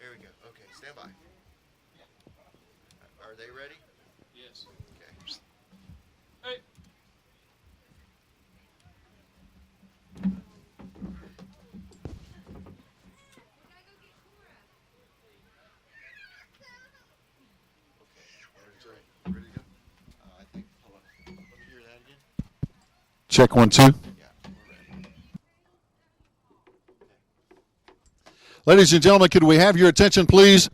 Here we go. Okay, stand by. Are they ready? Yes. Okay. Hey. Okay. Ready to go? I think. Hold on. Let me hear that again. Check 1, 2. Yeah, we're ready. Ladies and gentlemen, could we have your attention, please?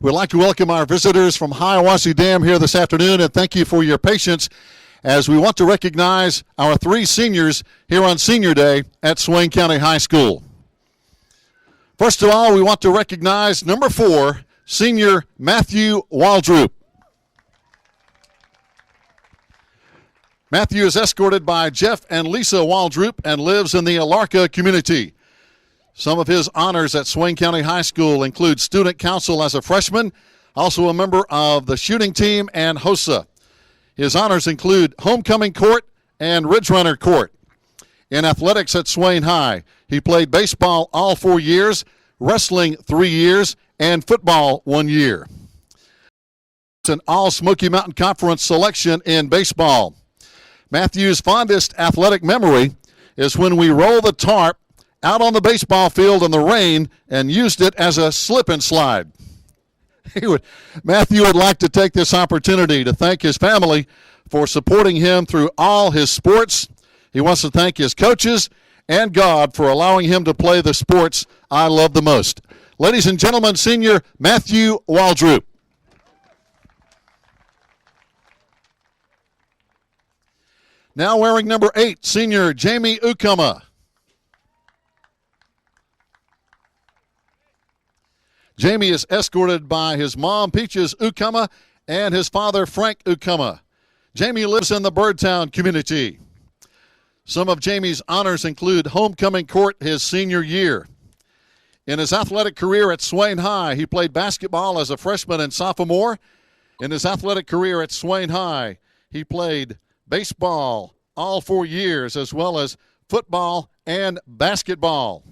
We'd like to welcome our visitors from Hiawassee Dam here this afternoon, and thank you for your patience as we want to recognize our 3 seniors here on Senior Day at Swain County High School. First of all, we want to recognize number 4, senior Matthew Waldrop. Matthew is escorted by Jeff and Lisa Waldrop and lives in the Alarka community. Some of his honors at Swain County High School include student council as a freshman, also a member of the shooting team and HOSA. His honors include homecoming court and ridge runner court. In athletics at Swain High, he played baseball all 4 years, wrestling 3 years, and football 1 year. It's an All-Smoky Mountain Conference selection in baseball. Matthew's fondest athletic memory is when we rolled the tarp out on the baseball field in the rain and used it as a slip and slide. Matthew would like to take this opportunity to thank his family for supporting him through all his sports. He wants to thank his coaches and God for allowing him to play the sports I love the most. Ladies and gentlemen, senior Matthew Waldrop. Now wearing number 8, senior Jamie Ukama. Jamie is escorted by his mom, Peaches Ukama, and his father, Frank Ukama. Jamie lives in the Birdtown community. Some of Jamie's honors include homecoming court his senior year. In his athletic career at Swain High, he played basketball as a freshman and sophomore. In his athletic career at Swain High, he played baseball all 4 years, as well as football and basketball.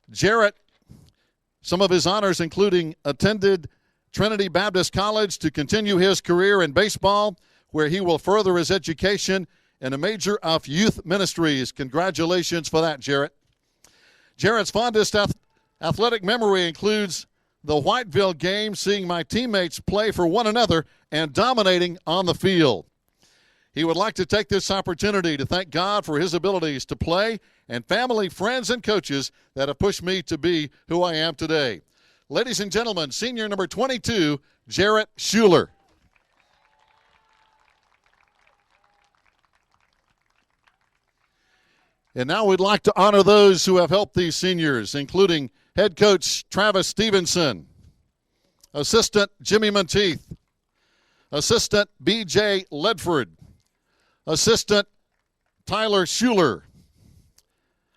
Jarrett, some of his honors including attended Trinity Baptist College to continue his career in baseball, where he will further his education in a major of youth ministries. Congratulations for that, Jarrett. Jarrett's fondest athletic memory includes the Whiteville game, seeing my teammates play for one another and dominating on the field. He would like to take this opportunity to thank God for his abilities to play and family, friends, and coaches that have pushed me to be who I am today. Ladies and gentlemen, senior number 22, Jarrett Schuler. And now we'd like to honor those who have helped these seniors, including head coach Travis Stevenson, assistant Jimmy Monteith, assistant B.J. Ledford, assistant Tyler Schuler,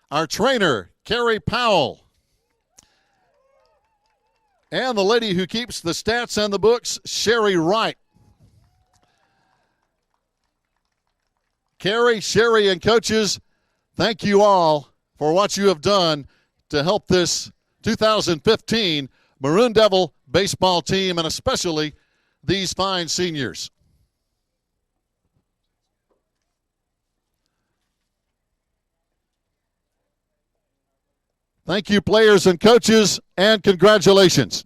our trainer, Carrie Powell, and the lady who keeps the stats and the books, Sherry Wright. Carrie, Sherry, and coaches, thank you all for what you have done to help this 2015 Maroon Devil baseball team, and especially these fine seniors. Thank you, players and coaches, and congratulations.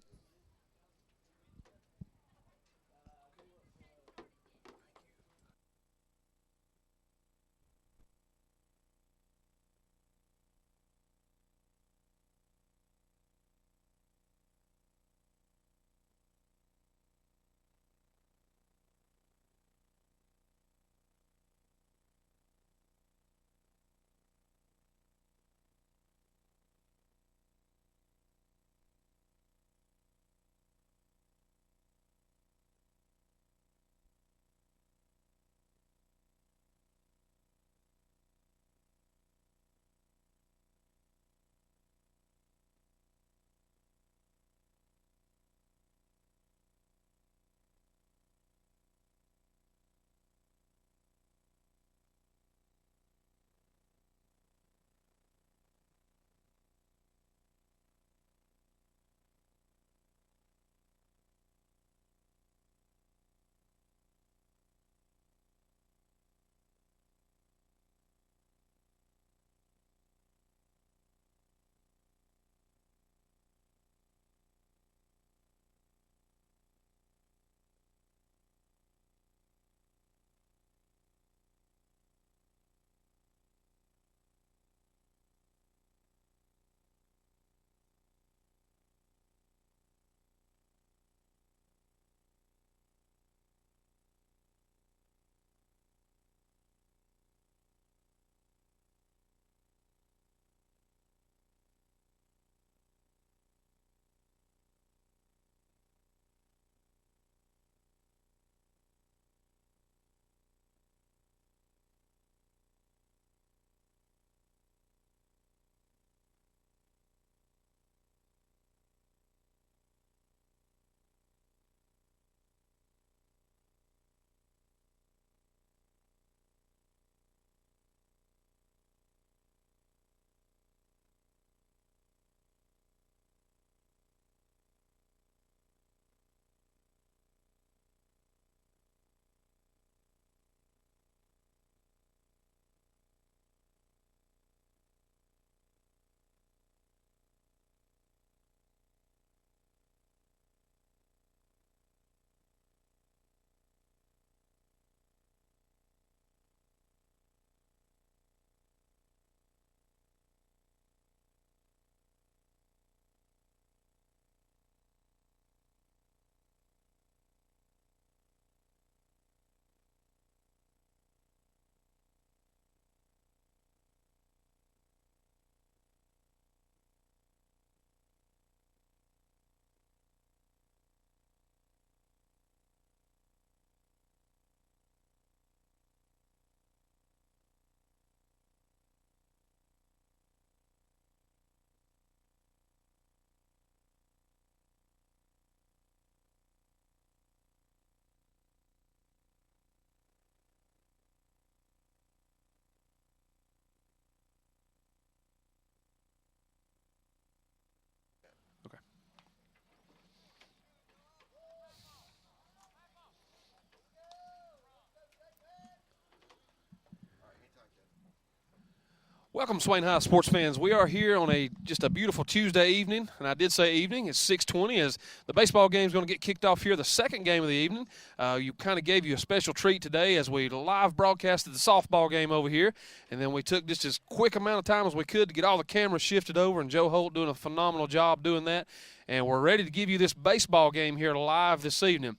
Welcome, Swain High sports fans. We are here on just a beautiful Tuesday evening, and I did say evening. It's 6:20 as the baseball game is going to get kicked off here, the second game of the evening. You kind of gave you a special treat today as we live broadcasted the softball game over here, and then we took just as quick amount of time as we could to get all the cameras shifted over, and Joe Holt doing a phenomenal job doing that. And we're ready to give you this baseball game here live this evening.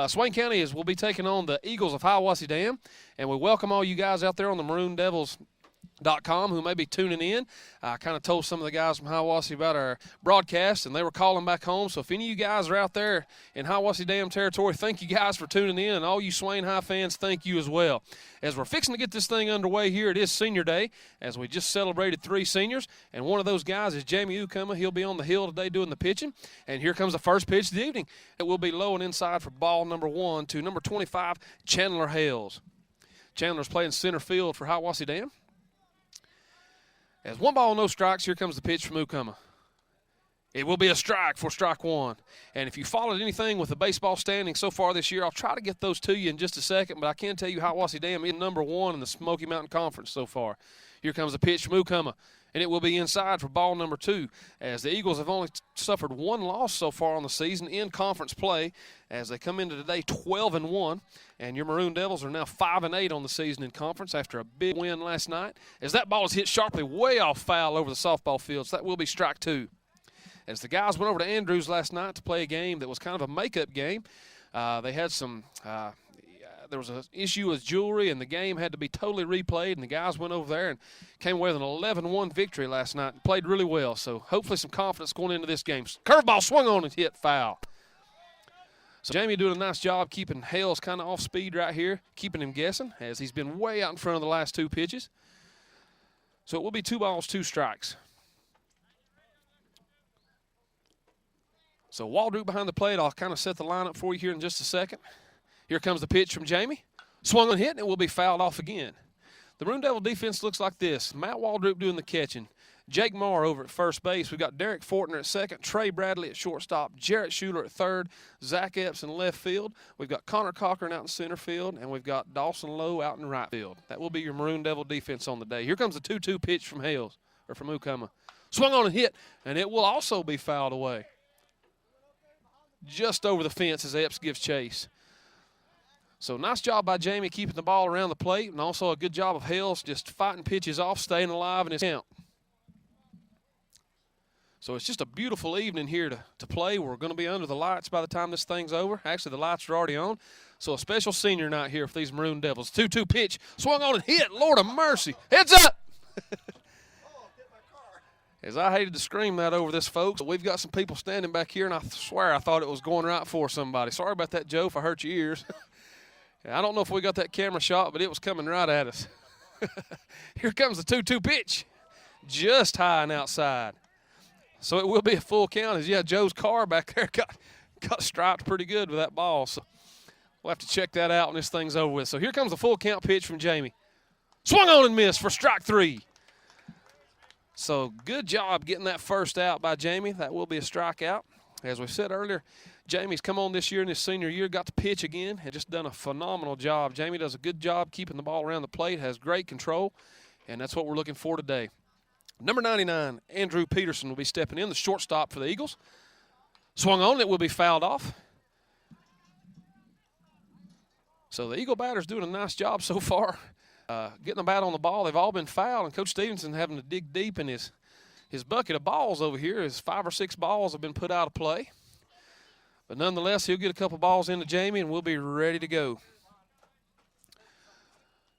Swain County will be taking on the Eagles of Hiawassee Dam, and we welcome all you guys out there on the Maroon Devils who may be tuning in. I kind of told some of the guys from Hiawassee about our broadcast, and they were calling back home. So if any of you guys are out there in Hiawassee Dam territory, thank you guys for tuning in, and all you Swain High fans, thank you as well. As we're fixing to get this thing underway here, it is Senior Day, as we just celebrated 3 seniors, and one of those guys is Jamie Ukuma. He'll be on the hill today doing the pitching, and here comes the first pitch of the evening. It will be low and inside for ball number 1 to number 25, Chandler Hales. Chandler's playing center field for Hiawassee Dam. As 1 ball, no strikes, here comes the pitch from Ukuma. It will be a strike for strike 1. And if you followed anything with the baseball standing so far this year, I'll try to get those to you in just a second, but I can tell you Hiawassee Dam is number 1 in the Smoky Mountain Conference so far. Here comes the pitch from Ukuma, and it will be inside for ball number 2, as the Eagles have only suffered 1 loss so far on the season in conference play, as they come into today 12-1, and your Maroon Devils are now 5-8 on the season in conference after a big win last night, as that ball is hit sharply way off foul over the softball field, so that will be strike 2. As the guys went over to Andrews last night to play a game that was kind of a makeup game, they had some there was an issue with jewelry, and the game had to be totally replayed, and the guys went over there and came away with an 11-1 victory last night and played really well. So hopefully some confidence going into this game. Curveball swung on and hit foul. So Jamie doing a nice job keeping Hales kind of off speed right here, keeping him guessing, as he's been way out in front of the last 2 pitches. So it will be 2 balls, 2 strikes. So Waldrop behind the plate. I'll kind of set the lineup for you here in just a second. Here comes the pitch from Jamie. Swung on hit, and it will be fouled off again. The Maroon Devil defense looks like this. Matt Waldrop doing the catching. Jake Marr over at first base. We've got Derek Fortner at second, Trey Bradley at shortstop, Jarrett Schuler at third, Zach Epps in left field. We've got Connor Cochran out in center field, and we've got Dawson Lowe out in right field. That will be your Maroon Devil defense on the day. Here comes the 2-2 pitch from Ukuma. Swung on and hit, and it will also be fouled away. Just over the fence as Epps gives chase. So nice job by Jamie keeping the ball around the plate, and also a good job of Hales just fighting pitches off, staying alive in his count. So it's just a beautiful evening here to play. We're going to be under the lights by the time this thing's over. Actually, the lights are already on. So a special senior night here for these Maroon Devils. 2-2 pitch, swung on and hit. Lord of mercy. Heads up! As I hated to scream that over this, folks, but we've got some people standing back here, and I swear I thought it was going right for somebody. Sorry about that, Joe, if I hurt your ears. I don't know if we got that camera shot, but it was coming right at us. Here comes the 2-2 pitch. Just high and outside. So it will be a full count as, yeah, Joe's car back there got striped pretty good with that ball. So we'll have to check that out when this thing's over with. So here comes the full count pitch from Jamie. Swung on and missed for strike 3. So good job getting that first out by Jamie. That will be a strikeout. As we said earlier, Jamie's come on this year in his senior year, got to pitch again, and just done a phenomenal job. Jamie does a good job keeping the ball around the plate, has great control, and that's what we're looking for today. Number 99, Andrew Peterson will be stepping in, the shortstop for the Eagles. Swung on, it will be fouled off. So the Eagle batter's doing a nice job so far, getting the bat on the ball. They've all been fouled, and Coach Stevenson having to dig deep in his bucket of balls over here. His 5 or 6 balls have been put out of play. But nonetheless, he'll get a couple balls into Jamie, and we'll be ready to go.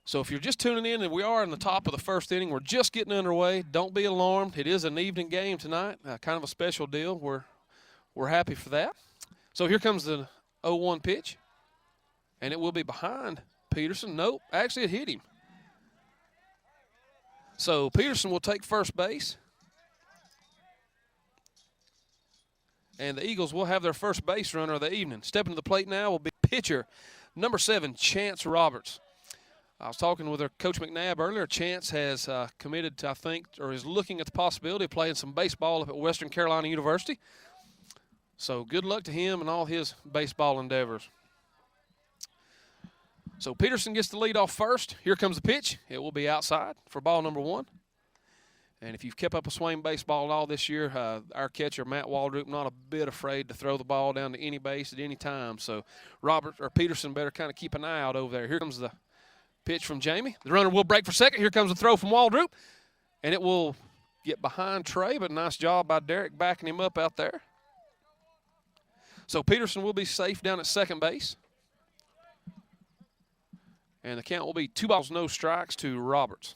So if you're just tuning in, and we are in the top of the first inning, we're just getting underway. Don't be alarmed. It is an evening game tonight, kind of a special deal. We're happy for that. So here comes the 0-1 pitch, and it will be behind Peterson. Nope, actually it hit him. So Peterson will take first base. And the Eagles will have their first base runner of the evening. Stepping to the plate now will be pitcher number 7, Chance Roberts. I was talking with our Coach McNabb earlier. Chance has committed to, I think, or is looking at the possibility of playing some baseball up at Western Carolina University. So good luck to him and all his baseball endeavors. So Peterson gets the lead off first. Here comes the pitch. It will be outside for ball number 1. And if you've kept up with Swain baseball at all this year, our catcher, Matt Waldrop, not a bit afraid to throw the ball down to any base at any time. So Peterson better kind of keep an eye out over there. Here comes the pitch from Jamie. The runner will break for second. Here comes the throw from Waldrop. And it will get behind Trey, but nice job by Derek backing him up out there. So Peterson will be safe down at second base. And the count will be 2 balls, no strikes to Roberts.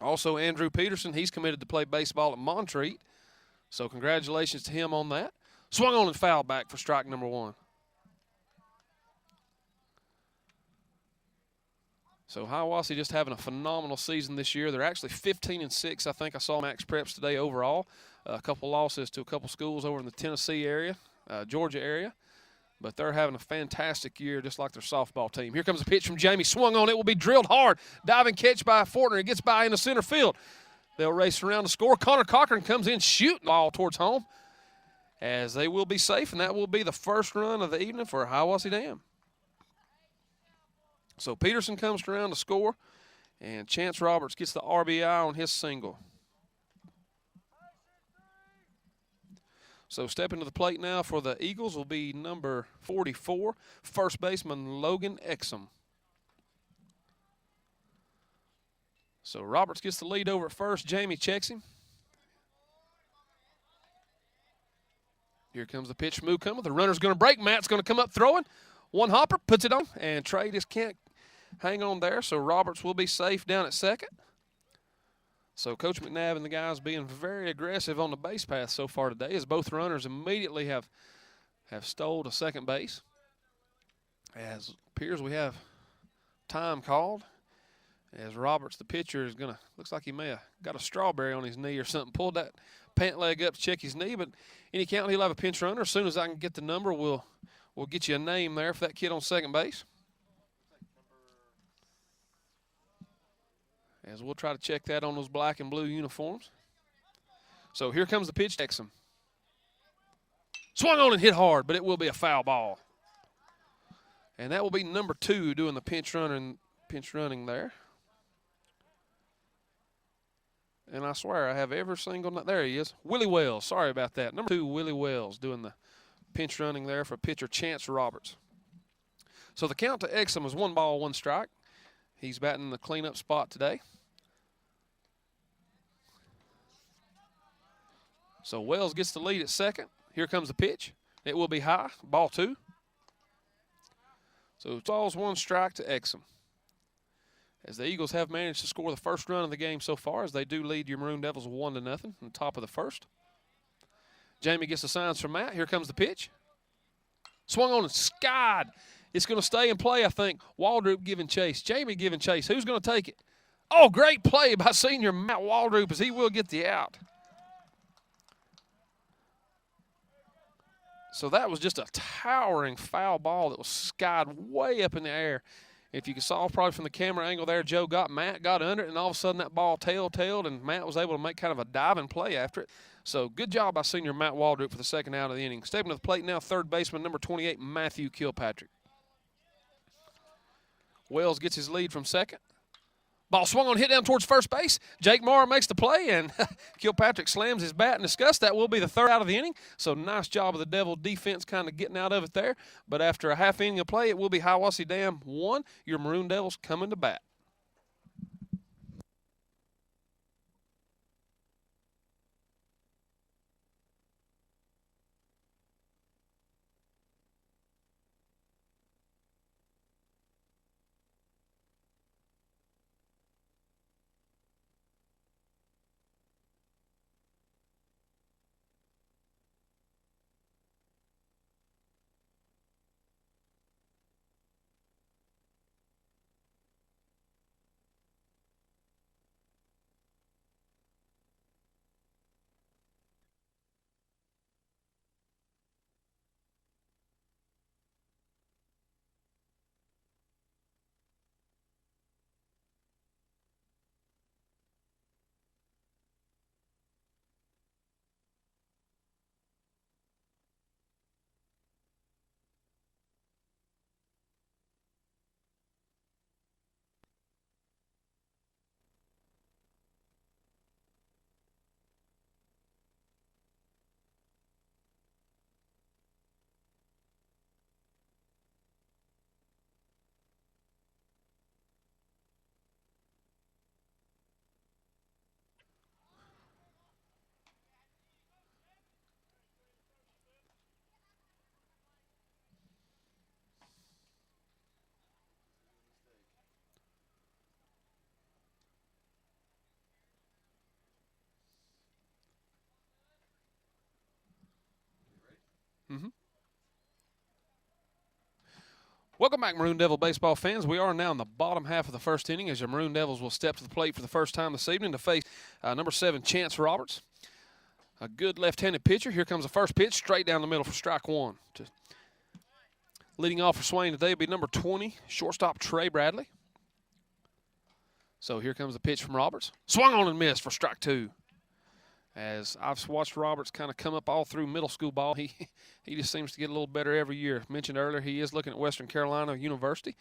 Also, Andrew Peterson, he's committed to play baseball at Montreat. So congratulations to him on that. Swung on and fouled back for strike number 1. So Hiawassee just having a phenomenal season this year. They're actually 15-6. I think I saw Max Preps today overall. A couple losses to a couple schools over in the Tennessee area, Georgia area. But they're having a fantastic year, just like their softball team. Here comes a pitch from Jamie. Swung on. It will be drilled hard. Diving catch by Fortner. It gets by into center field. They'll race around to score. Connor Cochran comes in shooting the ball towards home, as they will be safe, and that will be the first run of the evening for Hiawassee Dam. So Peterson comes around to score, and Chance Roberts gets the RBI on his single. So stepping to the plate now for the Eagles will be number 44, first baseman Logan Exum. So Roberts gets the lead over at first. Jamie checks him. Here comes the pitch from Ukama. The runner's going to break. Matt's going to come up throwing. One hopper, puts it on, and Trey just can't hang on there. So Roberts will be safe down at second. So Coach McNabb and the guys being very aggressive on the base path so far today, as both runners immediately have stole to second base. As it appears we have time called, as Roberts, the pitcher, is going to, looks like he may have got a strawberry on his knee or something, pulled that pant leg up to check his knee, but any count he'll have a pinch runner. As soon as I can get the number, we'll get you a name there for that kid on second base. As we'll try to check that on those black and blue uniforms. So here comes the pitch. Exum. Swung on and hit hard, but it will be a foul ball. And that will be number 2 doing the pinch running there. And I swear I have every single, there he is, Willie Wells. Sorry about that. Number 2, Willie Wells doing the pinch running there for pitcher Chance Roberts. So the count to Exum is 1 ball, 1 strike. He's batting the cleanup spot today. So Wells gets the lead at second. Here comes the pitch. It will be high, ball 2. So it's all 1 strike to Exum. As the Eagles have managed to score the first run of the game so far, as they do lead your Maroon Devils 1-0 on top of the first. Jamie gets the signs from Matt. Here comes the pitch. Swung on and skied. It's going to stay in play, I think. Waldrop giving chase. Jamie giving chase. Who's going to take it? Oh, great play by senior Matt Waldrop, as he will get the out. So that was just a towering foul ball that was skied way up in the air. If you saw probably from the camera angle there, Matt got under it, and all of a sudden that ball tailed, and Matt was able to make kind of a diving play after it. So good job by senior Matt Waldrop for the second out of the inning. Stepping to the plate now, third baseman, number 28, Matthew Kilpatrick. Wells gets his lead from second. Ball swung on, hit down towards first base. Jake Marr makes the play, and Kilpatrick slams his bat in disgust. That will be the third out of the inning. So nice job of the Devil defense kind of getting out of it there. But after a half inning of play, it will be Hiawassee Dam 1. Your Maroon Devils coming to bat. Welcome back, Maroon Devil baseball fans. We are now in the bottom half of the first inning as your Maroon Devils will step to the plate for the first time this evening to face number 7, Chance Roberts. A good left-handed pitcher. Here comes the first pitch, straight down the middle for strike one. Leading off for Swain today will be number 20, shortstop Trey Bradley. So here comes the pitch from Roberts. Swung on and missed for strike 2. As I've watched Roberts kind of come up all through middle school ball, he just seems to get a little better every year. Mentioned earlier, he is looking at Western Carolina University.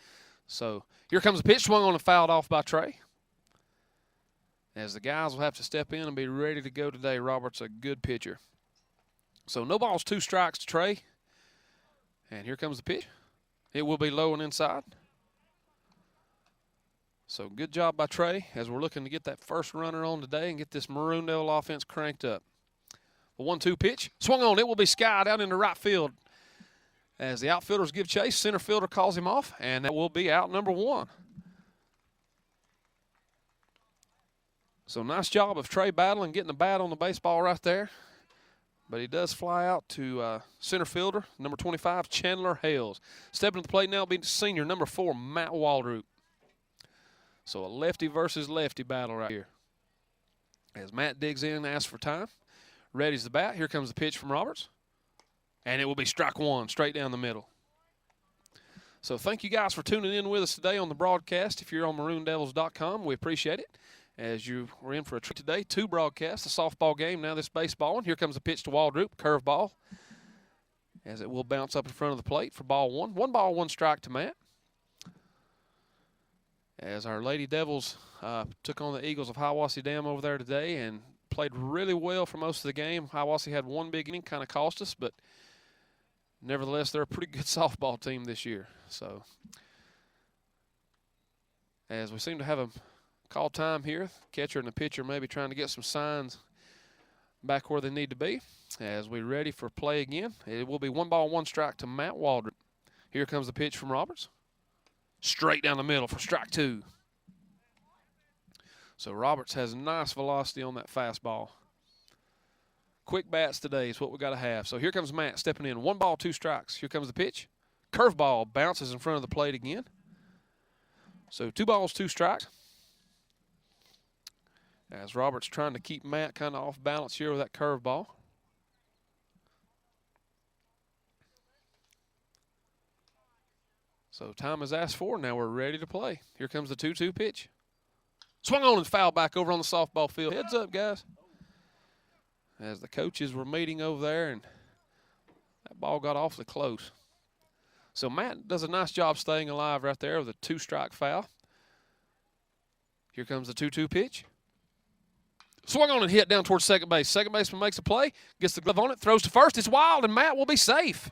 So here comes the pitch, swung on and fouled off by Trey. As the guys will have to step in and be ready to go today. Roberts a good pitcher. So no balls, 2 strikes to Trey. And here comes the pitch. It will be low and inside. So good job by Trey as we're looking to get that first runner on today and get this Maroon Devil offense cranked up. A 1-2 pitch. Swung on. It will be skied out into right field. As the outfielders give chase, center fielder calls him off, and that will be out number 1. So nice job of Trey battling, getting the bat on the baseball right there. But he does fly out to center fielder, number 25, Chandler Hales. Stepping to the plate now will be senior, number 4, Matt Waldrop. So a lefty versus lefty battle right here. As Matt digs in and asks for time. Readies the bat. Here comes the pitch from Roberts. And it will be strike 1, straight down the middle. So thank you guys for tuning in with us today on the broadcast. If you're on maroondevils.com, we appreciate it. As you were in for a treat today, 2 broadcasts, a softball game, now this baseball. And here comes the pitch to Waldrop, curveball. As it will bounce up in front of the plate for ball 1. 1 ball, 1 strike to Matt. As our Lady Devils took on the Eagles of Hiawassee Dam over there today and played really well for most of the game. Hiawassee had 1 big inning, kind of cost us, but nevertheless, they're a pretty good softball team this year. So as we seem to have a call time here, catcher and the pitcher maybe trying to get some signs back where they need to be. As we're ready for play again, it will be 1 ball, 1 strike to Matt Waldrop. Here comes the pitch from Roberts. Straight down the middle for strike 2. So Roberts has nice velocity on that fastball. Quick bats today is what we got to have. So here comes Matt stepping in. 1 ball, 2 strikes. Here comes the pitch. Curveball bounces in front of the plate again. So 2 balls, 2 strikes. As Roberts trying to keep Matt kind of off balance here with that curveball. So time is asked for. Now we're ready to play. Here comes the 2-2 pitch. Swung on and fouled back over on the softball field. Heads up, guys. As the coaches were meeting over there, and that ball got awfully close. So Matt does a nice job staying alive right there with a 2-strike foul. Here comes the 2-2 pitch. Swung on and hit down towards second base. Second baseman makes a play, gets the glove on it, throws to first. It's wild, and Matt will be safe.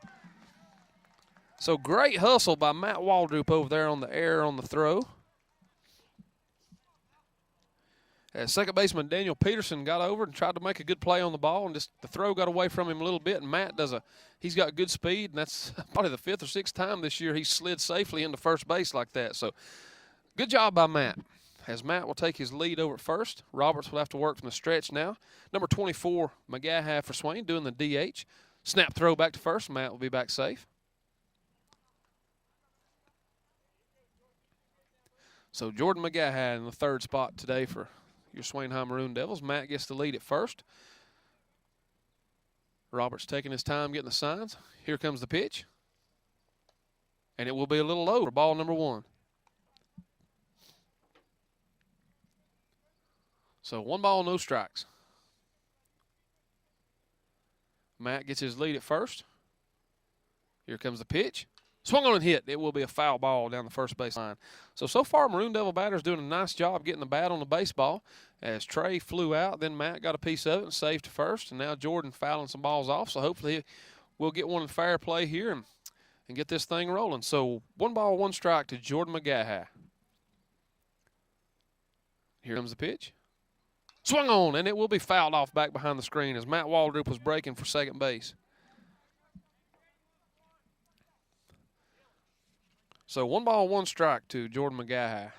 So great hustle by Matt Waldrop over there on the air on the throw. As second baseman Daniel Peterson got over and tried to make a good play on the ball, and just the throw got away from him a little bit, and Matt he's got good speed, and that's probably the 5th or 6th time this year he slid safely into first base like that. So good job by Matt. As Matt will take his lead over at first. Roberts will have to work from the stretch now. Number 24, McGaha for Swain doing the DH. Snap throw back to first. Matt will be back safe. So Jordan McGaha in the 3rd spot today for your Swain High Maroon Devils. Matt gets the lead at first. Roberts taking his time getting the signs. Here comes the pitch. And it will be a little low for ball number 1. So 1 ball, no strikes. Matt gets his lead at first. Here comes the pitch. Swung on and hit. It will be a foul ball down the first base line. So far, Maroon Devil batters doing a nice job getting the bat on the baseball. As Trey flew out, then Matt got a piece of it and saved to first. And now Jordan fouling some balls off. So hopefully we'll get one in fair play here and get this thing rolling. So 1 ball, 1 strike to Jordan McGaha. Here comes the pitch. Swung on, and it will be fouled off back behind the screen as Matt Waldrop was breaking for second base. So 1 ball, 1 strike to Jordan McGaha.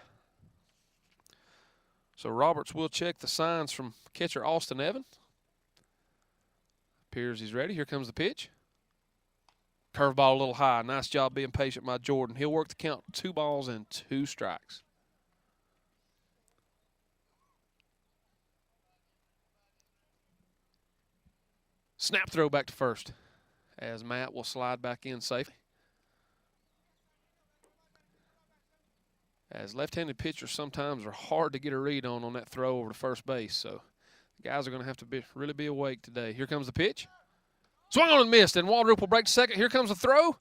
So Roberts will check the signs from catcher Austin Evans. Appears he's ready. Here comes the pitch. Curveball a little high. Nice job being patient by Jordan. He'll work the count 2 balls and 2 strikes. Snap throw back to first as Matt will slide back in safely. As left-handed pitchers sometimes are hard to get a read on that throw over to first base. So the guys are going to have to really be awake today. Here comes the pitch. Swung on and missed, and Waldrop will break to second. Here comes the throw.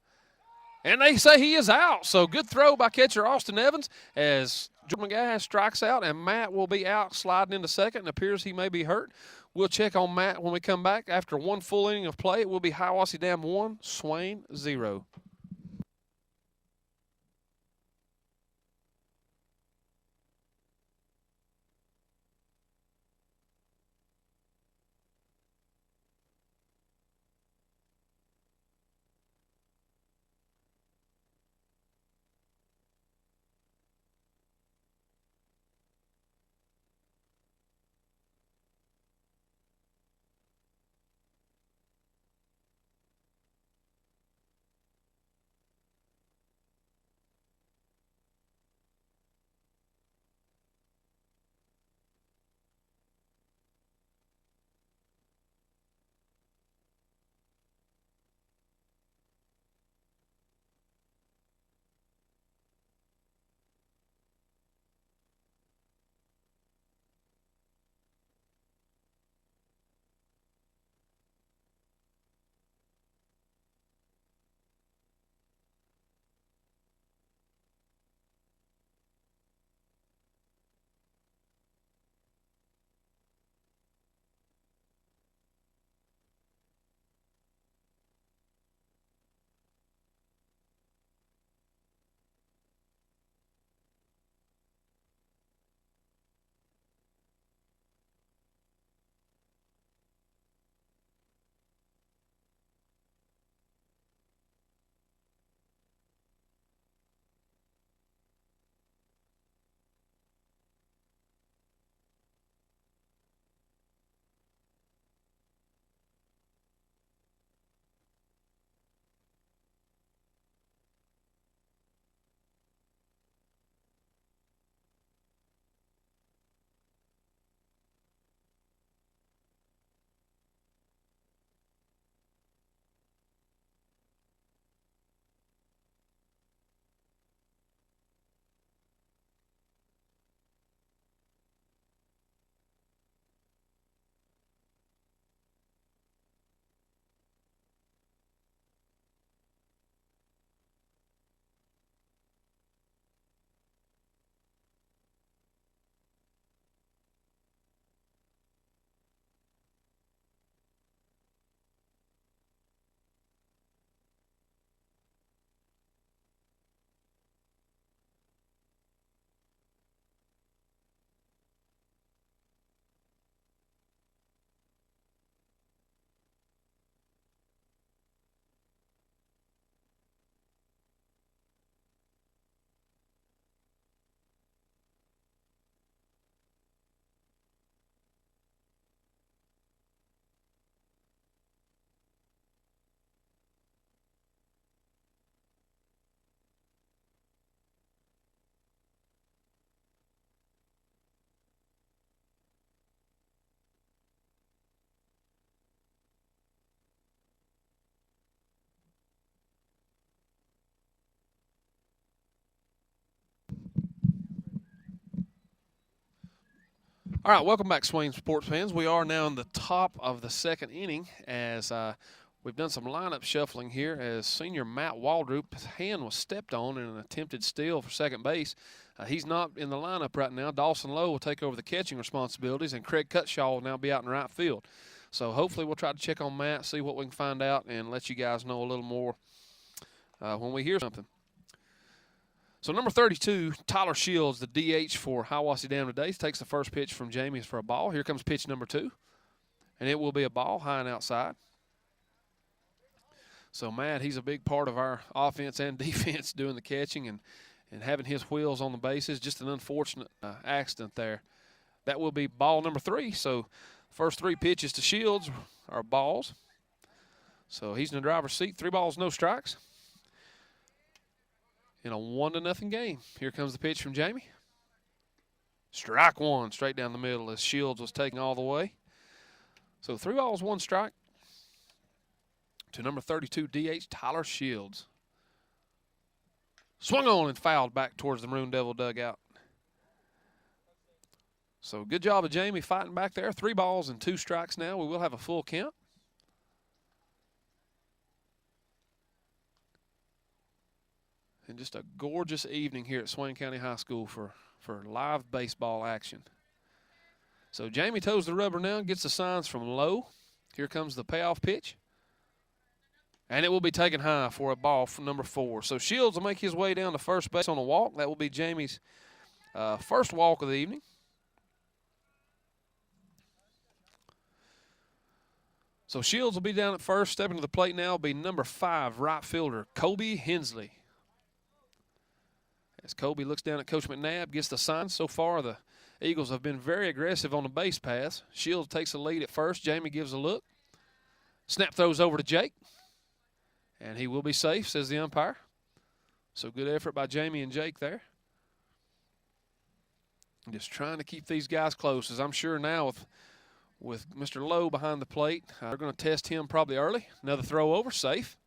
And they say he is out. So good throw by catcher Austin Evans as Jordan McGash strikes out, and Matt will be out sliding into second. It appears he may be hurt. We'll check on Matt when we come back. After one full inning of play, it will be Hiawassee Dam 1, Swain 0. All right, welcome back, Swain sports fans. We are now in the top of the second inning as we've done some lineup shuffling here as senior Matt Waldrop's hand was stepped on in an attempted steal for second base. He's not in the lineup right now. Dawson Lowe will take over the catching responsibilities, and Craig Cutshaw will now be out in right field. So hopefully we'll try to check on Matt, see what we can find out, and let you guys know a little more when we hear something. So number 32, Tyler Shields, the DH for Hiawassee Dam today, takes the first pitch from Jamie for a ball. Here comes pitch number 2, and it will be a ball high and outside. So Matt, he's a big part of our offense and defense doing the catching and having his wheels on the bases. Just an unfortunate accident there. That will be ball number 3. So first 3 pitches to Shields are balls. So he's in the driver's seat. 3 balls, no strikes. In a 1-0 game. Here comes the pitch from Jamie. Strike 1 straight down the middle as Shields was taking all the way. So 3 balls, 1 strike to number 32 DH Tyler Shields. Swung on and fouled back towards the Maroon Devil dugout. So good job of Jamie fighting back there. 3 balls and 2 strikes now. We will have a full count. And just a gorgeous evening here at Swain County High School for live baseball action. So Jamie toes the rubber now, gets the signs from low. Here comes the payoff pitch. And it will be taken high for a ball from number 4. So Shields will make his way down to first base on a walk. That will be Jamie's first walk of the evening. So Shields will be down at first. Stepping to the plate now will be number 5 right fielder Kobe Hensley. As Kobe looks down at Coach McNabb, gets the sign. So far, the Eagles have been very aggressive on the base pass. Shields takes the lead at first. Jamie gives a look. Snap throws over to Jake. And he will be safe, says the umpire. So good effort by Jamie and Jake there. Just trying to keep these guys close, as I'm sure now with Mr. Lowe behind the plate, they're going to test him probably early. Another throw over, safe.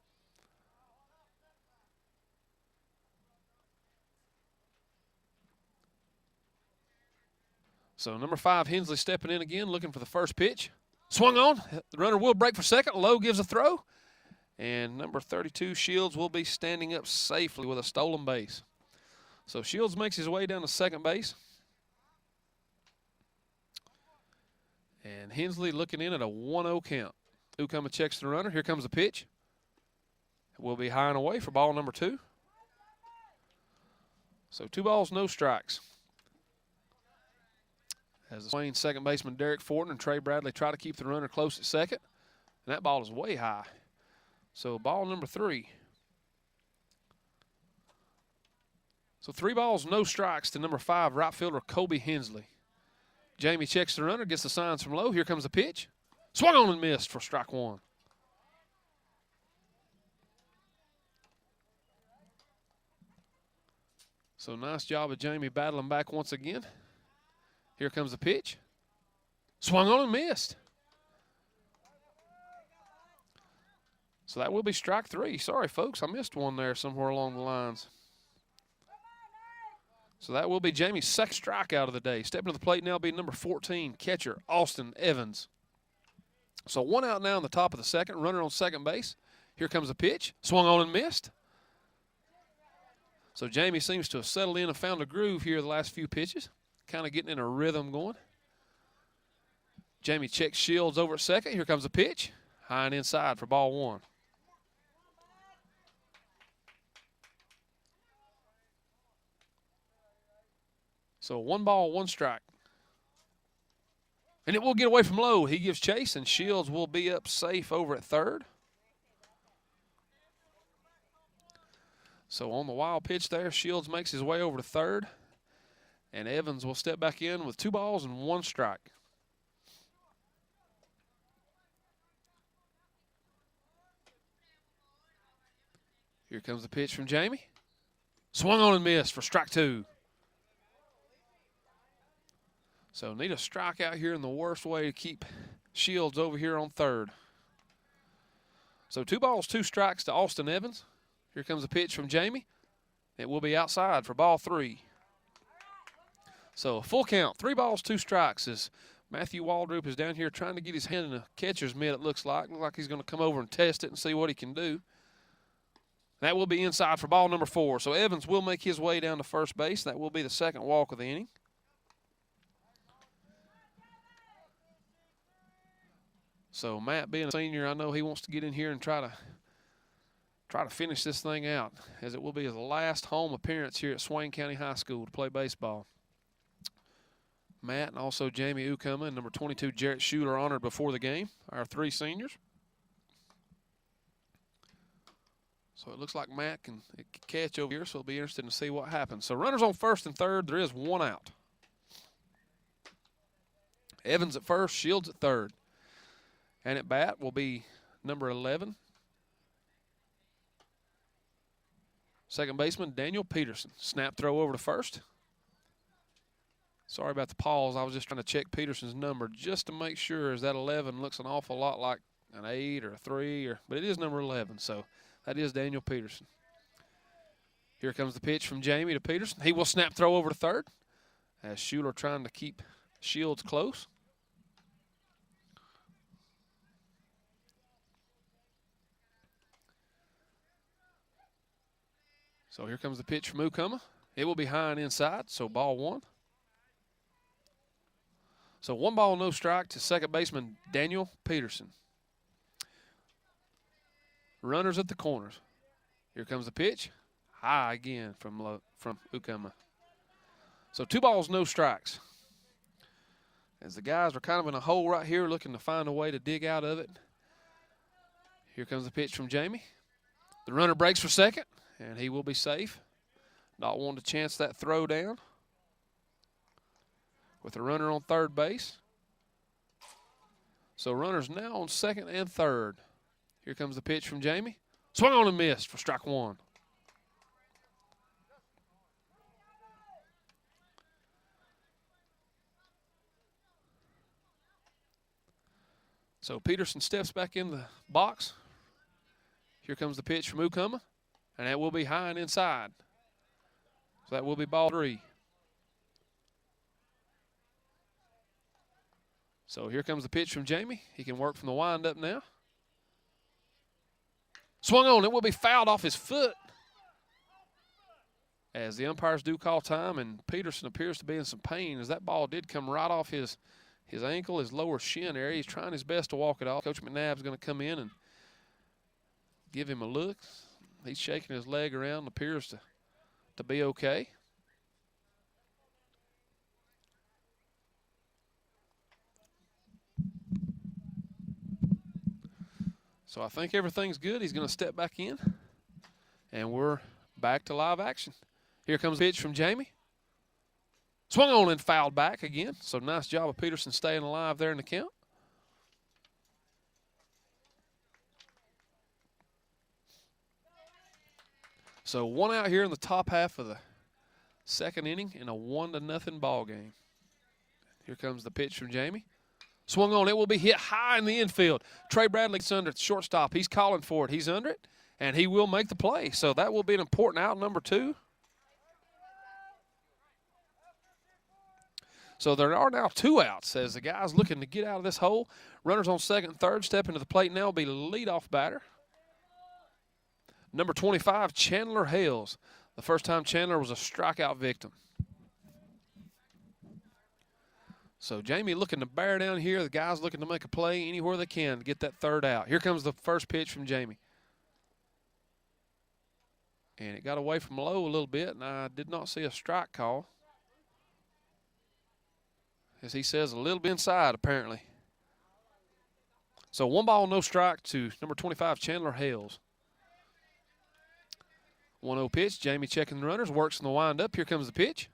So number 5, Hensley stepping in again, looking for the first pitch. Swung on. The runner will break for second. Lowe gives a throw. And number 32, Shields, will be standing up safely with a stolen base. So Shields makes his way down to second base. And Hensley looking in at a 1-0 count. Ukama checks the runner. Here comes the pitch. It will be high and away for ball number 2. So 2 balls, no strikes. As the Swain second baseman Derek Fortin and Trey Bradley try to keep the runner close at second. And that ball is way high. So ball number 3. So 3 balls, no strikes to number 5 right fielder Kobe Hensley. Jamie checks the runner, gets the signs from low. Here comes the pitch. Swung on and missed for strike 1. So nice job of Jamie battling back once again. Here comes the pitch. Swung on and missed. So that will be strike 3. Sorry, folks, I missed one there somewhere along the lines. So that will be Jamie's second strikeout of the day. Stepping to the plate now will be number 14, catcher Austin Evans. So 1 out now in the top of the second. Runner on second base. Here comes the pitch. Swung on and missed. So Jamie seems to have settled in and found a groove here the last few pitches. Kind of getting in a rhythm going. Jamie checks Shields over at second. Here comes the pitch. High and inside for ball 1. So 1 ball, 1 strike. And it will get away from Lowe. He gives chase, and Shields will be up safe over at third. So on the wild pitch there, Shields makes his way over to third. And Evans will step back in with 2 balls and 1 strike. Here comes the pitch from Jamie. Swung on and missed for strike 2. So need a strikeout here in the worst way to keep Shields over here on third. So 2 balls, 2 strikes to Austin Evans. Here comes the pitch from Jamie. It will be outside for ball 3. So a full count, 3 balls, 2 strikes as Matthew Waldrop is down here trying to get his hand in the catcher's mitt, it looks like. Looks like he's going to come over and test it and see what he can do. That will be inside for ball number 4. So Evans will make his way down to first base. That will be the second walk of the inning. So Matt, being a senior, I know he wants to get in here and try to finish this thing out, as it will be his last home appearance here at Swain County High School to play baseball. Matt and also Jamie Ukama and number 22 Jarrett Shute are honored before the game, our 3 seniors. So it looks like Matt can catch over here, so it'll be interesting to see what happens. So runners on first and third, there is 1 out. Evans at first, Shields at third. And at bat will be number 11, Second baseman, Daniel Peterson. Snap throw over to first. Sorry about the pause. I was just trying to check Peterson's number just to make sure, as that 11 looks an awful lot like an 8 or a 3, but it is number 11, so that is Daniel Peterson. Here comes the pitch from Jamie to Peterson. He will snap throw over to third as Schuler trying to keep Shields close. So here comes the pitch from Ukama. It will be high and inside, so ball one. So 1 ball, no strike to second baseman Daniel Peterson. Runners at the corners. Here comes the pitch. High again from Ukama. So 2 balls, no strikes. As the guys are kind of in a hole right here looking to find a way to dig out of it. Here comes the pitch from Jamie. The runner breaks for second, and he will be safe. Not wanting to chance that throw down. With a runner on third base. So runners now on second and third. Here comes the pitch from Jamie. Swung on and missed for strike one. So Peterson steps back in the box. Here comes the pitch from Ukama, and that will be high and inside. So that will be ball 3. So here comes the pitch from Jamie. He can work from the windup now. Swung on. It will be fouled off his foot. As the umpires do call time, and Peterson appears to be in some pain as that ball did come right off his ankle, his lower shin area. He's trying his best to walk it off. Coach McNabb's going to come in and give him a look. He's shaking his leg around, appears to be okay. So I think everything's good. He's going to step back in, and we're back to live action. Here comes the pitch from Jamie. Swung on and fouled back again. So nice job of Peterson staying alive there in the count. So 1 out here in the top half of the second inning in a 1-0 ball game. Here comes the pitch from Jamie. Swung on. It will be hit high in the infield. Trey Bradley's under at shortstop. He's calling for it. He's under it, and he will make the play. So that will be an important out, number 2. So there are now 2 outs as the guy's looking to get out of this hole. Runners on second and third. Stepping to the plate now will be leadoff batter. Number 25, Chandler Hales. The first time Chandler was a strikeout victim. So Jamie looking to bear down here. The guys looking to make a play anywhere they can to get that third out. Here comes the first pitch from Jamie. And it got away from low a little bit, and I did not see a strike call. As he says, a little bit inside apparently. So 1 ball, no strike to number 25, Chandler Hales. 1-0 pitch. Jamie checking the runners, works in the windup. Here comes the pitch.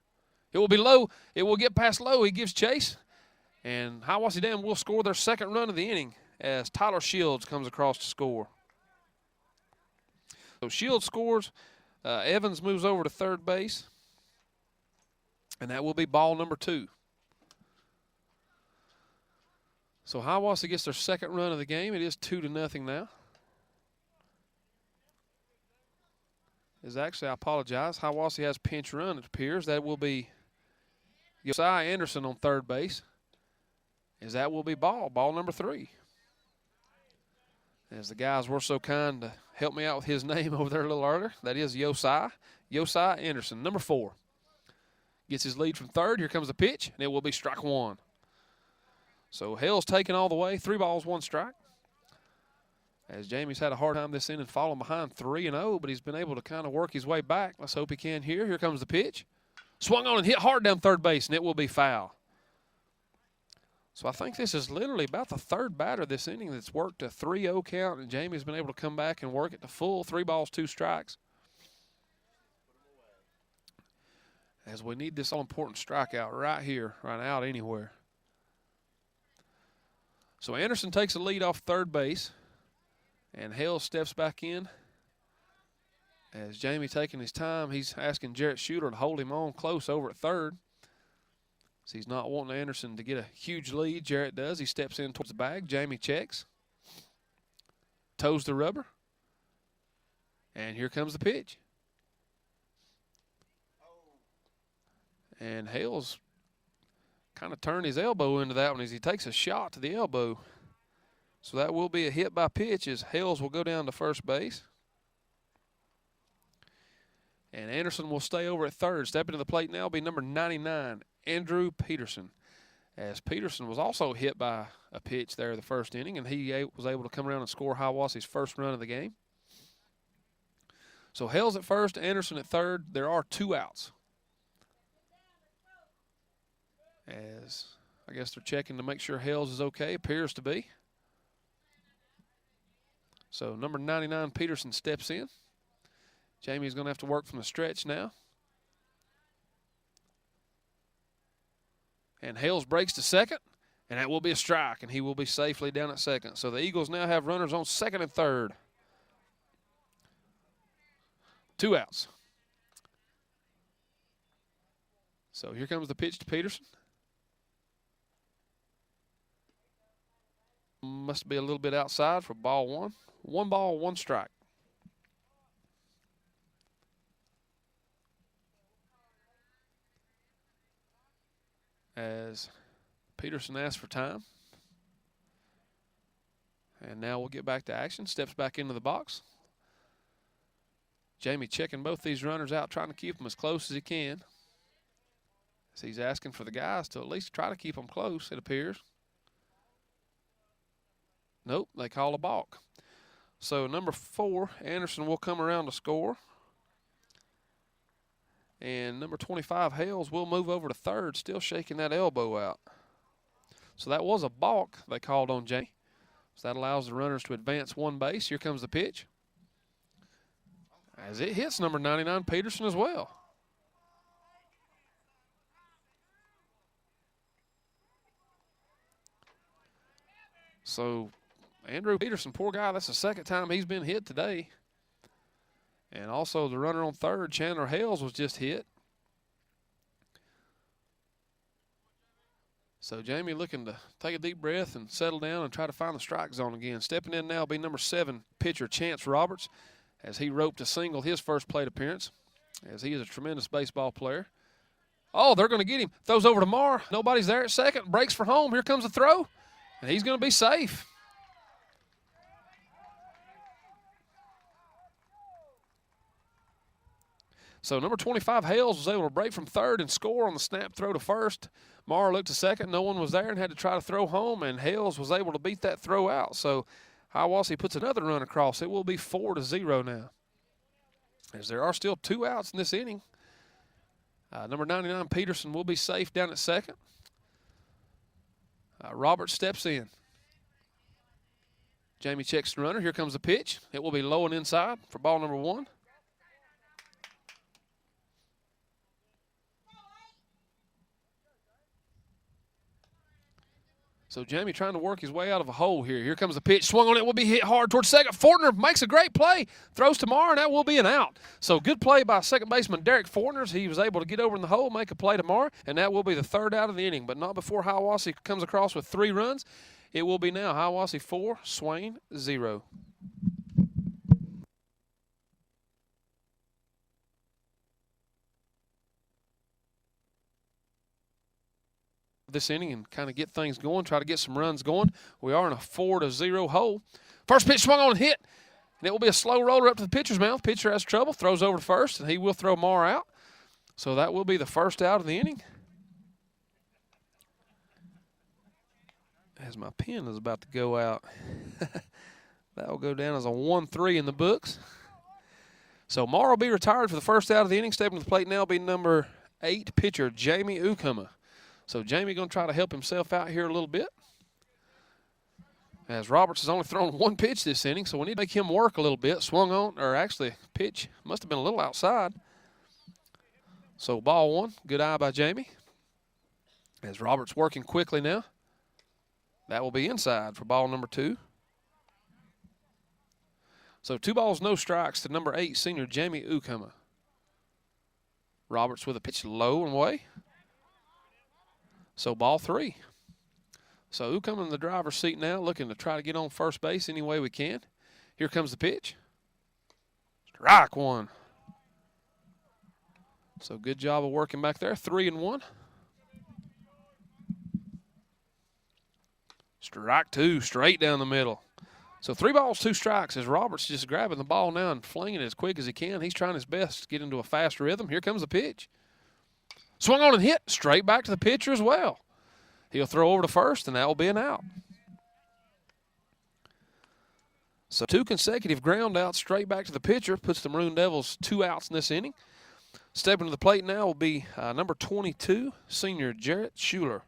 It will be low. It will get past low. He gives chase. And Hiawassee Dam will score their second run of the inning as Tyler Shields comes across to score. So Shields scores. Evans moves over to third base. And that will be ball number 2. So Hiawassee gets their second run of the game. It is 2-0 now. I apologize. Hiawassee has pinch run, it appears. That will be Josiah Anderson on third base. That will be ball number 3. As the guys were so kind to help me out with his name over there a little earlier. That is Josiah Anderson, number 4. Gets his lead from third. Here comes the pitch, and it will be strike 1. So Hale's taking all the way. 3 balls, 1 strike. As Jamie's had a hard time this inning falling behind 3-0, but he's been able to kind of work his way back. Let's hope he can here. Here comes the pitch. Swung on and hit hard down third base, and it will be foul. So I think this is literally about the third batter this inning that's worked a 3-0 count, and Jamie's been able to come back and work it to full. 3 balls, 2 strikes. As we need this all-important strikeout right here, right out anywhere. So Anderson takes the lead off third base. And Hale steps back in. As Jamie taking his time, he's asking Jarrett Shooter to hold him on close over at third. So he's not wanting Anderson to get a huge lead. Jarrett does. He steps in towards the bag. Jamie checks. Toes the rubber. And here comes the pitch. And Hales kind of turned his elbow into that one as he takes a shot to the elbow. So that will be a hit by pitch as Hales will go down to first base. And Anderson will stay over at third. Stepping to the plate now will be number 99, Andrew Peterson. As Peterson was also hit by a pitch there the first inning, and he was able to come around and score Hiawassee's first run of the game. So Hales at first, Anderson at third. There are 2 outs. As I guess they're checking to make sure Hales is okay. Appears to be. So number 99, Peterson, steps in. Jamie's going to have to work from the stretch now. And Hales breaks to second, and that will be a strike, and he will be safely down at second. So the Eagles now have runners on second and third. 2 outs. So here comes the pitch to Peterson. Must be a little bit outside for ball 1. 1 ball, 1 strike. As Peterson asks for time. And now we'll get back to action. Steps back into the box. Jamie checking both these runners out, trying to keep them as close as he can. So he's asking for the guys to at least try to keep them close, it appears. Nope, they call a balk. So number 4, Anderson will come around to score. And number 25, Hales, will move over to third, still shaking that elbow out. So that was a balk they called on Jamie. So that allows the runners to advance 1 base. Here comes the pitch. As it hits number 99, Peterson, as well. So Andrew Peterson, poor guy, that's the second time he's been hit today. And also the runner on third, Chandler Hales, was just hit. So Jamie looking to take a deep breath and settle down and try to find the strike zone again. Stepping in now will be number 7, pitcher Chance Roberts, as he roped a single his first plate appearance, as he is a tremendous baseball player. Oh, they're going to get him. Throws over to Marr. Nobody's there at second. Breaks for home. Here comes the throw. And he's going to be safe. So number 25, Hales, was able to break from third and score on the snap throw to first. Marr looked to second. No one was there and had to try to throw home, and Hales was able to beat that throw out. So Hiawassee puts another run across. It will be 4-0 now, as there are still 2 outs in this inning. Number 99, Peterson, will be safe down at second. Roberts steps in. Jamie checks the runner. Here comes the pitch. It will be low and inside for ball number 1. So Jamie trying to work his way out of a hole here. Here comes the pitch. Swung on it. Will be hit hard towards second. Fortner makes a great play. Throws to Marr, and that will be an out. So good play by second baseman Derek Fortner. He was able to get over in the hole, make a play to Marr, and that will be the 3rd out of the inning. But not before Hiawassee comes across with 3 runs. It will be now Hiawassee 4, Swain 0. This inning and kind of get things going, try to get some runs going. We are in a 4-0 hole. First pitch swung on and hit, and it will be a slow roller up to the pitcher's mound. Pitcher has trouble, throws over to first, and he will throw Marr out. So that will be the 1st out of the inning. As my pen is about to go out, that will go down as a 1-3 in the books. So Marr will be retired for the 1st out of the inning. Stepping to the plate now will be number 8, pitcher Jamie Ukama. So Jamie going to try to help himself out here a little bit, as Roberts has only thrown 1 pitch this inning, so we need to make him work a little bit. Swung on, or actually pitch must have been a little outside. So ball 1, good eye by Jamie. As Roberts working quickly now. That will be inside for ball number 2. So 2 balls, no strikes to number 8, senior Jamie Ukama. Roberts with a pitch low and away. So ball 3. So Ukama in the driver's seat now, looking to try to get on first base any way we can. Here comes the pitch. Strike 1. So good job of working back there. 3-1. Strike 2, straight down the middle. So 3 balls, 2 strikes as Roberts just grabbing the ball now and flinging it as quick as he can. He's trying his best to get into a fast rhythm. Here comes the pitch. Swung on and hit, straight back to the pitcher as well. He'll throw over to first, and that will be an out. So 2 consecutive ground outs straight back to the pitcher puts the Maroon Devils 2 outs in this inning. Stepping to the plate now will be number 22, senior Jarrett Schuler.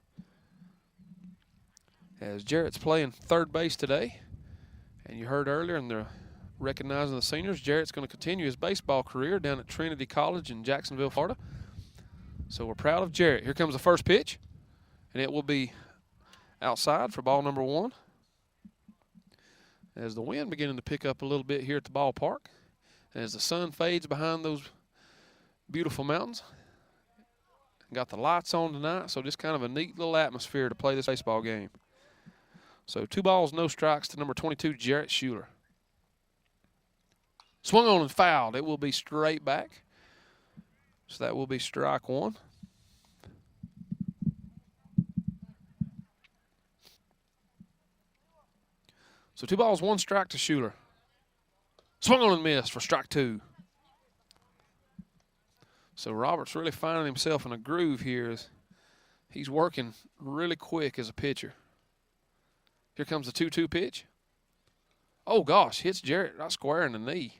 As Jarrett's playing third base today. And you heard earlier in the recognizing the seniors, Jarrett's going to continue his baseball career down at Trinity College in Jacksonville, Florida. So we're proud of Jarrett. Here comes the first pitch, and it will be outside for ball number 1. As the wind beginning to pick up a little bit here at the ballpark, as the sun fades behind those beautiful mountains. Got the lights on tonight, so just kind of a neat little atmosphere to play this baseball game. So 2 balls, no strikes to number 22, Jarrett Schuler. Swung on and fouled. It will be straight back. So that will be strike 1. So 2 balls, 1 strike to Schuler. Swung on and missed for strike 2. So Roberts really finding himself in a groove here as he's working really quick as a pitcher. Here comes the 2-2 pitch. Oh, gosh, hits Jarrett right square in the knee.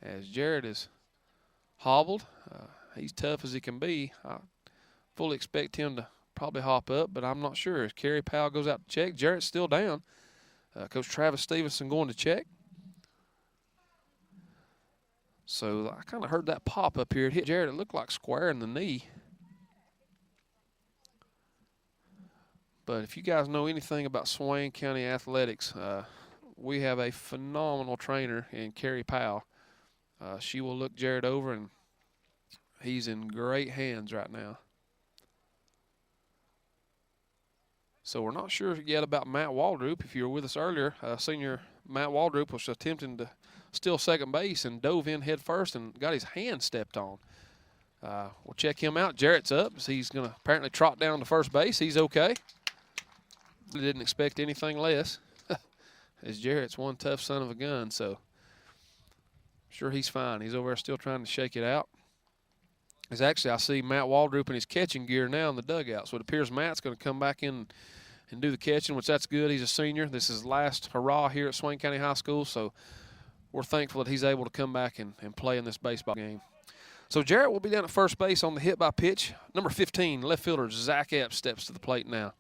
As Jarrett is hobbled, he's tough as he can be. I fully expect him to probably hop up, but I'm not sure. As Kerry Powell goes out to check, Jarrett's still down. Coach Travis Stevenson going to check. So I kind of heard that pop up here. It hit Jarrett. It looked like square in the knee. But if you guys know anything about Swain County athletics, we have a phenomenal trainer in Kerry Powell. She will look Jarrett over, and he's in great hands right now. So we're not sure yet about Matt Waldrop. If you were with us earlier, senior Matt Waldrop was attempting to steal second base and dove in head first and got his hand stepped on. We'll check him out. Jarrett's up. So he's going to apparently trot down to first base. He's okay. Didn't expect anything less. As Jarrett's one tough son of a gun, so sure he's fine. He's over there still trying to shake it out. As actually I see Matt Waldrop in his catching gear now in the dugout. So it appears Matt's going to come back in and do the catching, which that's good. He's a senior. This is his last hurrah here at Swain County High School, so we're thankful that he's able to come back and play in this baseball game. So Jarrett will be down at first base on the hit by pitch. Number 15, left fielder Zach Epps steps to the plate now.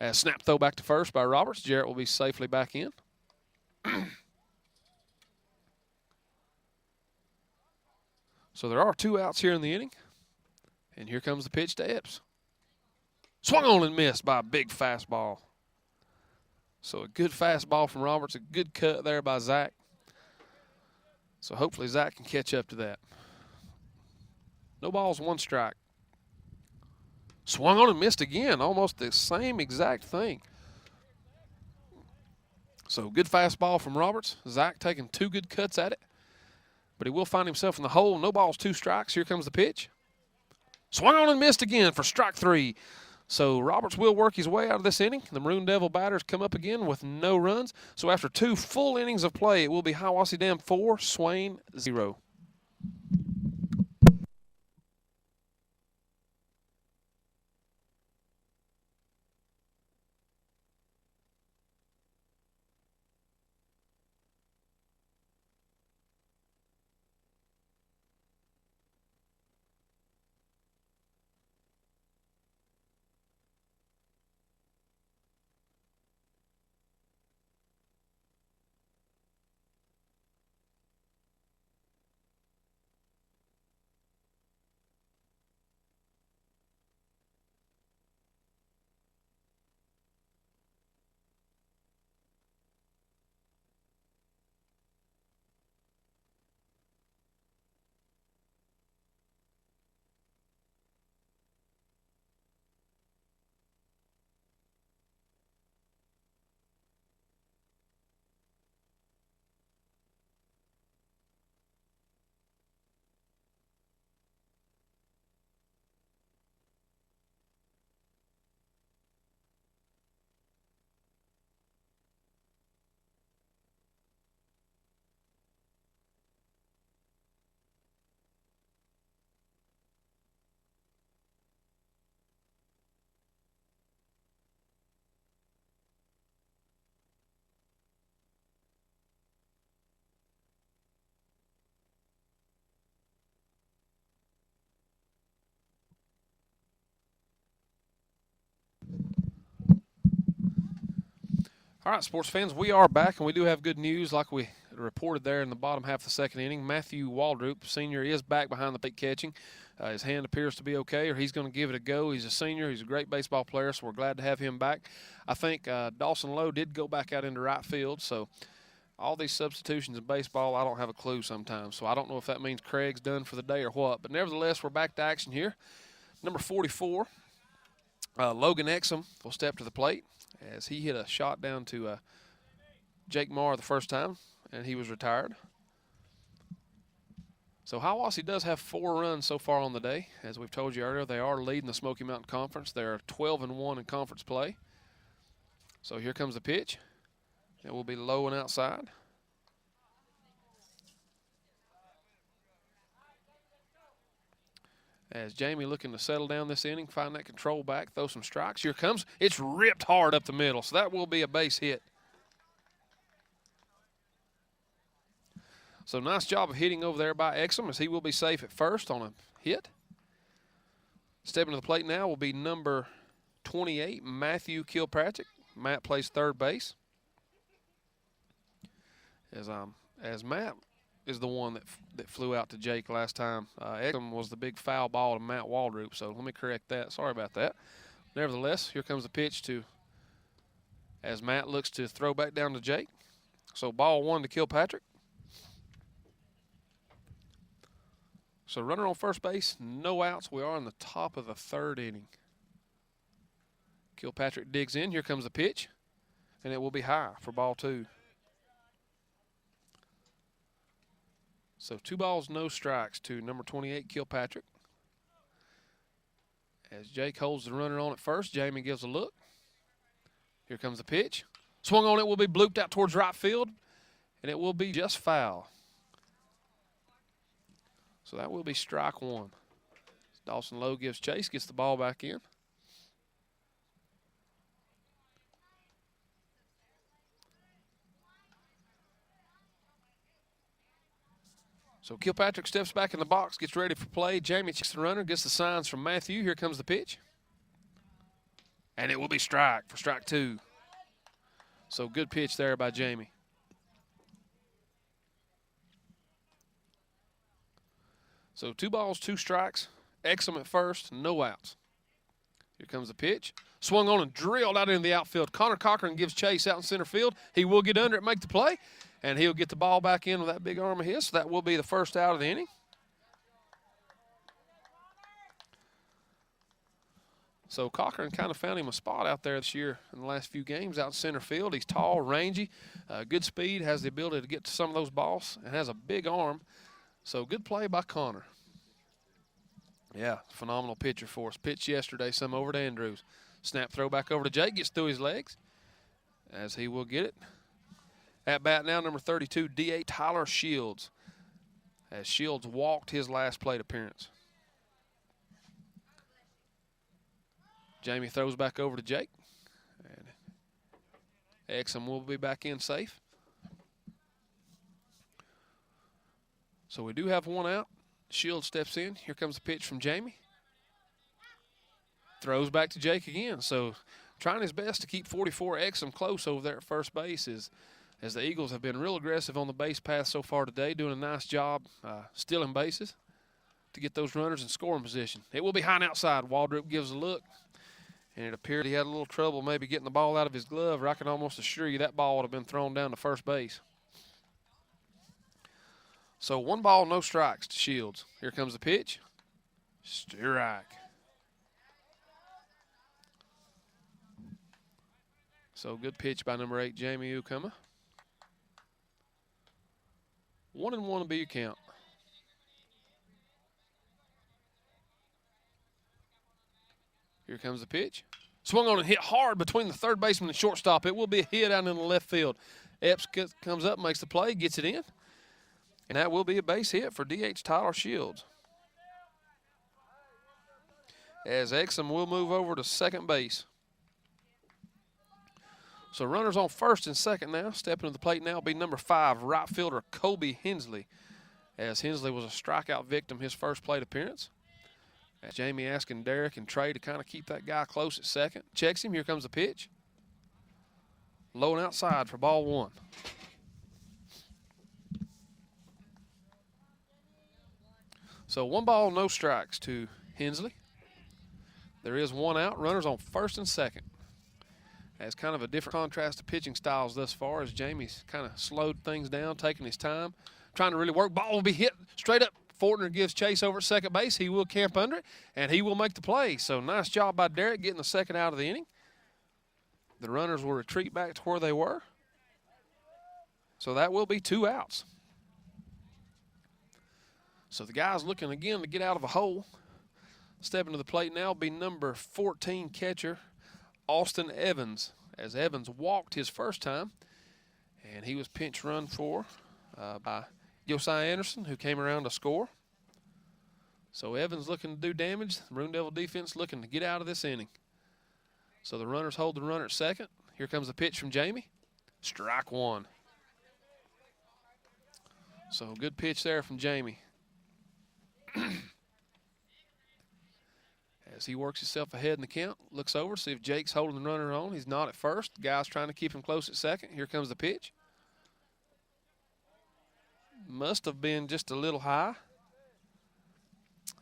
As snap throw back to first by Roberts. Jarrett will be safely back in. So there are 2 outs here in the inning. And here comes the pitch to Epps. Swung on and missed by a big fastball. So a good fastball from Roberts, a good cut there by Zach. So hopefully Zach can catch up to that. No balls, 1 strike. Swung on and missed again, almost the same exact thing. So good fastball from Roberts. Zach taking 2 good cuts at it. But he will find himself in the hole. No balls, 2 strikes. Here comes the pitch. Swung on and missed again for strike 3. So Roberts will work his way out of this inning. The Maroon Devil batters come up again with no runs. So after 2 full innings of play, it will be Hiawassee Dam 4, Swain 0. All right, sports fans, we are back, and we do have good news like we reported there in the bottom half of the second inning. Matthew Waldrop, senior, is back behind the plate catching. His hand appears to be okay, or he's going to give it a go. He's a senior. He's a great baseball player, so we're glad to have him back. I think Dawson Lowe did go back out into right field, so all these substitutions in baseball, I don't have a clue sometimes. So I don't know if that means Craig's done for the day or what. But nevertheless, we're back to action here. Number 44, Logan Exum will step to the plate as he hit a shot down to Jake Marr the first time, and he was retired. So Hiawassee does have 4 runs so far on the day. As we've told you earlier, they are leading the Smoky Mountain Conference. They're 12-1 in conference play. So here comes the pitch. It will be low and outside. As Jamie looking to settle down this inning, find that control back, throw some strikes. Here comes. It's ripped hard up the middle, so that will be a base hit. So nice job of hitting over there by Exum, as he will be safe at first on a hit. Stepping to the plate now will be number 28, Matthew Kilpatrick. Matt plays third base. As Matt is the one that flew out to Jake last time. Exum was the big foul ball to Matt Waldrop, so let me correct that. Sorry about that. Nevertheless, here comes the pitch as Matt looks to throw back down to Jake. So ball 1 to Kilpatrick. So runner on first base, no outs. We are in the top of the 3rd inning. Kilpatrick digs in. Here comes the pitch, and it will be high for ball 2. So 2 balls, no strikes to number 28, Kilpatrick. As Jake holds the runner on at first, Jamie gives a look. Here comes the pitch. Swung on, it will be blooped out towards right field, and it will be just foul. So that will be strike 1. Dawson Lowe gives chase, gets the ball back in. So Kilpatrick steps back in the box, gets ready for play. Jamie checks the runner, gets the signs from Matthew. Here comes the pitch. And it will be strike for strike 2. So good pitch there by Jamie. So 2 balls, 2 strikes. Exum at first, no outs. Here comes the pitch. Swung on and drilled out into the outfield. Connor Cochran gives chase out in center field. He will get under it, make the play. And he'll get the ball back in with that big arm of his. So that will be the first out of the inning. So Cochran kind of found him a spot out there this year in the last few games out in center field. He's tall, rangy, good speed, has the ability to get to some of those balls, and has a big arm. So good play by Connor. Yeah, phenomenal pitcher for us. Pitched yesterday, some over to Andrews. Snap throw back over to Jake, gets through his legs as he will get it. At bat now, number 32, D8 Tyler Shields, as Shields walked his last plate appearance. Jamie throws back over to Jake. And Exum will be back in safe. So we do have 1 out. Shields steps in. Here comes the pitch from Jamie. Throws back to Jake again. So trying his best to keep 44 Exum close over there at first base as the Eagles have been real aggressive on the base path so far today, doing a nice job stealing bases to get those runners in scoring position. It will be high and outside. Waldrop gives a look, and it appeared he had a little trouble maybe getting the ball out of his glove, or I can almost assure you that ball would have been thrown down to first base. So 1 ball, no strikes to Shields. Here comes the pitch. Strike. So good pitch by number 8, Jamie Ukuma. 1-1 will be your count. Here comes the pitch. Swung on and hit hard between the third baseman and shortstop. It will be a hit out in the left field. Epps comes up, makes the play, gets it in. And that will be a base hit for DH Tyler Shields. As Exum will move over to second base. So runners on first and second now. Stepping to the plate now will be number 5, right fielder Kobe Hensley. As Hensley was a strikeout victim his first plate appearance. As Jamie asking Derek and Trey to kind of keep that guy close at second. Checks him. Here comes the pitch. Low and outside for ball one. So 1 ball, no strikes to Hensley. There is 1 out. Runners on first and second. As kind of a different contrast to pitching styles thus far, as Jamie's kind of slowed things down, taking his time, trying to really work. Ball will be hit straight up. Fortner gives chase over at second base. He will camp under it, and he will make the play. So nice job by Derek getting the second out of the inning. The runners will retreat back to where they were. So that will be 2 outs. So the guy's looking again to get out of a hole. Stepping to the plate now will be number 14 catcher, Austin Evans, as Evans walked his first time, and he was pinch run for by Hiawassee Anderson, who came around to score. So Evans looking to do damage. The Maroon Devil defense looking to get out of this inning. So the runners hold the runner at second. Here comes the pitch from Jamie. Strike 1. So good pitch there from Jamie. As he works himself ahead in the count, looks over, see if Jake's holding the runner on. He's not at first. The guy's trying to keep him close at second. Here comes the pitch. Must have been just a little high.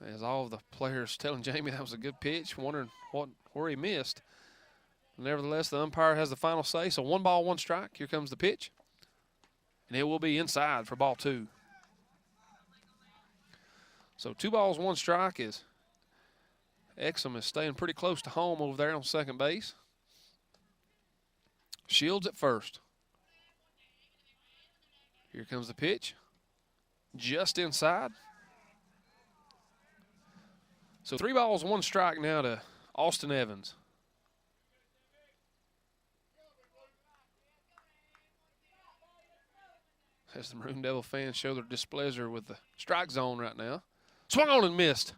As all of the players telling Jamie that was a good pitch, wondering where he missed. Nevertheless, the umpire has the final say. So 1 ball, 1 strike. Here comes the pitch. And it will be inside for ball 2. So 2 balls, 1 strike is Exum is staying pretty close to home over there on second base. Shields at first. Here comes the pitch. Just inside. So 3 balls, 1 strike now to Austin Evans. As the Maroon Devil fans show their displeasure with the strike zone right now. Swung on and missed.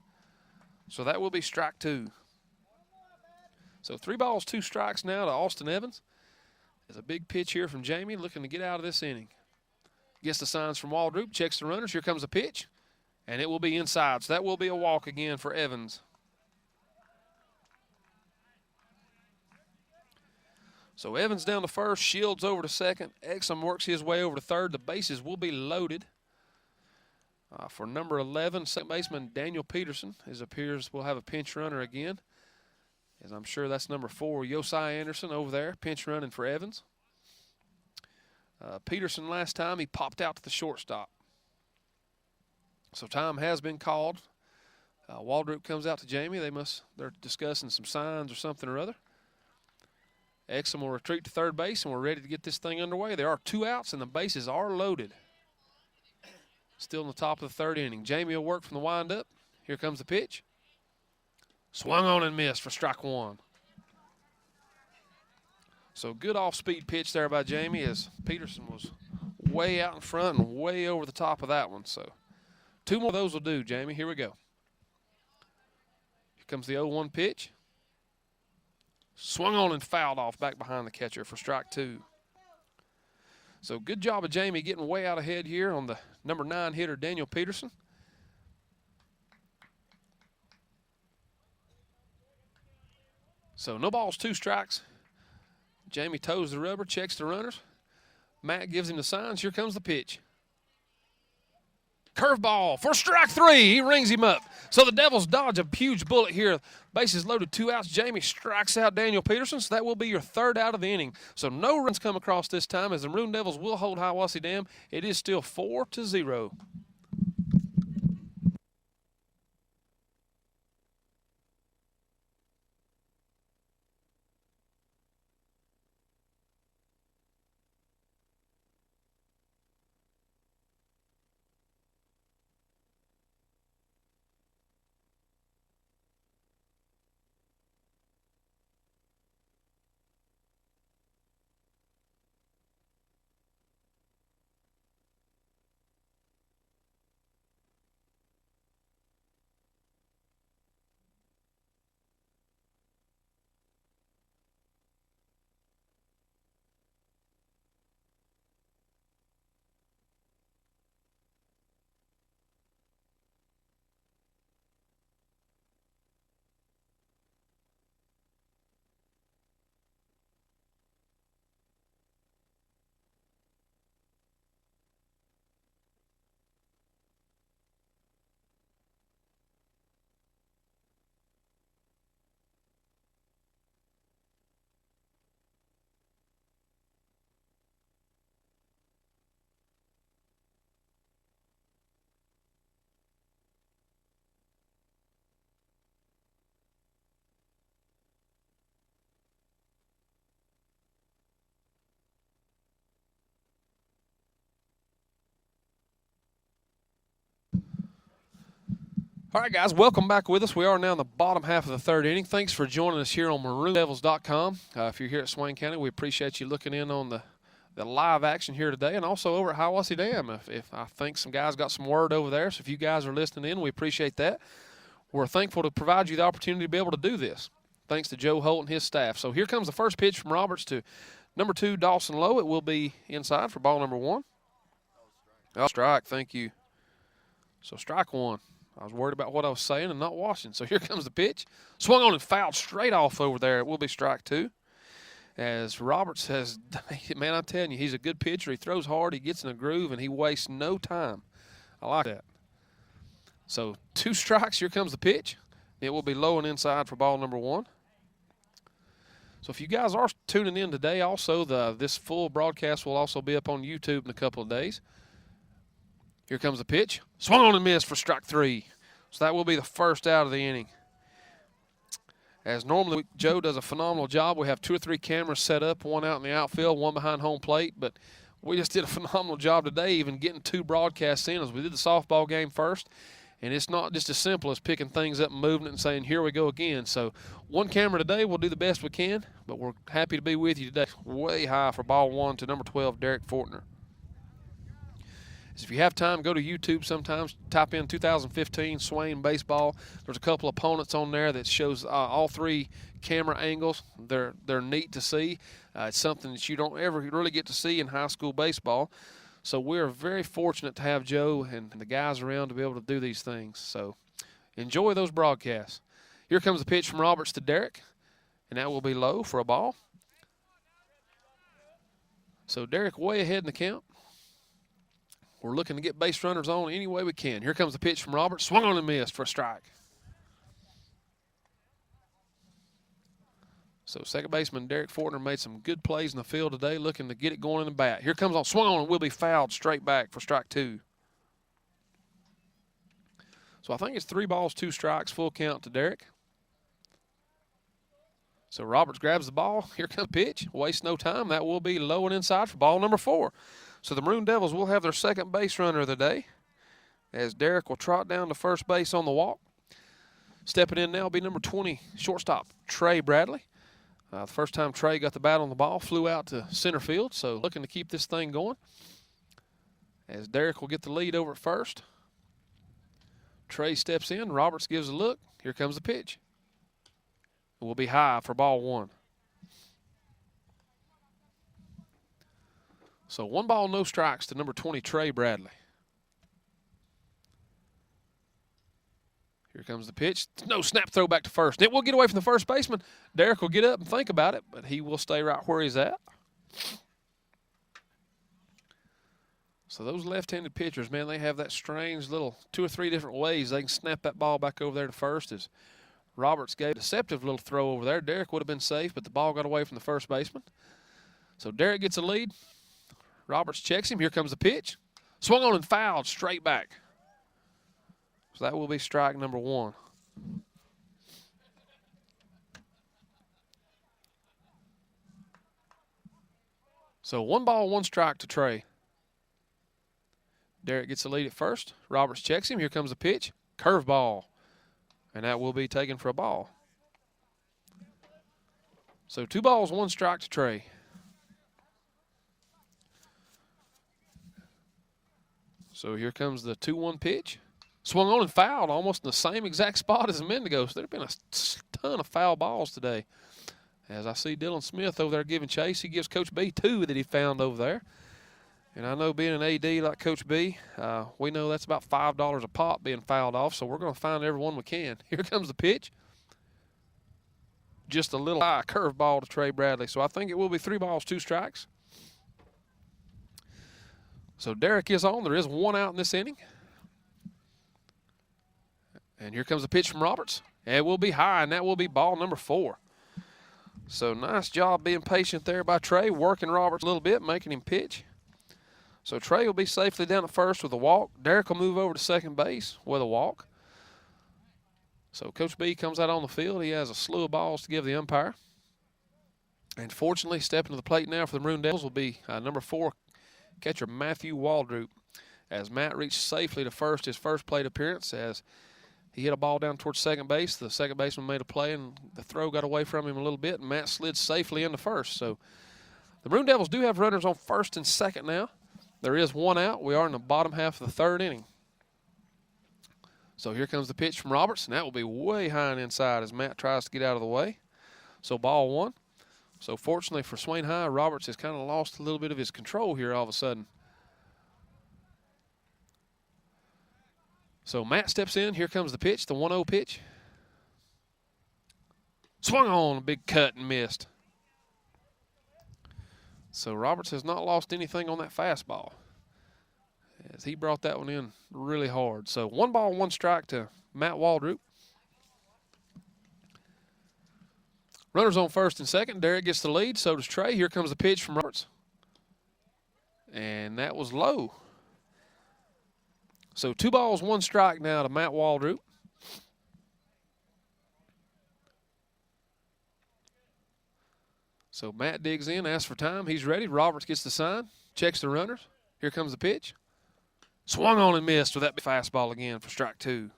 So that will be strike 2. So 3 balls, 2 strikes now to Austin Evans. There's a big pitch here from Jamie looking to get out of this inning. Gets the signs from Waldrop, checks the runners. Here comes the pitch, and it will be inside. So that will be a walk again for Evans. So Evans down to first, Shields over to second. Exum works his way over to third. The bases will be loaded. For number 11, second baseman Daniel Peterson, it appears we'll have a pinch runner again. As I'm sure that's number 4, Hiawassee Anderson over there, pinch running for Evans. Peterson last time, he popped out to the shortstop. So time has been called. Waldrop comes out to Jamie. They're discussing some signs or something or other. Exum will retreat to third base, and we're ready to get this thing underway. There are 2 outs, and the bases are loaded. Still in the top of the 3rd inning. Jamie will work from the windup. Here comes the pitch. Swung on and missed for strike 1. So good off-speed pitch there by Jamie, as Peterson was way out in front and way over the top of that one. So 2 more of those will do, Jamie. Here we go. Here comes the 0-1 pitch. Swung on and fouled off back behind the catcher for strike 2. So good job of Jamie getting way out ahead here on the number 9 hitter, Daniel Peterson. So no balls, 2 strikes. Jamie toes the rubber, checks the runners. Matt gives him the signs. Here comes the pitch. Curveball for strike 3. He rings him up. So the Devils dodge a huge bullet here. Bases loaded, 2 outs. Jamie strikes out Daniel Peterson. So that will be your 3rd out of the inning. So no runs come across this time, as the Maroon Devils will hold Hiawassee Dam. It is still 4-0. All right, guys, welcome back with us. We are now in the bottom half of the third inning. Thanks for joining us here on MaroonDevils.com. If you're here at Swain County, we appreciate you looking in on the live action here today, and also over at Hiawassee Dam. If I think some guys got some word over there, so if you guys are listening in, we appreciate that. We're thankful to provide you the opportunity to be able to do this. Thanks to Joe Holt and his staff. So here comes the first pitch from Roberts to number 2, Dawson Lowe. It will be inside for ball number 1. Oh, strike, thank you. So strike 1. I was worried about what I was saying and not watching. So here comes the pitch. Swung on and fouled straight off over there. It will be strike 2. As Roberts has, man, I'm telling you, he's a good pitcher. He throws hard, he gets in a groove, and he wastes no time. I like that. So 2 strikes, here comes the pitch. It will be low and inside for ball number 1. So if you guys are tuning in today, also this full broadcast will also be up on YouTube in a couple of days. Here comes the pitch. Swung on and missed for strike 3. So that will be the first out of the inning. As normally, Joe does a phenomenal job. We have 2 or 3 cameras set up, one out in the outfield, one behind home plate. But we just did a phenomenal job today, even getting 2 broadcasts in as we did the softball game first. And it's not just as simple as picking things up and moving it and saying, here we go again. So 1 camera today, we'll do the best we can. But we're happy to be with you today. Way high for ball 1 to number 12, Derek Fortner. So if you have time, go to YouTube sometimes, type in 2015 Swain Baseball. There's a couple opponents on there that shows all 3 camera angles. They're neat to see. It's something that you don't ever really get to see in high school baseball. So we're very fortunate to have Joe and the guys around to be able to do these things. So enjoy those broadcasts. Here comes the pitch from Roberts to Derek, and that will be low for a ball. So Derek way ahead in the count. We're looking to get base runners on any way we can. Here comes the pitch from Roberts. Swung on and missed for a strike. So second baseman Derek Fortner made some good plays in the field today, looking to get it going in the bat. Here comes on, swung on and will be fouled straight back for strike 2. So I think it's 3 balls, 2 strikes, full count to Derek. So Roberts grabs the ball. Here comes the pitch. Waste no time. That will be low and inside for ball number 4. So the Maroon Devils will have their second base runner of the day, as Derek will trot down to first base on the walk. Stepping in now will be number 20, shortstop Trey Bradley. The first time Trey got the bat on the ball, flew out to center field, so looking to keep this thing going. As Derek will get the lead over at first. Trey steps in, Roberts gives a look. Here comes the pitch. It will be high for ball 1. So 1 ball, no strikes to number 20, Trey Bradley. Here comes the pitch. No, snap throw back to first. It will get away from the first baseman. Derek will get up and think about it, but he will stay right where he's at. So those left-handed pitchers, man, they have that strange little 2 or 3 different ways they can snap that ball back over there to first. As Roberts gave a deceptive little throw over there. Derek would have been safe, but the ball got away from the first baseman. So Derek gets a lead. Roberts checks him. Here comes the pitch. Swung on and fouled straight back. So that will be strike number 1. So 1 ball, 1 strike to Trey. Derek gets the lead at first. Roberts checks him. Here comes the pitch. Curveball. And that will be taken for a ball. So 2 balls, 1 strike to Trey. So here comes the 2-1 pitch. Swung on and fouled almost in the same exact spot as a minute ago. So there have been a ton of foul balls today. As I see Dylan Smith over there giving chase, he gives Coach B 2 that he found over there. And I know being an AD like Coach B, we know that's about $5 a pop being fouled off, so we're going to find everyone we can. Here comes the pitch. Just a little high curveball to Trey Bradley. So I think it will be 3 balls, 2 strikes. So Derek is on. There is 1 out in this inning. And here comes the pitch from Roberts. And it will be high, and that will be ball number 4. So nice job being patient there by Trey, working Roberts a little bit, making him pitch. So Trey will be safely down at first with a walk. Derek will move over to second base with a walk. So Coach B comes out on the field. He has a slew of balls to give the umpire. And fortunately, stepping to the plate now for the Maroon Devils will be number 4, catcher Matthew Waldrop, as Matt reached safely to first, his first plate appearance, as He hit a ball down towards second base. The second baseman made a play, and the throw got away from him a little bit, and Matt slid safely into first. So the Maroon Devils do have runners on first and second now. There is one out. We are in the bottom half of the third inning. So here comes the pitch from Roberts, and that will be way high and inside as Matt tries to get out of the way. So ball one. So fortunately for Swain High, Roberts has kind of lost a little bit of his control here all of a sudden. So Matt steps in. Here comes the pitch, the 1-0 pitch. Swung on, a big cut and missed. So Roberts has not lost anything on that fastball, as he brought that one in really hard. So 1 ball, 1 strike to Matt Waldrop. Runners on first and second. Derek gets the lead. So does Trey. Here comes the pitch from Roberts. And that was low. So 2 balls, 1 strike now to Matt Waldrop. So Matt digs in, asks for time. He's ready. Roberts gets the sign, checks the runners. Here comes the pitch. Swung on and missed with that fastball again for strike 2.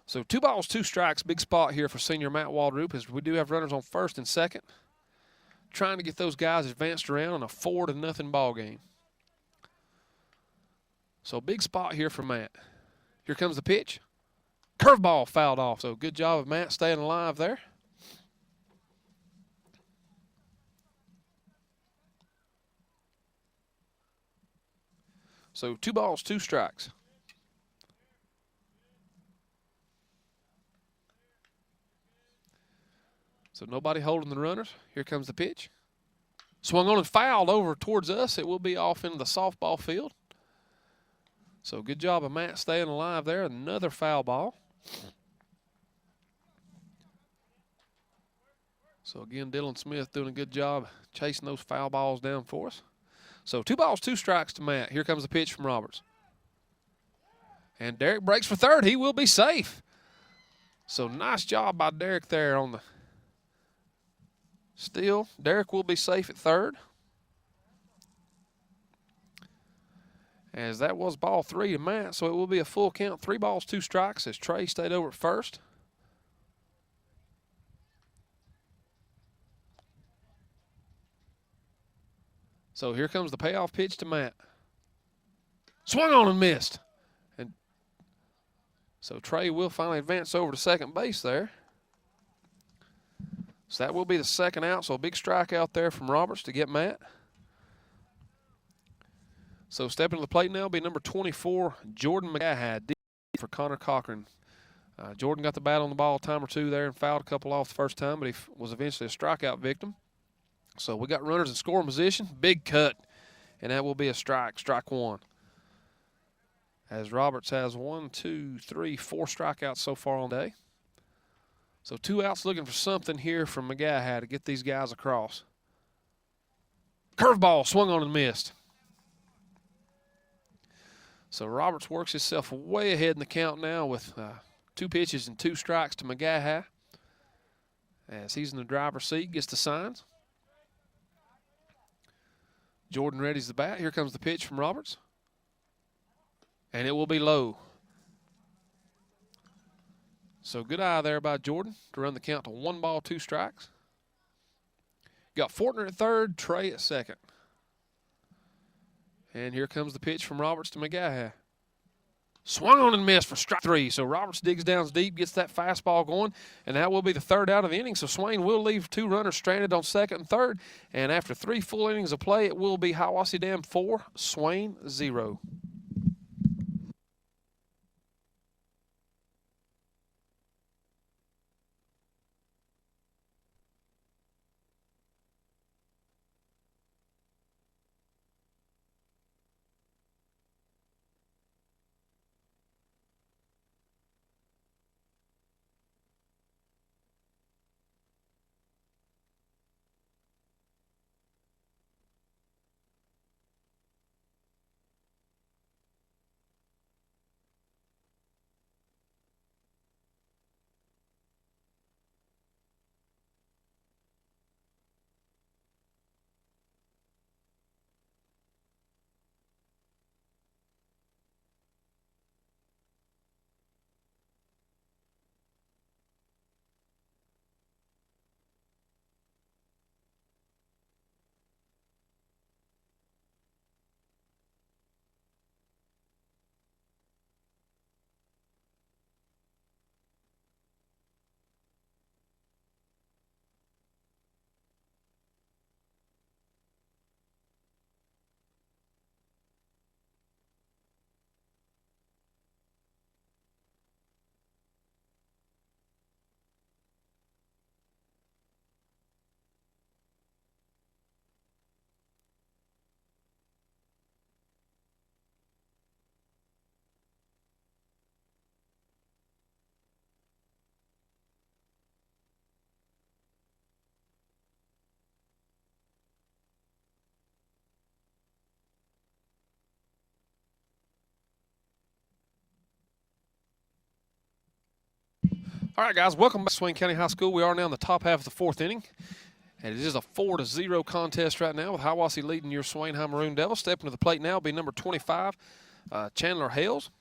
So 2 balls, 2 strikes. Big spot here for senior Matt Waldrop, as we do have runners on first and second. Trying to get those guys advanced around in a 4-0 ball game. So big spot here for Matt. Here comes the pitch. Curveball fouled off. So good job of Matt staying alive there. So 2 balls, 2 strikes. So nobody holding the runners. Here comes the pitch. Swung on and fouled over towards us. It will be off into the softball field. So good job of Matt staying alive there. Another foul ball. So again, Dylan Smith doing a good job chasing those foul balls down for us. So 2 balls, 2 strikes to Matt. Here comes the pitch from Roberts. And Derek breaks for third. He will be safe. So nice job by Derek there on the steal. Derek will be safe at third, as that was ball 3 to Matt. So it will be a full count, 3 balls, 2 strikes, as Trey stayed over at first. So here comes the payoff pitch to Matt. Swung on and missed. And so Trey will finally advance over to second base there. So that will be the second out. So a big strikeout there from Roberts to get Matt. So stepping to the plate now will be number 24, Jordan McGahad, for Connor Cochran. Jordan got the bat on the ball a time or two there and fouled a couple off the first time, but he was eventually a strikeout victim. So we got runners in scoring position. Big cut, and that will be a strike, strike 1. As Roberts has 1, 2, 3, 4 strikeouts so far on the day. So 2 outs, looking for something here from McGahad to get these guys across. Curveball swung on and missed. So Roberts works himself way ahead in the count now with 2 pitches and 2 strikes to McGahad, as he's in the driver's seat, gets the signs. Jordan readies the bat. Here comes the pitch from Roberts. And it will be low. So good eye there by Jordan to run the count to 1 ball, 2 strikes. Got Fortner at third, Trey at second. And here comes the pitch from Roberts to McGahad. Swung on and missed for strike 3. So Roberts digs down deep, gets that fastball going, and that will be the third out of the inning. So Swain will leave 2 runners stranded on second and third. And after 3 full innings of play, it will be Hiawassee Dam 4, Swain 0. All right, guys, welcome back to Swain County High School. We are now in the top half of the fourth inning. And it is a 4-0 contest right now with Hiawassee leading your Swain High Maroon Devils. Stepping to the plate now will be number 25, Chandler Hales.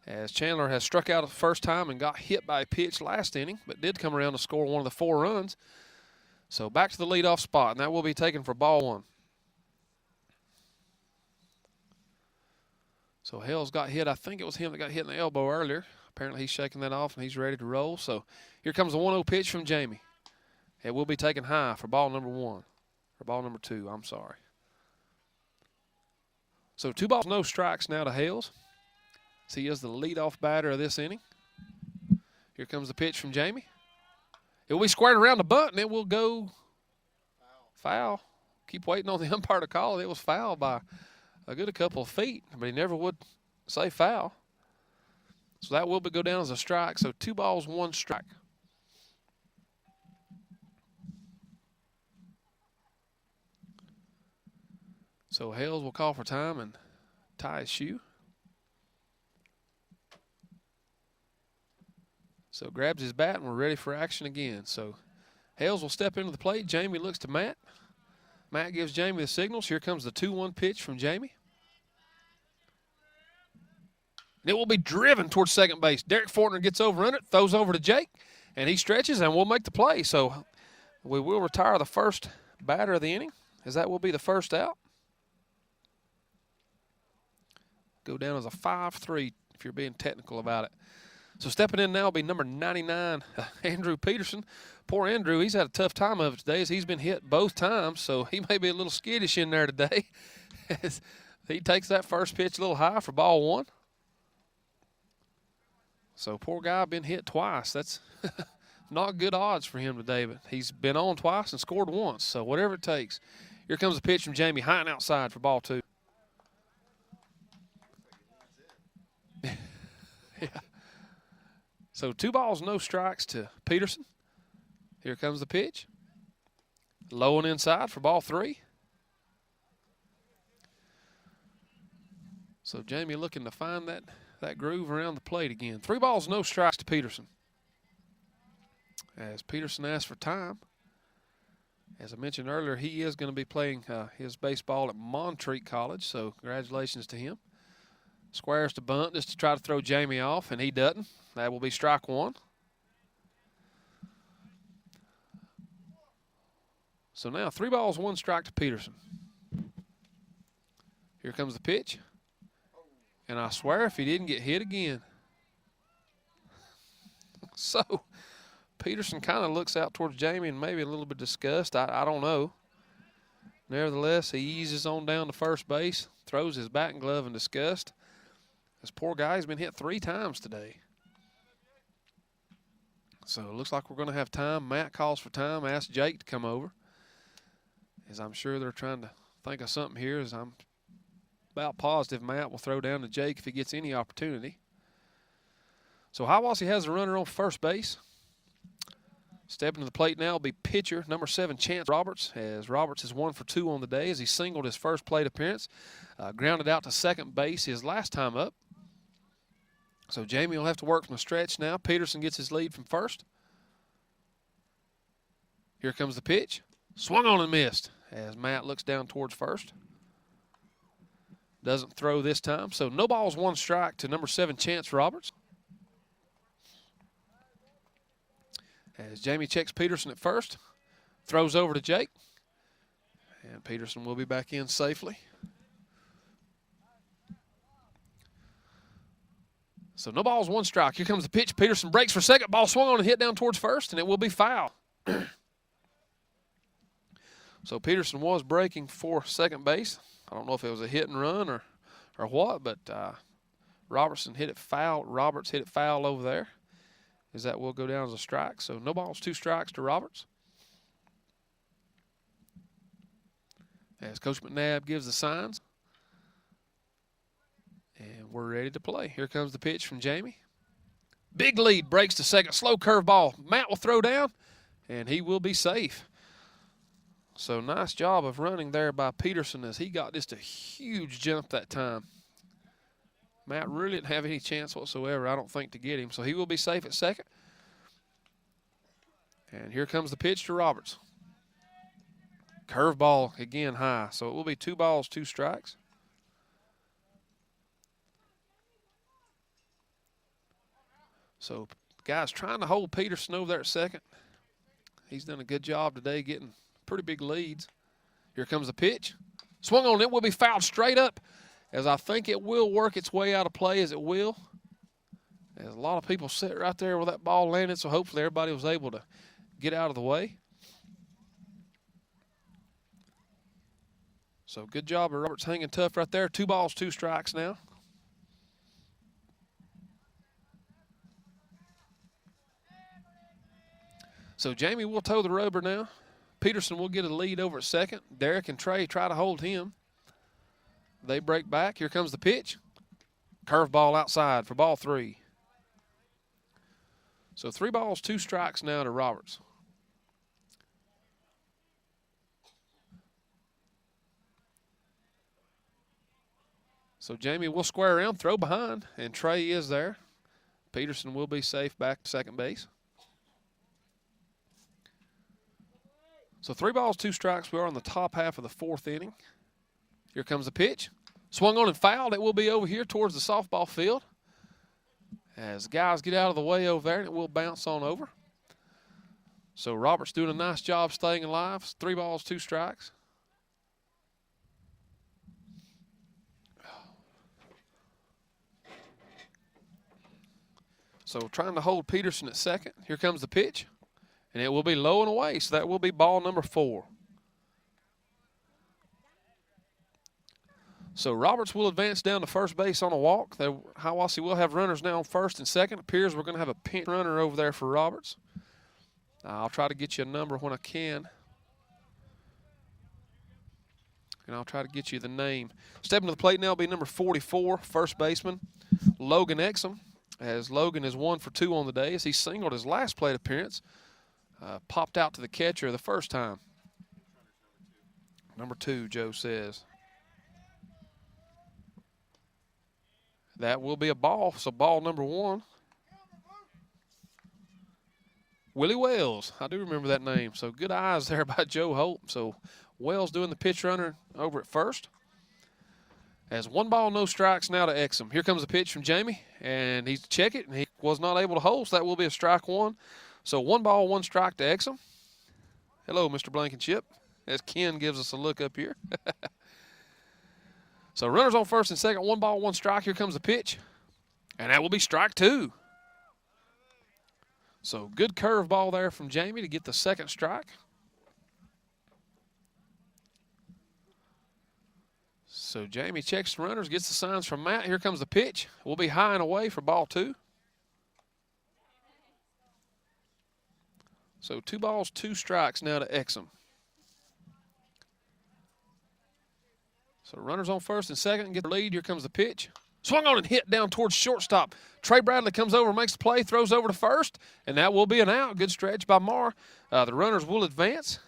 As Chandler has struck out the first time and got hit by a pitch last inning, but did come around to score one of the 4 runs. So back to the leadoff spot, and that will be taken for ball 1. So Hales got hit. I think it was him that got hit in the elbow earlier. Apparently he's shaking that off, and he's ready to roll. So here comes the 1-0 pitch from Jamie. It will be taken high for ball number 1, or ball number 2, I'm sorry. So 2 balls, no strikes now to Hales. So he is the leadoff batter of this inning. Here comes the pitch from Jamie. It will be squared around the bunt, and it will go foul. Keep waiting on the umpire to call it. It was foul by a good couple of feet, but he never would say foul. So that will go down as a strike. So 2 balls, 1 strike. So Hales will call for time and tie his shoe. So grabs his bat, and we're ready for action again. So Hales will step into the plate. Jamie looks to Matt. Matt gives Jamie the signals. Here comes the 2-1 pitch from Jamie. And it will be driven towards second base. Derek Fortner gets over in it, throws over to Jake, and he stretches and will make the play. So we will retire the first batter of the inning, as that will be the first out. Go down as a 5-3 if you're being technical about it. So stepping in now will be number 99, Andrew Peterson. Poor Andrew, he's had a tough time of it today as he's been hit both times, so he may be a little skittish in there today. He takes that first pitch a little high for ball 1. So poor guy been hit twice. That's not good odds for him today, but he's been on twice and scored once, so whatever it takes. Here comes the pitch from Jamie, high and outside for ball 2. Yeah. So 2 balls, no strikes to Peterson. Here comes the pitch. Low and inside for ball 3. So Jamie looking to find that groove around the plate again. 3 balls, no strikes to Peterson. As Peterson asks for time. As I mentioned earlier, he is going to be playing his baseball at Montreat College, so congratulations to him. Squares to bunt just to try to throw Jamie off, and he doesn't. That will be strike 1. So now 3 balls, 1 strike to Peterson. Here comes the pitch. And I swear if he didn't get hit again. So Peterson kind of looks out towards Jamie and maybe a little bit disgust. I don't know. Nevertheless, he eases on down to first base, throws his batting glove in disgust. This poor guy's been hit 3 times today. So it looks like we're going to have time. Matt calls for time, asks Jake to come over. As I'm sure they're trying to think of something here, as I'm about positive Matt will throw down to Jake if he gets any opportunity. So Hiawassee has a runner on first base. Stepping to the plate now will be pitcher number 7, Chance Roberts, as Roberts is 1 for 2 on the day as he singled his first plate appearance. Grounded out to second base his last time up. So Jamie will have to work from the stretch now. Peterson gets his lead from first. Here comes the pitch. Swung on and missed as Matt looks down towards first. Doesn't throw this time. So no balls, 1 strike to number 7, Chance Roberts. As Jamie checks Peterson at first. Throws over to Jake. And Peterson will be back in safely. So no balls, 1 strike. Here comes the pitch. Peterson breaks for second. Ball swung on and hit down towards first, and it will be foul. So Peterson was breaking for second base. I don't know if it was a hit and run or what, but Roberts hit it foul over there. As that will go down as a strike. So no balls, 2 strikes to Roberts. As Coach McNabb gives the signs. And we're ready to play. Here comes the pitch from Jamie. Big lead, breaks to second. Slow curve ball. Matt will throw down, and he will be safe. So nice job of running there by Peterson as he got just a huge jump that time. Matt really didn't have any chance whatsoever, I don't think, to get him. So he will be safe at second. And here comes the pitch to Roberts. Curveball again high, so it will be 2 balls, 2 strikes. So guys trying to hold Peterson over there at second. He's done a good job today getting pretty big leads. Here comes the pitch. Swung on, it will be fouled straight up, as I think it will work its way out of play, as it will. As a lot of people sit right there where that ball landed, so hopefully everybody was able to get out of the way. So good job of Roberts hanging tough right there. 2 balls, 2 strikes now. So Jamie will toe the rubber now. Peterson will get a lead over at second. Derek and Trey try to hold him. They break back. Here comes the pitch. Curveball outside for ball 3. So 3 balls, 2 strikes now to Roberts. So Jamie will square around, throw behind, and Trey is there. Peterson will be safe back to second base. So 3 balls, 2 strikes. We are on the top half of the 4th inning. Here comes the pitch. Swung on and fouled. It will be over here towards the softball field. As guys get out of the way over there, and it will bounce on over. So Roberts doing a nice job staying alive. 3 balls, 2 strikes. So trying to hold Peterson at second. Here comes the pitch. And it will be low and away, so that will be ball number 4. So Roberts will advance down to first base on a walk. Hiawassee will have runners now on first and second. It appears we're going to have a pinch runner over there for Roberts. I'll try to get you a number when I can. And I'll try to get you the name. Stepping to the plate now will be number 44, first baseman, Logan Exum. As Logan is 1 for 2 on the day as he singled his last plate appearance. Popped out to the catcher the first time. Number 2, Joe says. That will be a ball, so ball number 1. Willie Wells, I do remember that name. So good eyes there by Joe Holt. So Wells doing the pitch runner over at first. As 1 ball, no strikes now to Exum. Here comes the pitch from Jamie, and he's check it, and he was not able to hold, so that will be a strike 1. So 1 ball, 1 strike to Exum. Hello, Mr. Blankenship, as Ken gives us a look up here. So runners on first and second, 1 ball, 1 strike. Here comes the pitch, and that will be strike 2. So good curve ball there from Jamie to get the second strike. So Jamie checks the runners, gets the signs from Matt. Here comes the pitch. Will be high and away for ball 2. So 2 balls, 2 strikes now to Exum. So runners on first and second, get the lead. Here comes the pitch. Swung on and hit down towards shortstop. Trey Bradley comes over, makes the play, throws over to first, and that will be an out. Good stretch by Marr. The runners will advance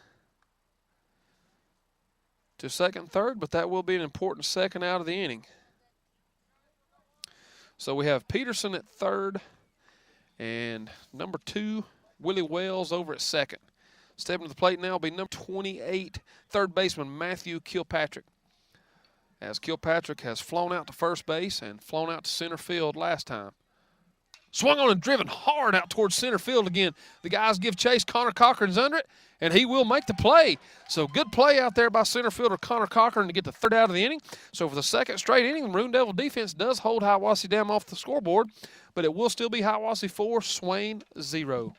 to second and third, but that will be an important second out of the inning. So we have Peterson at third and number 2, Willie Wells over at second. Stepping to the plate now will be number 28, third baseman Matthew Kilpatrick. As Kilpatrick has flown out to first base and flown out to center field last time. Swung on and driven hard out towards center field again. The guys give chase. Connor Cochran's under it, and he will make the play. So good play out there by center fielder Connor Cochran to get the third out of the inning. So for the second straight inning, the Maroon Devil defense does hold Hiawassee down off the scoreboard, but it will still be Hiawassee 4, Swain 0.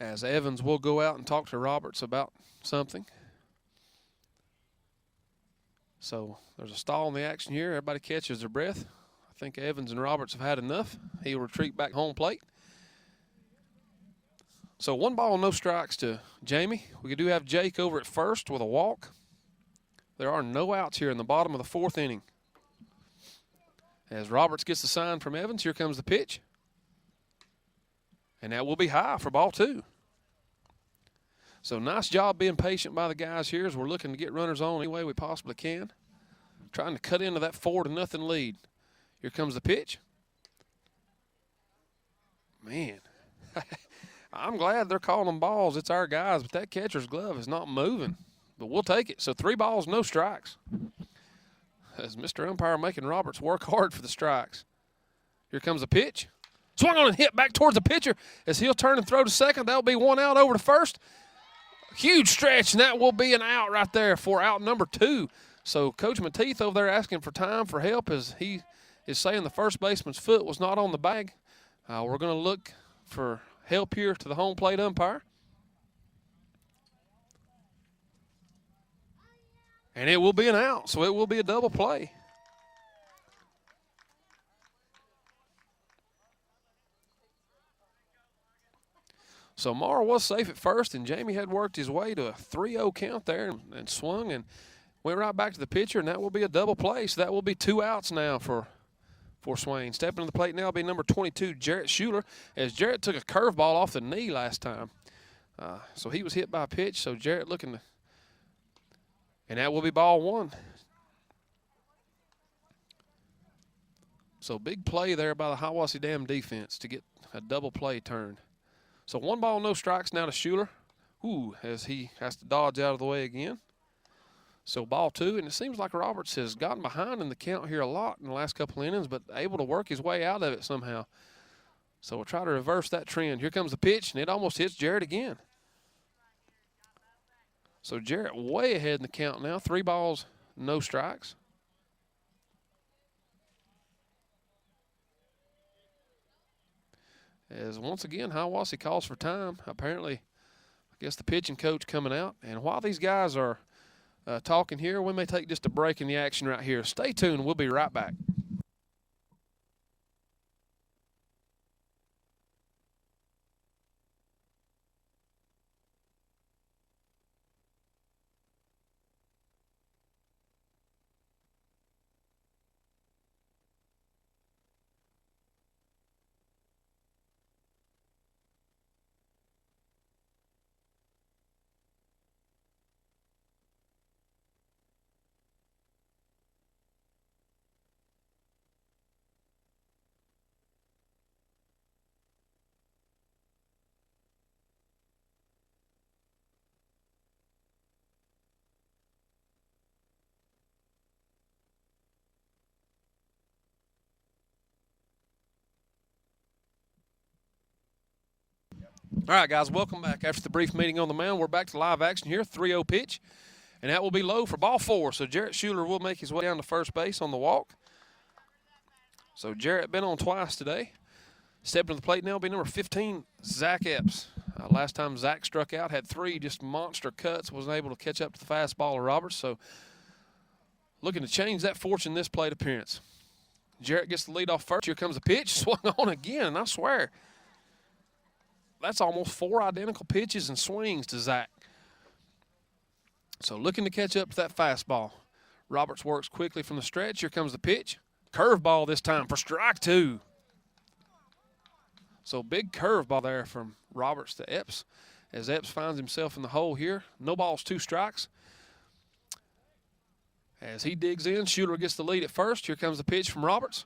as Evans will go out and talk to Roberts about something. So there's a stall in the action here. Everybody catches their breath. I think Evans and Roberts have had enough. He'll retreat back home plate. So 1 ball, no strikes to Jamie. We do have Jake over at first with a walk. There are no outs here in the bottom of the 4th inning. As Roberts gets the sign from Evans, here comes the pitch. And that will be high for ball 2. So nice job being patient by the guys here as we're looking to get runners on any way we possibly can. Trying to cut into that 4-0 lead. Here comes the pitch. Man, I'm glad they're calling them balls. It's our guys, but that catcher's glove is not moving. But we'll take it. So 3 balls, no strikes. As Mr. Umpire making Roberts work hard for the strikes. Here comes the pitch. Swung on and hit back towards the pitcher as he'll turn and throw to second. That'll be 1 out over to first. Huge stretch, and that will be an out right there for out number 2. So Coach Mateeth over there asking for time for help as he is saying the first baseman's foot was not on the bag. We're going to look for help here to the home plate umpire. And it will be an out, so it will be a double play. So Marr was safe at first, and Jamie had worked his way to a 3-0 count there and swung and went right back to the pitcher, and that will be a double play. So that will be 2 outs now for Swain. Stepping to the plate now will be number 22, Jarrett Schuler, as Jarrett took a curveball off the knee last time. So he was hit by a pitch, so Jarrett looking to – and that will be ball 1. So big play there by the Hiawassee Dam defense to get a double play turned. So 1 ball, no strikes now to Schuler. Ooh, as he has to dodge out of the way again. So ball 2, and it seems like Roberts has gotten behind in the count here a lot in the last couple of innings, but able to work his way out of it somehow. So we'll try to reverse that trend. Here comes the pitch, and it almost hits Jarrett again. So Jarrett way ahead in the count now. 3 balls, no strikes. As once again, Hiawassee calls for time. Apparently, I guess the pitching coach coming out. And while these guys are talking here, we may take just a break in the action right here. Stay tuned. We'll be right back. All right, guys, welcome back. After the brief meeting on the mound, we're back to live action here. 3-0 pitch, and that will be low for ball 4. So Jarrett Schuler will make his way down to first base on the walk. So Jarrett been on twice today. Stepping to the plate now will be number 15, Zach Epps. Last time Zach struck out, had 3 just monster cuts, wasn't able to catch up to the fastball of Roberts. So looking to change that fortune this plate appearance. Jarrett gets the lead off first. Here comes the pitch, swung on again, and I swear, that's almost 4 identical pitches and swings to Zach. So looking to catch up to that fastball. Roberts works quickly from the stretch. Here comes the pitch. Curveball this time for strike 2. So big curveball there from Roberts to Epps as Epps finds himself in the hole here. No balls, 2 strikes. As he digs in, Schuler gets the lead at first. Here comes the pitch from Roberts.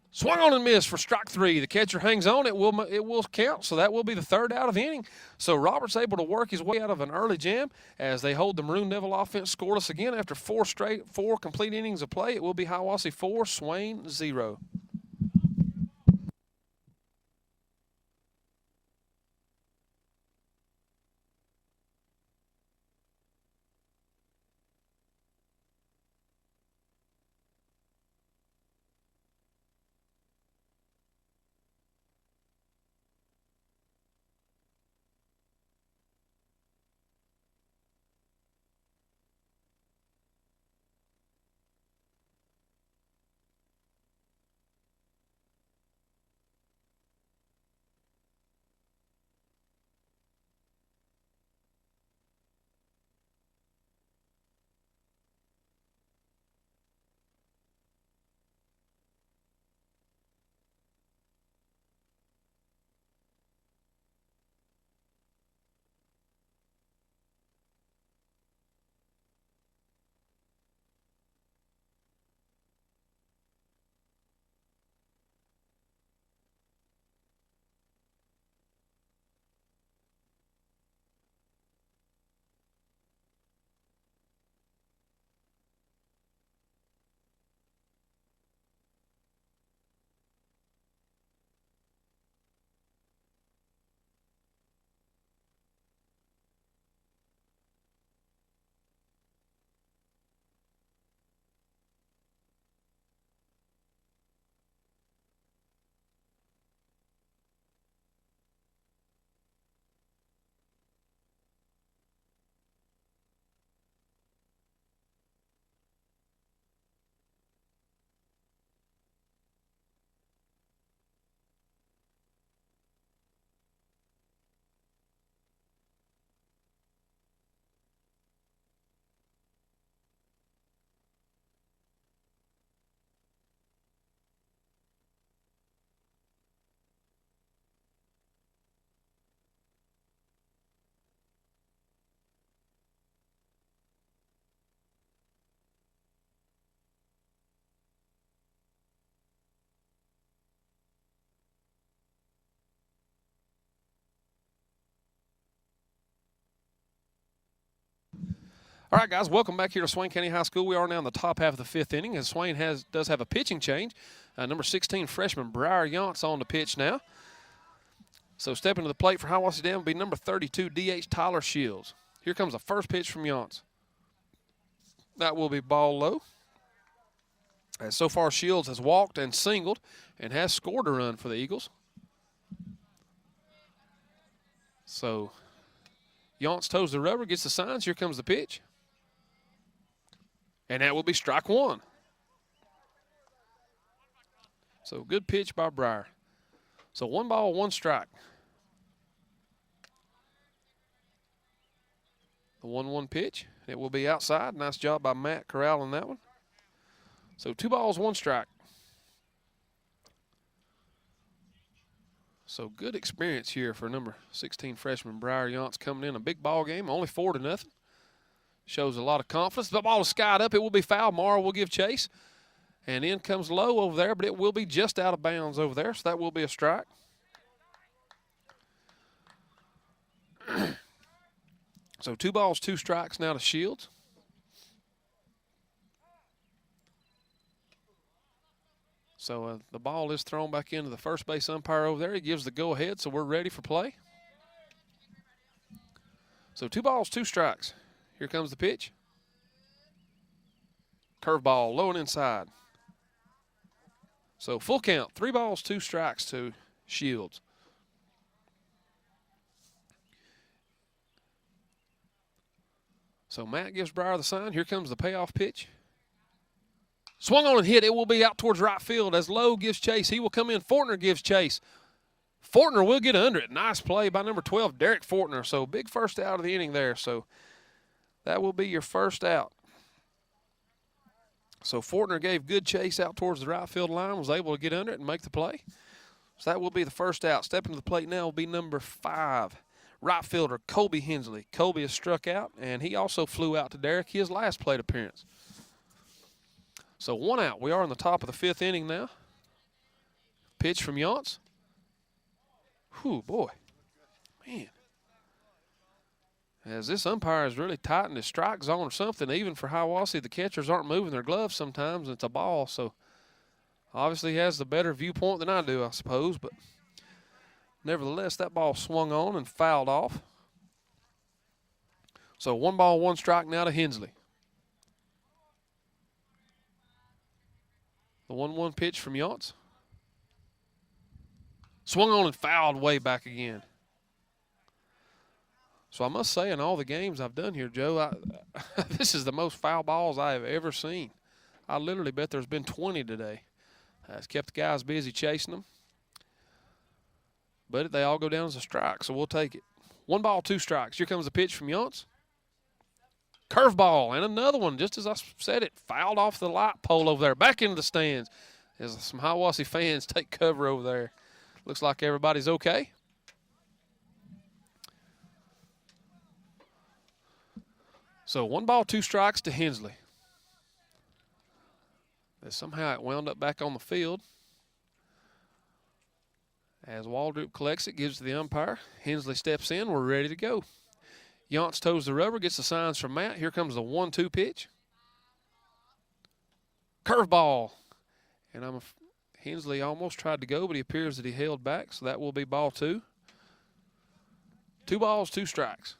Swung on and missed for strike 3. The catcher hangs on. It will count, so that will be the 3rd out of the inning. So Roberts able to work his way out of an early jam as they hold the Maroon Devil offense scoreless again after 4 complete innings of play. It will be Hiawassee 4, Swain 0. All right, guys, welcome back here to Swain County High School. We are now in the top half of the fifth inning, as Swain does have a pitching change. Number 16 freshman Briar Yance on the pitch now. So stepping to the plate for Hiawassee Dam will be number 32 DH Tyler Shields. Here comes the first pitch from Yance. That will be ball low. As so far, Shields has walked and singled and has scored a run for the Eagles. So Yance toes the rubber, gets the signs. Here comes the pitch. And that will be strike one. So good pitch by Briar. So 1 ball, 1 strike. The 1-1 pitch. It will be outside. Nice job by Matt corralling that one. So 2 balls, 1 strike. So good experience here for number 16 freshman Briar Yance coming in a big ball game, only 4-0. Shows a lot of confidence. The ball is skied up. It will be foul. Marr will give chase. And in comes low over there, but it will be just out of bounds over there, so that will be a strike. So 2 balls, 2 strikes now to Shields. So the ball is thrown back into the first base umpire over there. He gives the go-ahead, so we're ready for play. So 2 balls, 2 strikes. Here comes the pitch. Curveball, low and inside. So full count, 3 balls, 2 strikes to Shields. So Matt gives Briar the sign. Here comes the payoff pitch. Swung on and hit. It will be out towards right field as Lowe gives chase. He will come in. Fortner gives chase. Fortner will get under it. Nice play by number 12, Derek Fortner. So big first out of the inning there. So that will be your first out. So Fortner gave good chase out towards the right field line, was able to get under it and make the play. So that will be the first out. Stepping to the plate now will be number 5, right fielder Colby Hensley. Colby is struck out, and he also flew out to Derek, his last plate appearance. So 1 out. We are in the top of the 5th inning now. Pitch from Yance. Whew, boy. Man. As this umpire has really tightened his strike zone or something, even for Hiawassee, the catchers aren't moving their gloves sometimes, and it's a ball. So obviously he has the better viewpoint than I do, I suppose. But nevertheless, that ball swung on and fouled off. So 1 ball, 1 strike now to Hensley. The 1-1 pitch from Yance. Swung on and fouled way back again. So I must say, in all the games I've done here, Joe, this is the most foul balls I have ever seen. I literally bet there's been 20 today. It's kept the guys busy chasing them. But they all go down as a strike, so we'll take it. 1 ball, 2 strikes. Here comes the pitch from Yance. Curveball, and another one, just as I said it, fouled off the light pole over there, back into the stands. As some Hiawassee fans take cover over there. Looks like everybody's okay. So 1 ball, 2 strikes to Hensley. But somehow it wound up back on the field. As Waldrop collects it, gives to the umpire. Hensley steps in. We're ready to go. Yance toes the rubber, gets the signs from Matt. Here comes the 1-2 pitch. Curveball. And Hensley almost tried to go, but he appears that he held back, so that will be ball 2. 2 balls, 2 strikes.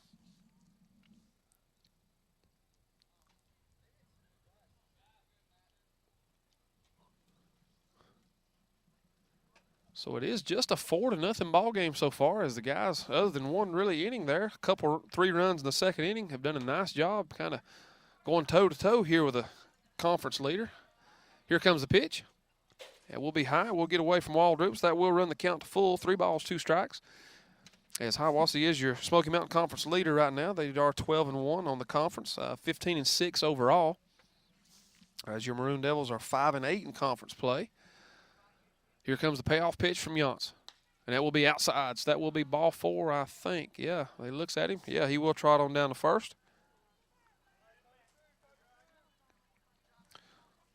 So it is just a 4-0 ball game so far, as the guys, other than one really inning there, a couple 3 runs in the 2nd inning, have done a nice job kind of going toe-to-toe here with a conference leader. Here comes the pitch. It will be high. We'll get away from Waldrop, so that will run the count to full. 3 balls, 2 strikes. As Hiawassee is your Smoky Mountain Conference leader right now. They are 12-1 on the conference, 15-6 overall. As your Maroon Devils are 5-8 in conference play. Here comes the payoff pitch from Yance. And that will be outside. So that will be ball 4, I think. Yeah, he looks at him. Yeah, he will trot on down to first.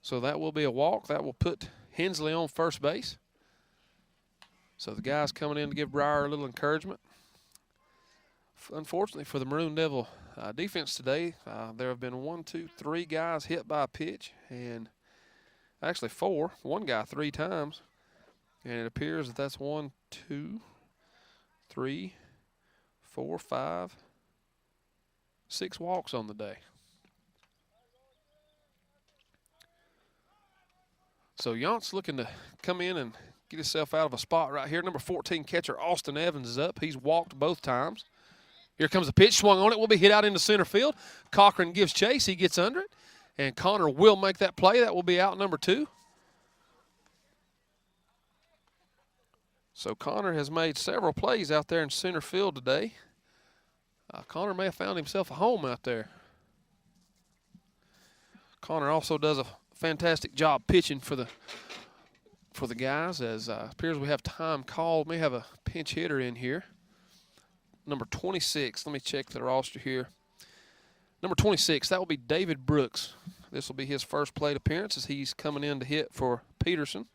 So that will be a walk. That will put Hensley on first base. So the guys coming in to give Briar a little encouragement. Unfortunately for the Maroon Devil defense today, there have been 1, 2, 3 guys hit by a pitch, and actually 4. One guy 3 times, and it appears that that's 1, 2, 3, 4, 5, 6 walks on the day. So Yount's looking to come in and get himself out of a spot right here. Number 14 catcher Austin Evans is up. He's walked both times. Here comes the pitch, swung on it, will be hit out into center field. Cochran gives chase, he gets under it, and Connor will make that play. That will be out number 2. So Connor has made several plays out there in center field today. Connor may have found himself a home out there. Connor also does a fantastic job pitching for the guys, as appears we have time called. May have a pinch hitter in here. Number 26, let me check the roster here. Number 26, that will be David Brooks. This will be his first plate appearance as he's coming in to hit for Peterson.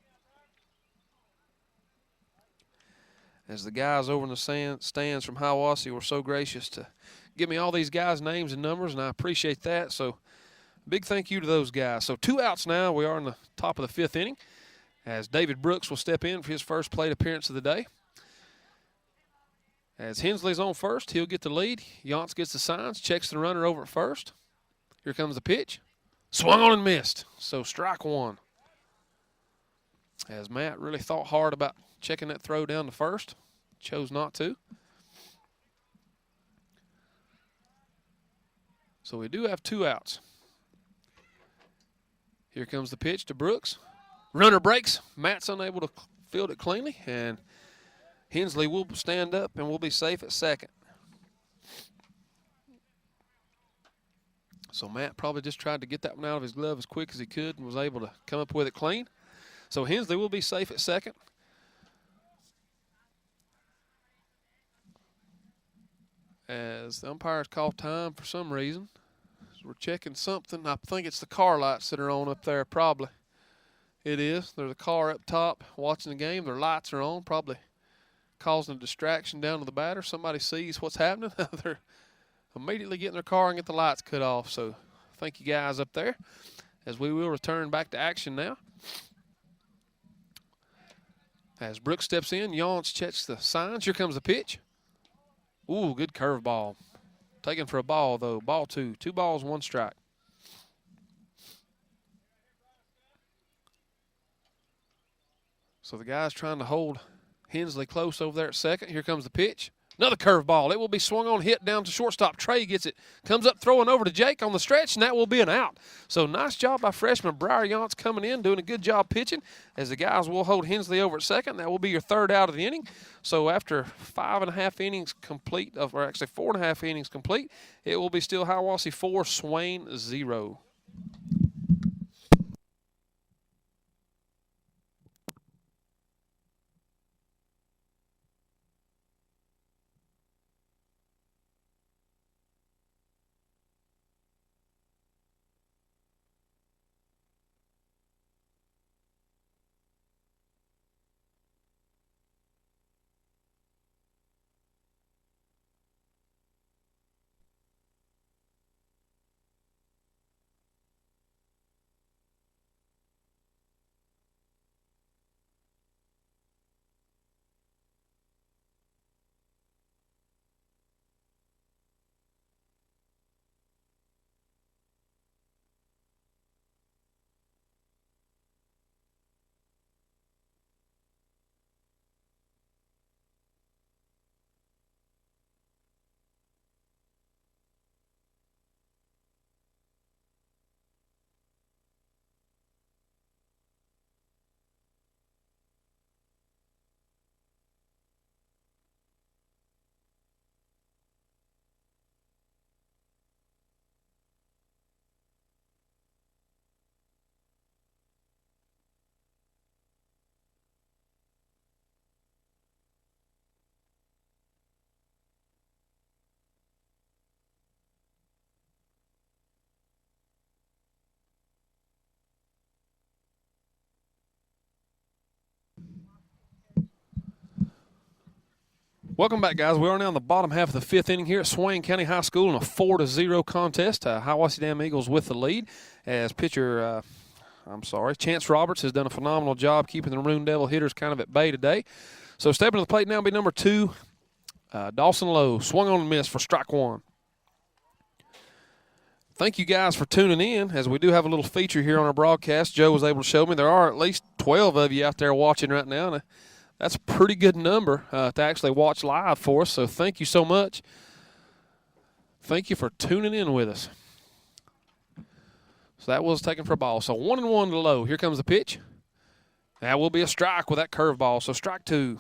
As the guys over in the stands from Hiawassee were so gracious to give me all these guys' names and numbers, and I appreciate that. So big thank you to those guys. So 2 outs now. We are in the top of the 5th inning as David Brooks will step in for his first plate appearance of the day. As Hensley's on first, he'll get the lead. Yount gets the signs, checks the runner over at first. Here comes the pitch. Swung on and missed. So strike 1. As Matt really thought hard about checking that throw down to first, chose not to. So we do have 2 outs. Here comes the pitch to Brooks. Runner breaks. Matt's unable to field it cleanly, and Hensley will stand up and will be safe at second. So Matt probably just tried to get that one out of his glove as quick as he could and was able to come up with it clean. So Hensley will be safe at second. As the umpires call time for some reason. So we're checking something. I think it's the car lights that are on up there, probably. It is. There's a car up top watching the game. Their lights are on, probably causing a distraction down to the batter. Somebody sees what's happening. They're immediately getting their car and get the lights cut off. So thank you guys up there as we will return back to action now. As Brooks steps in, Yount checks the signs. Here comes the pitch. Ooh, good curveball. Taken for a ball, though. Ball 2. 2 balls, 1 strike. So the guy's trying to hold Hensley close over there at second. Here comes the pitch. Another curveball. It will be swung on, hit down to shortstop. Trey gets it. Comes up throwing over to Jake on the stretch, and that will be an out. So nice job by freshman Briar Yount's coming in, doing a good job pitching, as the guys will hold Hensley over at second. That will be your 3rd out of the inning. So after 5.5 innings complete, or actually 4.5 innings complete, it will be still Hiawassee 4, Swain 0. Welcome back, guys. We are now in the bottom half of the fifth inning here at Swain County High School in a 4-0 contest. Hiawassee Dam Eagles with the lead as pitcher, Chance Roberts has done a phenomenal job keeping the Maroon Devil hitters kind of at bay today. So stepping to the plate now will be number 2, Dawson Lowe. Swung on and missed for strike 1. Thank you guys for tuning in as we do have a little feature here on our broadcast. Joe was able to show me there are at least 12 of you out there watching right now. And that's a pretty good number to actually watch live for us, so thank you so much. Thank you for tuning in with us. So that was taken for a ball. So 1-1 to Lowe. Here comes the pitch. That will be a strike with that curveball, so strike 2.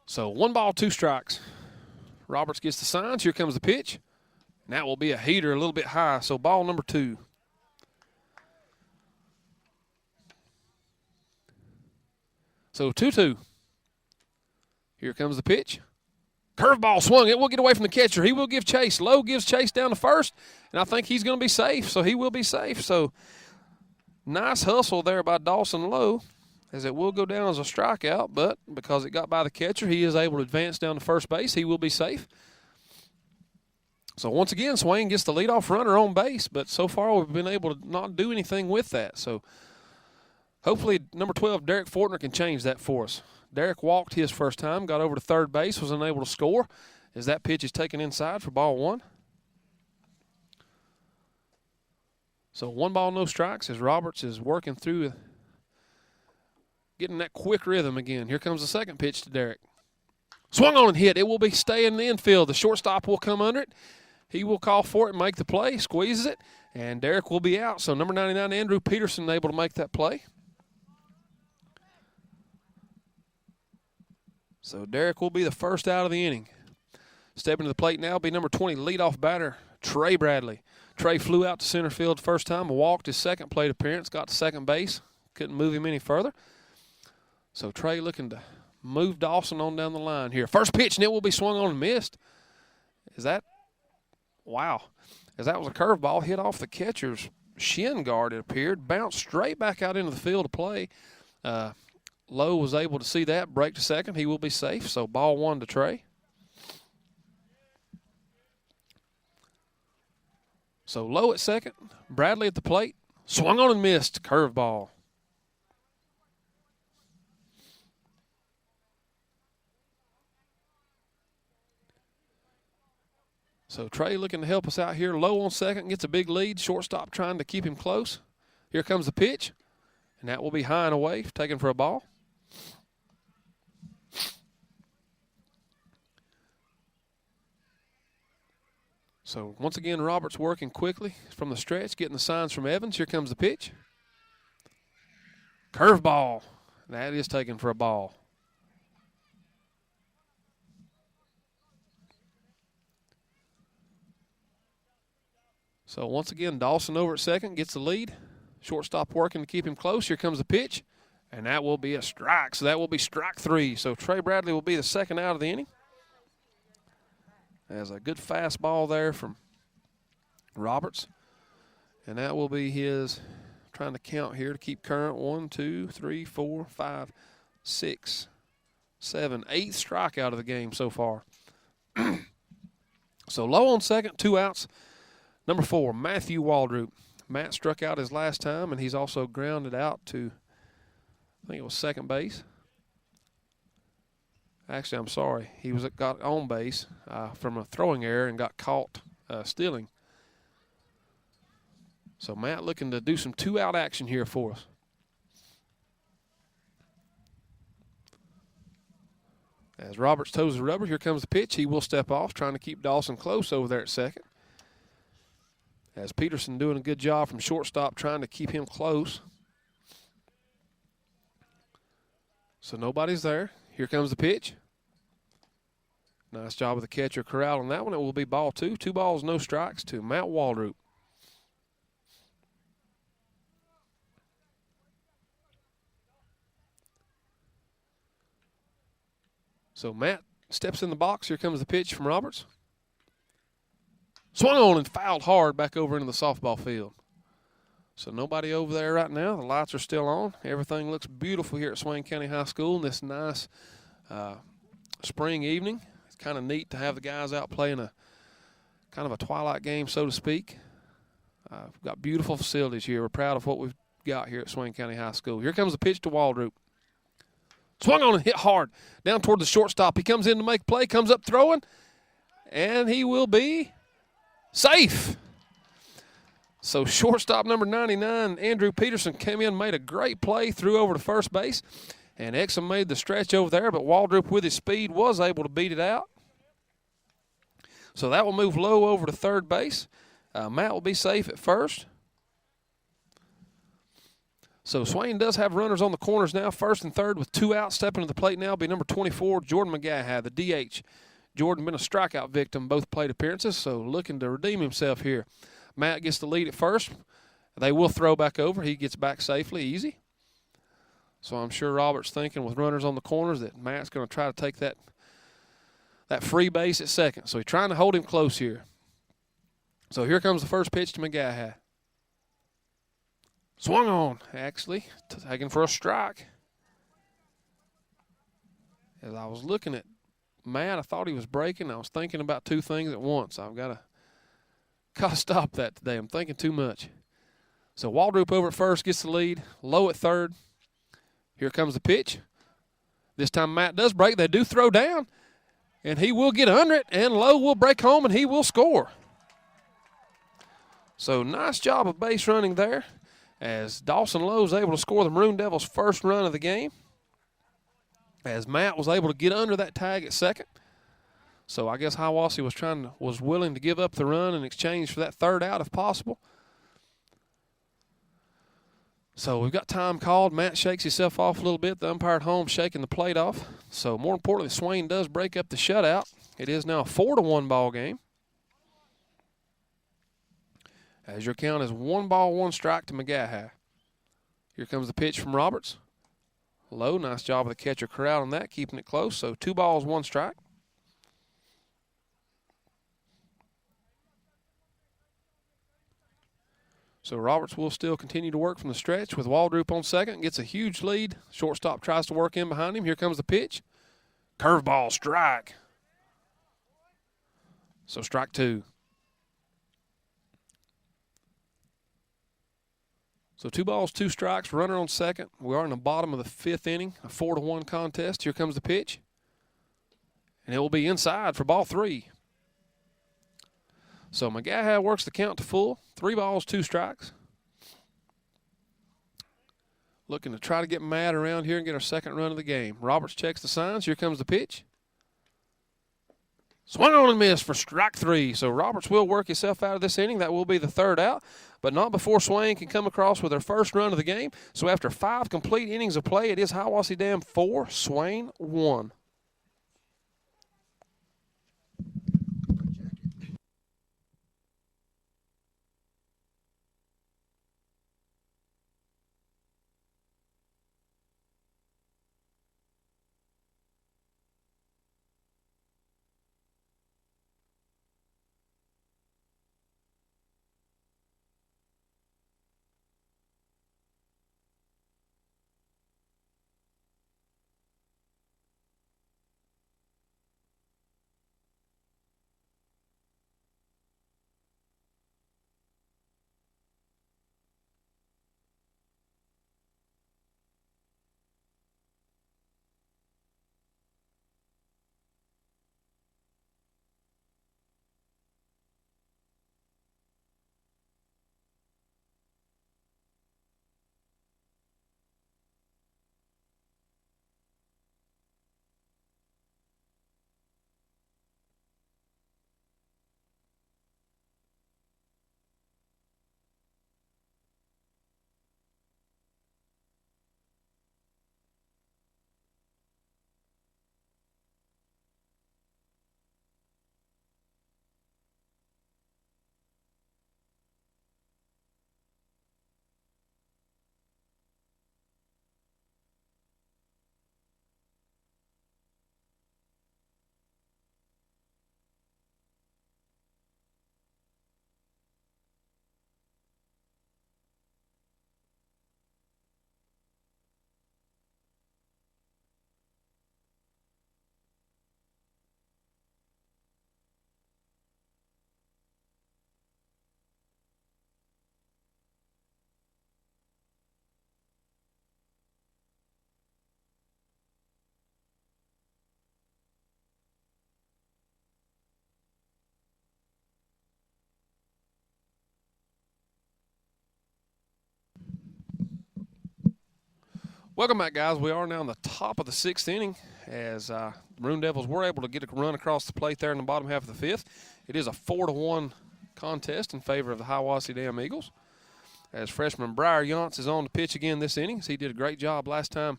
So 1 ball, 2 strikes. Roberts gets the signs. Here comes the pitch. And that will be a heater a little bit high, so ball number 2. So 2-2. Here comes the pitch. Curveball swung. It will get away from the catcher. He will give chase. Lowe gives chase down to first, and I think he's going to be safe, so he will be safe. So nice hustle there by Dawson Lowe, as it will go down as a strikeout, but because it got by the catcher, he is able to advance down to first base. He will be safe. So once again, Swain gets the leadoff runner on base, but so far we've been able to not do anything with that. So hopefully number 12, Derek Fortner, can change that for us. Derek walked his first time, got over to third base, was unable to score as that pitch is taken inside for ball 1. So 1 ball, no strikes as Roberts is working through getting that quick rhythm again. Here comes the second pitch to Derek. Swung on and hit. It will be stay in the infield. The shortstop will come under it. He will call for it and make the play, squeezes it, and Derek will be out. So number 99, Andrew Peterson, able to make that play. So Derek will be the first out of the inning. Stepping to the plate now will be number 20, leadoff batter, Trey Bradley. Trey flew out to center field first time, walked his second plate appearance, got to second base. Couldn't move him any further. So Trey looking to move Dawson on down the line here. First pitch, and it will be swung on and missed. Wow. As that was a curveball, hit off the catcher's shin guard, it appeared. Bounced straight back out into the field to play. Lowe was able to see that, break to second. He will be safe, so ball 1 to Trey. So Lowe at second, Bradley at the plate. Swung on and missed, curveball. So Trey looking to help us out here. Lowe on second, gets a big lead. Shortstop trying to keep him close. Here comes the pitch, and that will be high and away, taken for a ball. So once again, Roberts working quickly from the stretch, getting the signs from Evans. Here comes the pitch. Curveball. That is taken for a ball. So once again, Dawson over at second, gets the lead. Shortstop working to keep him close. Here comes the pitch, and that will be a strike. So that will be strike 3. So Trey Bradley will be the second out of the inning. There's a good fastball there from Roberts. And that will be his, trying to count here to keep current, 1, 2, 3, 4, 5, 6, 7, 8th strikeout of the game so far. So Lowe on second, 2 outs. Number 4, Matthew Waldrop. Matt struck out his last time, and he's also grounded out to, I think it was second base. Actually, I'm sorry. He got on base from a throwing error and got caught stealing. So Matt looking to do some 2-out action here for us. As Roberts toes the rubber, here comes the pitch. He will step off, trying to keep Dawson close over there at second. As Peterson doing a good job from shortstop, trying to keep him close. So nobody's there. Here comes the pitch. Nice job of the catcher corral on that one. It will be ball 2. 2 balls, no strikes to Matt Waldrop. So Matt steps in the box. Here comes the pitch from Roberts. Swung on and fouled hard back over into the softball field. So nobody over there right now. The lights are still on. Everything looks beautiful here at Swain County High School in this nice spring evening. It's kind of neat to have the guys out playing a kind of a twilight game, so to speak. We've got beautiful facilities here. We're proud of what we've got here at Swain County High School. Here comes the pitch to Waldrop. Swung on and hit hard down toward the shortstop. He comes in to make play, comes up throwing, and he will be safe. So shortstop number 99, Andrew Peterson, came in, made a great play, threw over to first base, and Exum made the stretch over there, but Waldrop with his speed was able to beat it out. So that will move Lowe over to third base. Matt will be safe at first. So Swain does have runners on the corners now, first and third with 2 outs. Stepping to the plate now will be number 24, Jordan McGaha, the DH. Jordan been a strikeout victim both plate appearances, so looking to redeem himself here. Matt gets the lead at first. They will throw back over. He gets back safely, easy. So I'm sure Robert's thinking with runners on the corners that Matt's going to try to take that free base at second. So he's trying to hold him close here. So here comes the first pitch to McGaha. Swung on, actually, taken for a strike. As I was looking at Matt, I thought he was breaking. I was thinking about 2 things at once. I've got to stop that today. I'm thinking too much. So Waldrop over at first gets the lead. Lowe at third. Here comes the pitch. This time Matt does break. They do throw down, and he will get under it, and Lowe will break home, and he will score. So nice job of base running there, as Dawson Lowe is able to score the Maroon Devils' first run of the game, as Matt was able to get under that tag at second. So I guess Hiawassee was willing to give up the run in exchange for that third out if possible. So we've got time called. Matt shakes himself off a little bit. The umpire at home shaking the plate off. So more importantly, Swain does break up the shutout. It is now a 4-1 ball game, as your count is 1 ball, 1 strike to McGaha. Here comes the pitch from Roberts. Low, nice job of the catcher corral on that, keeping it close. So 2 balls, 1 strike. So Roberts will still continue to work from the stretch with Waldrop on second. Gets a huge lead. Shortstop tries to work in behind him. Here comes the pitch. Curveball, strike. So strike 2. So 2 balls, 2 strikes, runner on second. We are in the bottom of the 5th inning, a 4-1 contest. Here comes the pitch. And it will be inside for ball 3. So McGaha works the count to full. 3 balls, 2 strikes. Looking to try to get Matt around here and get our second run of the game. Roberts checks the signs. Here comes the pitch. Swung on and missed for strike 3. So Roberts will work himself out of this inning. That will be the third out, but not before Swain can come across with their first run of the game. So after 5 complete innings of play, it is Hiawassee Dam 4, Swain 1. Welcome back, guys. We are now in the top of the 6th inning as Maroon Devils were able to get a run across the plate there in the bottom half of the 5th. It is a 4-1 contest in favor of the Hiawassee Dam Eagles. As freshman Briar Yance is on the pitch again this inning. He did a great job last time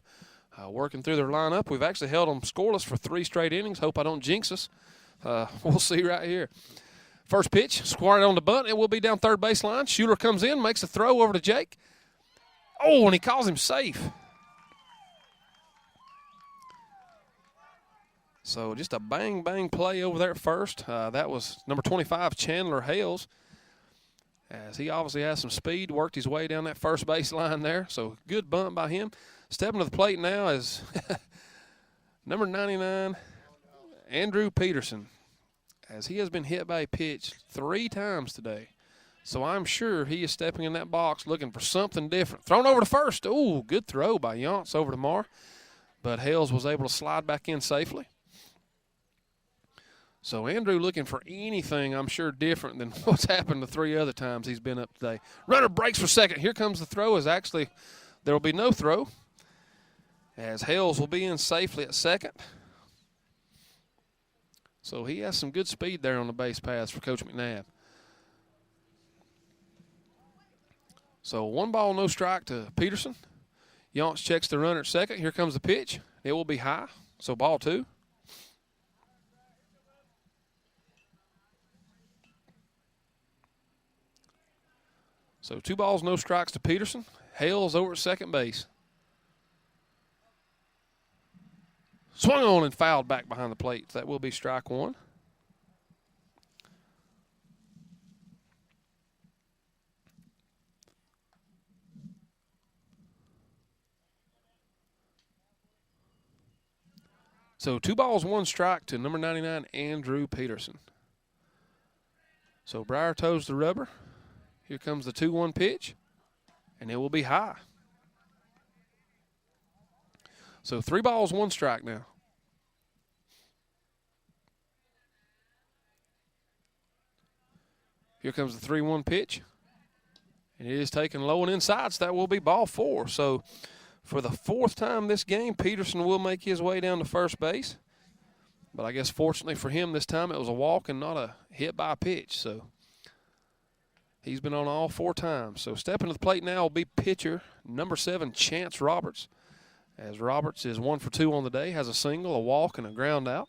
working through their lineup. We've actually held them scoreless for 3 straight innings. Hope I don't jinx us. We'll see right here. First pitch, squared on the bunt. It will be down third baseline. Schuler comes in, makes a throw over to Jake. Oh, and he calls him safe. So just a bang play over there at first. That was number 25, Chandler Hales, as he obviously has some speed, worked his way down that first base line there. So good bunt by him. Stepping to the plate now is number 99, Andrew Peterson, as he has been hit by a pitch 3 times today. So I'm sure he is stepping in that box looking for something different. Thrown over to first. Ooh, good throw by Yance over to Marr. But Hales was able to slide back in safely. So Andrew looking for anything, I'm sure, different than what's happened the 3 other times he's been up today. Runner breaks for second. Here comes the throw. There will be no throw, as Hales will be in safely at second. So he has some good speed there on the base paths for Coach McNabb. So 1 ball, no strike to Peterson. Yance checks the runner at second. Here comes the pitch. It will be high, so ball 2. So 2 balls, no strikes to Peterson. Hales over at second base. Swung on and fouled back behind the plate. That will be strike 1. So 2 balls, 1 strike to number 99, Andrew Peterson. So Briar toes the rubber. Here comes the 2-1 pitch, and it will be high. So 3 balls, 1 strike now. Here comes the 3-1 pitch, and it is taken low and inside, so that will be ball 4. So for the 4th time this game, Peterson will make his way down to first base. But I guess fortunately for him this time, it was a walk and not a hit by pitch. So he's been on all 4 times. So stepping to the plate now will be pitcher number 7, Chance Roberts. As Roberts is 1 for 2 on the day, has a single, a walk, and a ground out.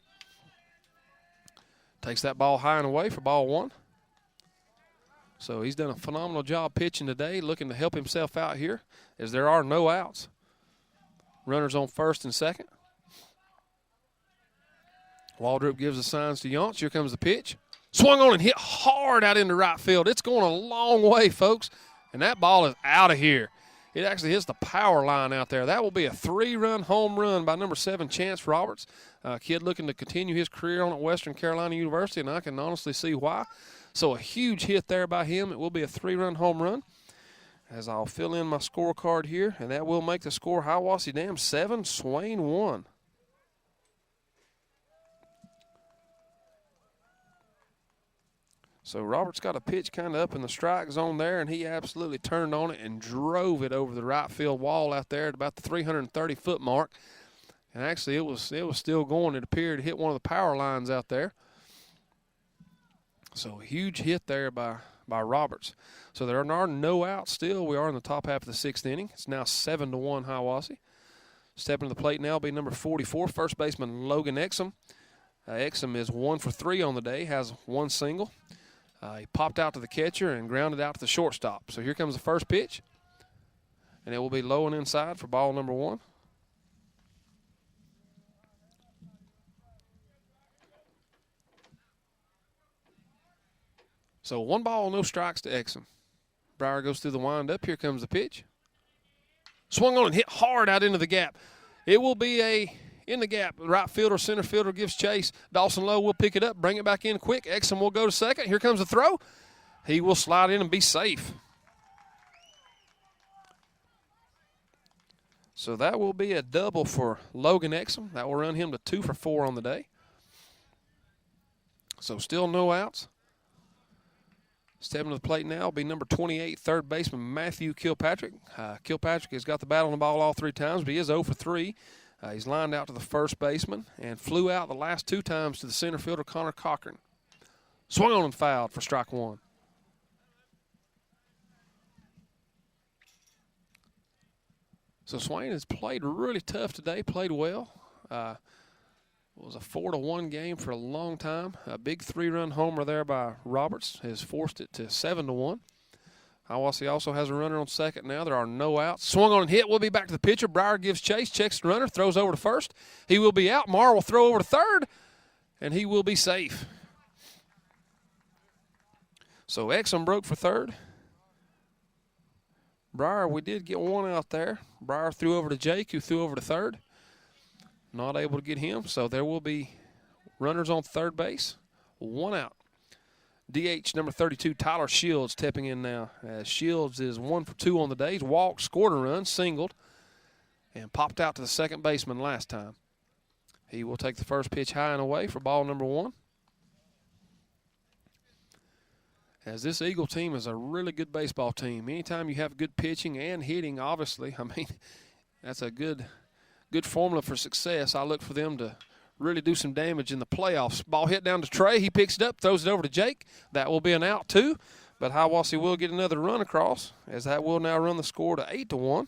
Takes that ball high and away for ball 1. So he's done a phenomenal job pitching today, looking to help himself out here, as there are no outs. Runners on first and second. Waldrop gives the signs to Yance. Here comes the pitch. Swung on and hit hard out into right field. It's going a long way, folks, and that ball is out of here. It actually hits the power line out there. That will be a 3-run home run by number 7, Chance Roberts. Kid looking to continue his career on at Western Carolina University, and I can honestly see why. So a huge hit there by him. It will be a 3-run home run. As I'll fill in my scorecard here, and that will make the score Hiawassee Dam 7, Swain 1. So Roberts got a pitch kind of up in the strike zone there, and he absolutely turned on it and drove it over the right field wall out there at about the 330-foot mark. And actually it was still going. It appeared to hit one of the power lines out there. So a huge hit there by Roberts. So there are no outs still. We are in the top half of the 6th inning. It's now 7-1 Hiawassee. Stepping to the plate now will be number 44, first baseman Logan Exum. Exum is 1 for 3 on the day, has 1 single. He popped out to the catcher and grounded out to the shortstop. So here comes the first pitch, and it will be low and inside for ball number 1. So 1 ball, no strikes to Exum. Briar goes through the windup. Here comes the pitch. Swung on and hit hard out into the gap. It will be in the gap. Right fielder, center fielder gives chase. Dawson Lowe will pick it up, bring it back in quick. Exum will go to second. Here comes the throw. He will slide in and be safe. So that will be a double for Logan Exum. That will run him to 2 for 4 on the day. So still no outs. Stepping to the plate now will be number 28, third baseman Matthew Kilpatrick. Kilpatrick has got the bat on the ball all 3 times, but he is 0 for 3. He's lined out to the first baseman and flew out the last 2 times to the center fielder, Connor Cochran. Swung on and fouled for strike 1. So Swain has played really tough today, played well. It was a 4-1 game for a long time. A big 3-run homer there by Roberts has forced it to 7-1. Hiawassee also has a runner on second now. There are no outs. Swung on and hit. We'll be back to the pitcher. Breyer gives chase, checks the runner, throws over to first. He will be out. Marr will throw over to third, and he will be safe. So Exum broke for third. Breyer, we did get 1 out there. Breyer threw over to Jake, who threw over to third. Not able to get him, so there will be runners on third base. 1 out. DH number 32, Tyler Shields, stepping in now. Shields is 1 for 2 on the day. He's walked, scored a run, singled, and popped out to the second baseman last time. He will take the first pitch high and away for ball number 1. As this Eagle team is a really good baseball team. Anytime you have good pitching and hitting, obviously, I mean, that's a good formula for success. I look for them to really do some damage in the playoffs. Ball hit down to Trey. He picks it up, throws it over to Jake. That will be an out, too. But Hiawassee will get another run across, as that will now run the score to 8-1.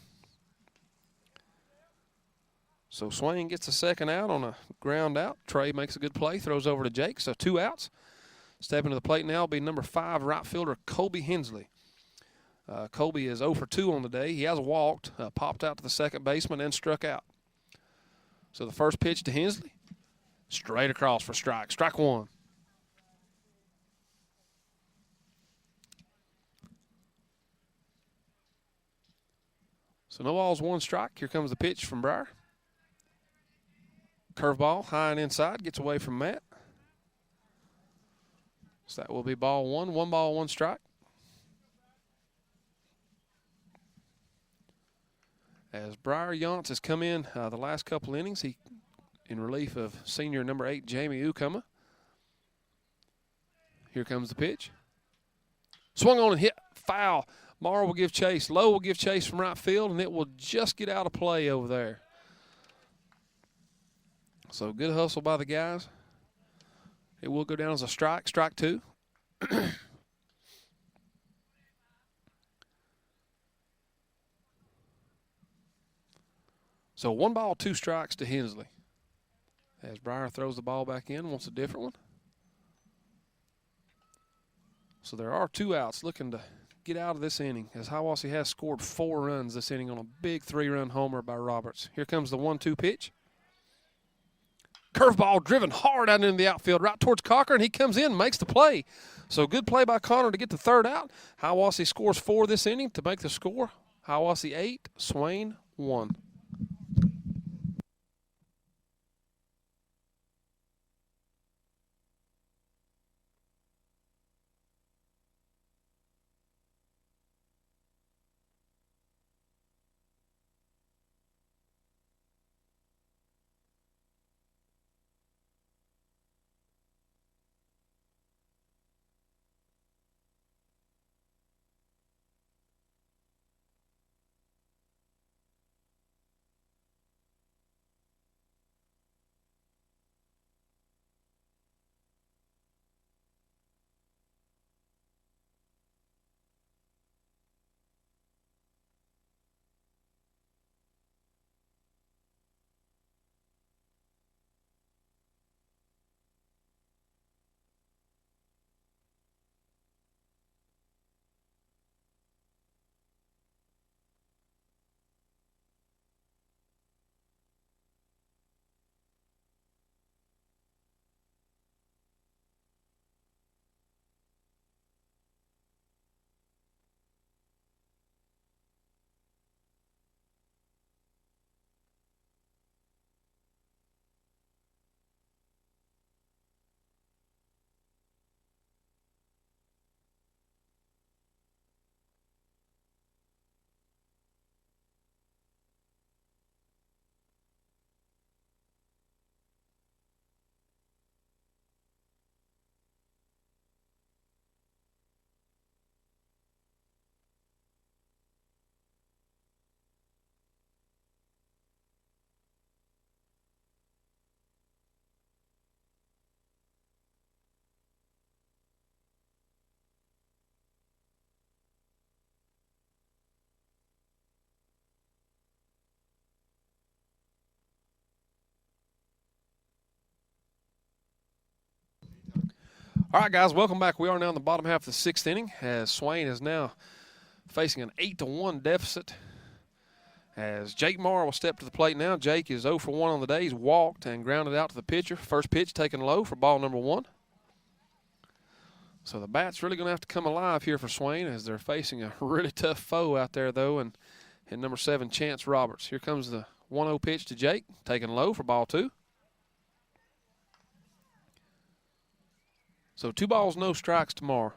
So Swain gets a second out on a ground out. Trey makes a good play, throws over to Jake. So 2 outs. Stepping to the plate now will be number 5 right fielder Colby Hensley. Colby is 0 for 2 on the day. He has walked, popped out to the second baseman, and struck out. So the first pitch to Hensley, straight across for strike. Strike 1. So no balls, 1 strike. Here comes the pitch from Breyer. Curveball, high and inside, gets away from Matt. So that will be ball 1. 1 ball, 1 strike. As Breyer Yance has come in the last couple innings, he in relief of senior number 8, Jamie Ukuma. Here comes the pitch. Swung on and hit, foul. Marr will give chase. Lowe will give chase from right field, and it will just get out of play over there. So good hustle by the guys. It will go down as a strike, strike 2. So 1 ball, 2 strikes to Hensley. As Breyer throws the ball back in, wants a different one. So there are 2 outs looking to get out of this inning, as Hiawassee has scored 4 runs this inning on a big 3-run homer by Roberts. Here comes the 1-2 pitch. Curveball driven hard out into the outfield, right towards Cochran. He comes in, makes the play. So good play by Connor to get the 3rd out. Hiawassee scores 4 this inning to make the score. Hiawassee 8, Swain 1. All right, guys, welcome back. We are now in the bottom half of the sixth inning as Swain is now facing an 8-1 deficit. As Jake Marr will step to the plate now. Jake is 0 for 1 on the day. He's walked and grounded out to the pitcher. First pitch taken low for ball number 1. So the bat's really going to have to come alive here for Swain as they're facing a really tough foe out there, though, and number 7, Chance Roberts. Here comes the 1-0 pitch to Jake, taken low for ball 2. So 2 balls, no strikes to Marr.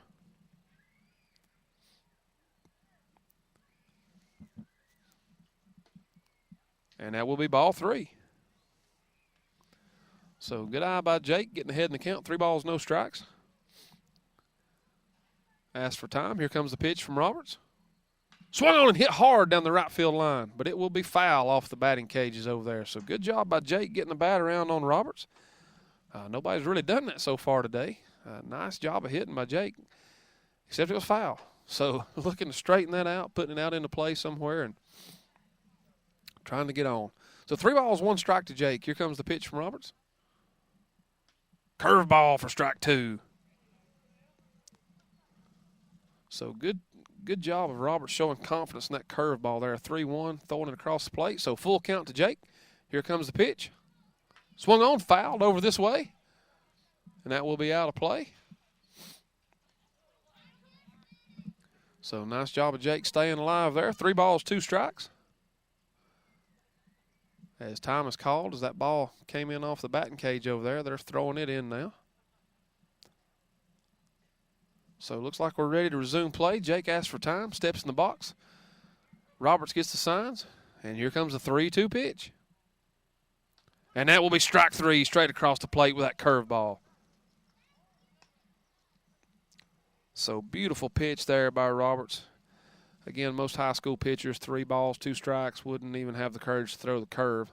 And that will be ball 3. So good eye by Jake, getting ahead in the count. 3 balls, no strikes. Asked for time. Here comes the pitch from Roberts. Swung on and hit hard down the right field line, but it will be foul off the batting cages over there. So good job by Jake getting the bat around on Roberts. Nobody's really done that so far today. Nice job of hitting by Jake, except it was foul. So looking to straighten that out, putting it out into play somewhere and trying to get on. So 3 balls, 1 strike to Jake. Here comes the pitch from Roberts. Curveball for strike 2. So good job of Roberts showing confidence in that curveball there. 3-1, throwing it across the plate. So full count to Jake. Here comes the pitch. Swung on, fouled over this way. And that will be out of play. So nice job of Jake staying alive there. 3 balls, 2 strikes. As time is called, as that ball came in off the batting cage over there, they're throwing it in now. So it looks like we're ready to resume play. Jake asks for time, steps in the box. Roberts gets the signs, and here comes the 3-2 pitch. And that will be strike 3 straight across the plate with that curveball. So beautiful pitch there by Roberts. Again, most high school pitchers, 3 balls, 2 strikes, wouldn't even have the courage to throw the curve.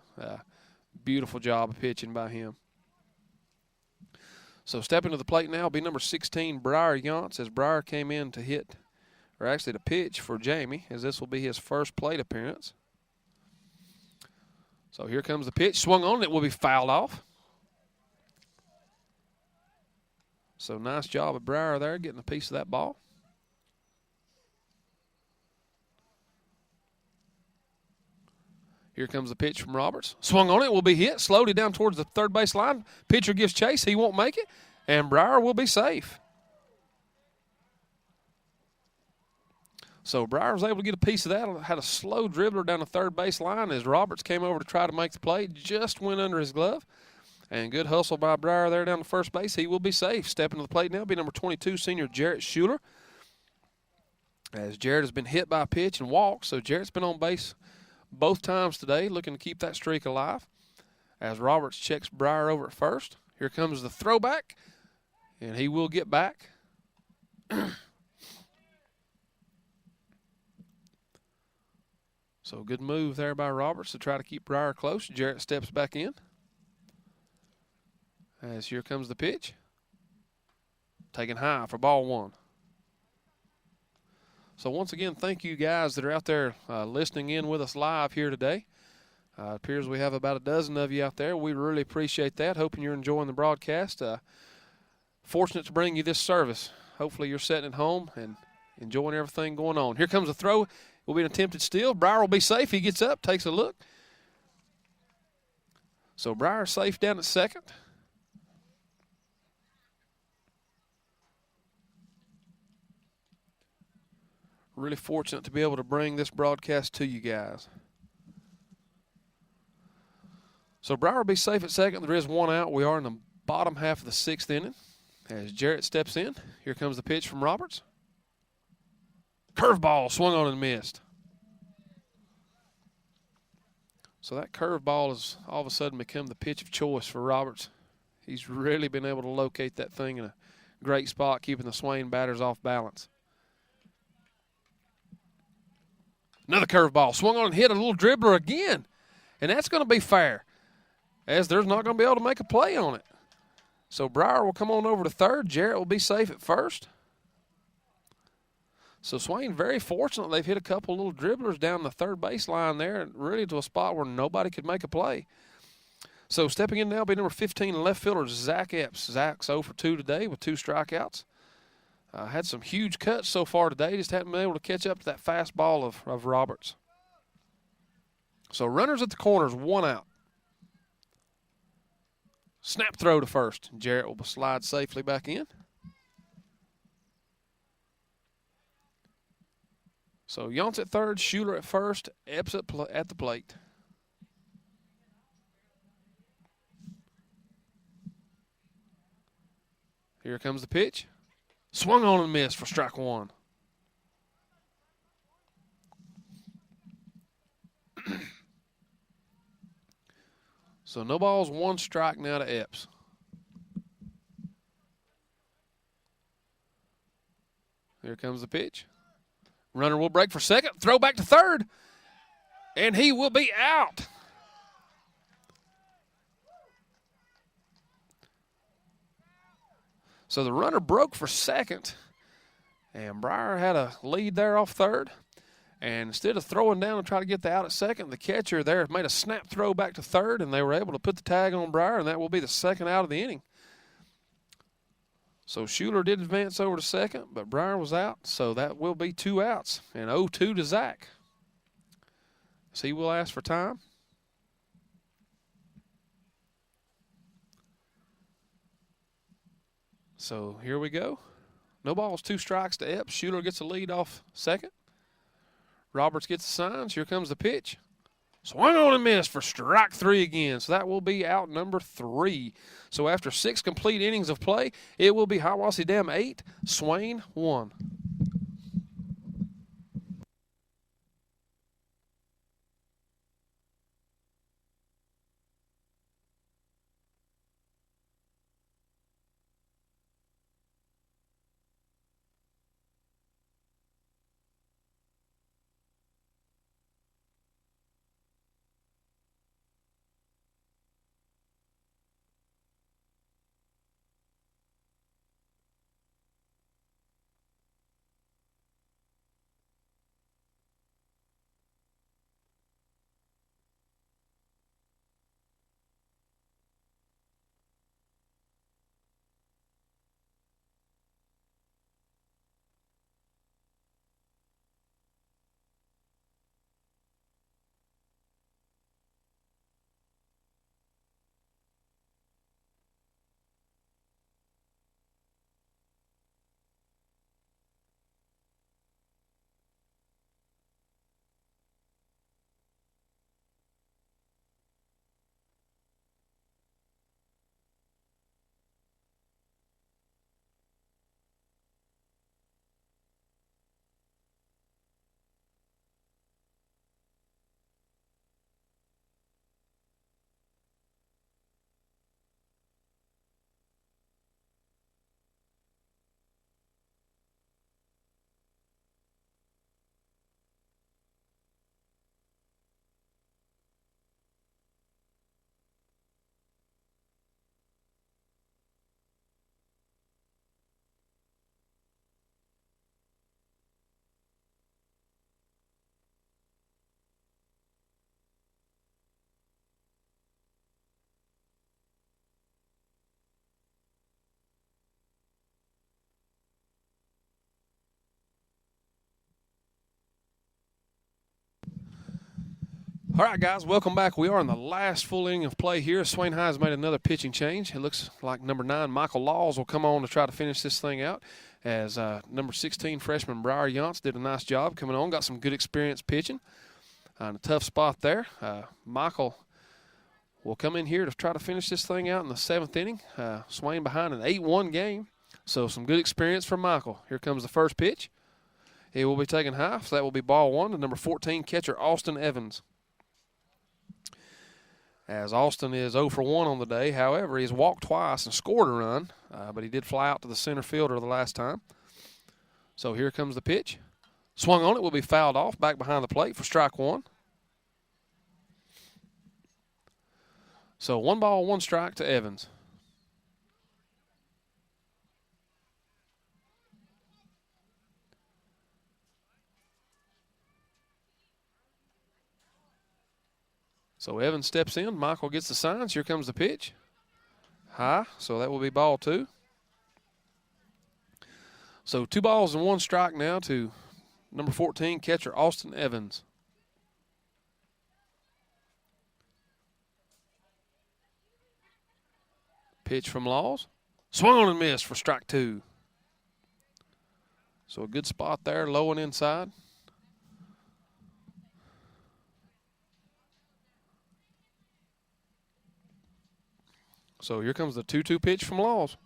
Beautiful job of pitching by him. So stepping to the plate now will be number 16, Briar Yance, as Briar came in to hit, or actually to pitch for Jamie, as this will be his first plate appearance. So here comes the pitch. Swung on, it will be fouled off. So nice job of Briar there, getting a piece of that ball. Here comes the pitch from Roberts. Swung on it, will be hit, slowly down towards the third base line. Pitcher gives chase, he won't make it, and Briar will be safe. So Briar was able to get a piece of that, had a slow dribbler down the third base line as Roberts came over to try to make the play, just went under his glove. And good hustle by Briar there down to first base. He will be safe. Stepping to the plate now will be number 22, senior Jarrett Schuler. As Jarrett has been hit by a pitch and walked, so Jarrett's been on base both times today, looking to keep that streak alive. As Roberts checks Briar over at first. Here comes the throwback, and he will get back. So good move there by Roberts to try to keep Briar close. Jarrett steps back in. As here comes the pitch. Taken high for ball 1. So once again, thank you guys that are out there listening in with us live here today. It appears we have about a dozen of you out there. We really appreciate that. Hoping you're enjoying the broadcast. Fortunate to bring you this service. Hopefully you're sitting at home and enjoying everything going on. Here comes a throw. It will be an attempted steal. Briar will be safe. He gets up, takes a look. So Briar safe down at second. Really fortunate to be able to bring this broadcast to you guys. So Briar will be safe at second. There is 1 out. We are in the bottom half of the 6th inning. As Jarrett steps in, here comes the pitch from Roberts. Curveball swung on and missed. So that curveball has all of a sudden become the pitch of choice for Roberts. He's really been able to locate that thing in a great spot, keeping the Swain batters off balance. Another curveball. Swung on and hit a little dribbler again. And that's going to be fair, as there's not going to be able to make a play on it. So Briar will come on over to third. Jarrett will be safe at first. So Swain very fortunate. They've hit a couple little dribblers down the third base line there, and really to a spot where nobody could make a play. So stepping in now will be number 15, left fielder Zach Epps. Zach's 0 for 2 today with 2 strikeouts. Had some huge cuts so far today. Just hadn't been able to catch up to that fastball of Roberts. So runners at the corners, 1 out. Snap throw to first. Jarrett will slide safely back in. So Yonts at third, Schuler at first, Epps at the plate. Here comes the pitch. Swung on and missed for strike 1. So no balls, 1 strike now to Epps. Here comes the pitch. Runner will break for second. Throw back to third. And he will be out. So the runner broke for second. And Breyer had a lead there off third. And instead of throwing down and trying to get the out at second, the catcher there made a snap throw back to third, and they were able to put the tag on Breyer, and that will be the second out of the inning. So Schuler did advance over to second, but Breyer was out, so that will be 2 outs. And 0-2 to Zach. So he will ask for time. So here we go. No balls, 2 strikes to Epps. Schuler gets a lead off second. Roberts gets the signs. Here comes the pitch. Swung on and missed for strike 3 again. So that will be out number 3. So after 6 complete innings of play, it will be Hiawassee Dam 8, Swain 1. All right, guys, welcome back. We are in the last full inning of play here. Swain High has made another pitching change. It looks like number 9, Michael Laws, will come on to try to finish this thing out, as number 16, freshman Briar Yonts did a nice job coming on, got some good experience pitching. In a tough spot there. Michael will come in here to try to finish this thing out in the 7th inning. Swain behind an 8-1 game, so some good experience for Michael. Here comes the first pitch. He will be taking high, so that will be ball 1 to number 14, catcher Austin Evans. As Austin is 0 for 1 on the day. However, he's walked twice and scored a run, but he did fly out to the center fielder the last time. So here comes the pitch. Swung on it, will be fouled off back behind the plate for strike 1. So 1 ball, 1 strike to Evans. So Evans steps in. Michael gets the signs. Here comes the pitch. High, so that will be ball 2. So 2 balls and 1 strike now to number 14, catcher Austin Evans. Pitch from Laws. Swung on and missed for strike 2. So a good spot there, low and inside. So here comes the 2-2 pitch from Laws.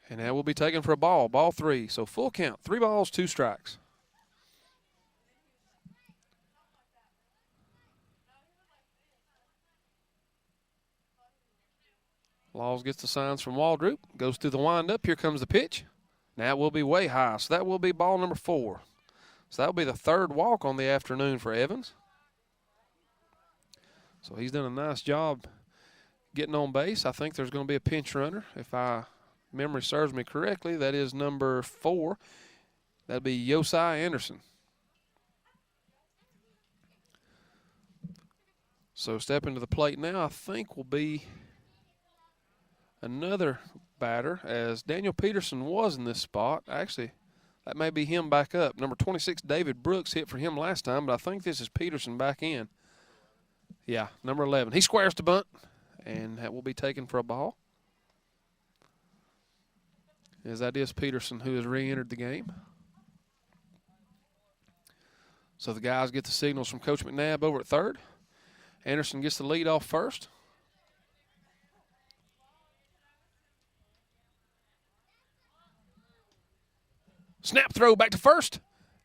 And that will be taken for a ball, ball 3. So full count, 3 balls, 2 strikes. Laws gets the signs from Waldrop, goes through the windup. Here comes the pitch. Now it will be way high, so that will be ball number 4. So that will be the 3rd walk on the afternoon for Evans. So he's done a nice job getting on base. I think there's going to be a pinch runner. If memory serves me correctly, that is number 4. That'd be Hiawassee Anderson. So stepping to the plate now, I think will be another batter, as Daniel Peterson was in this spot. Actually, that may be him back up. Number 26, David Brooks, hit for him last time, but I think this is Peterson back in. Yeah, number 11. He squares to bunt, and that will be taken for a ball. As that is Peterson, who has re-entered the game. So the guys get the signals from Coach McNabb over at 3rd. Anderson gets the lead off first. Snap throw back to first,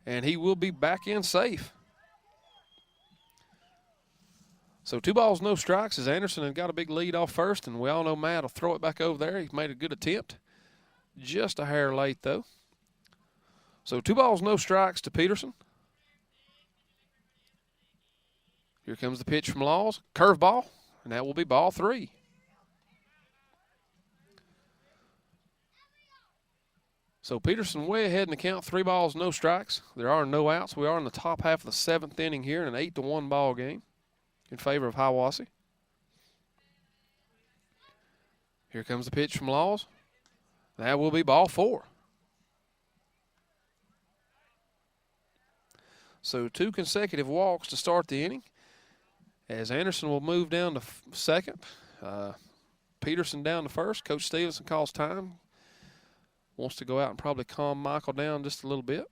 and he will be back in safe. So 2 balls, no strikes, as Anderson had got a big lead off first, and we all know Matt will throw it back over there. He's made a good attempt. Just a hair late, though. So 2 balls, no strikes to Peterson. Here comes the pitch from Laws. Curveball, and that will be ball 3. So Peterson way ahead in the count, 3 balls, no strikes. There are no outs. We are in the top half of the 7th inning here in an 8-1 ball game in favor of Hiawassee. Here comes the pitch from Laws. That will be ball 4. So 2 consecutive walks to start the inning, as Anderson will move down to second. Peterson down to first. Coach Stevenson calls time. Wants to go out and probably calm Michael down just a little bit.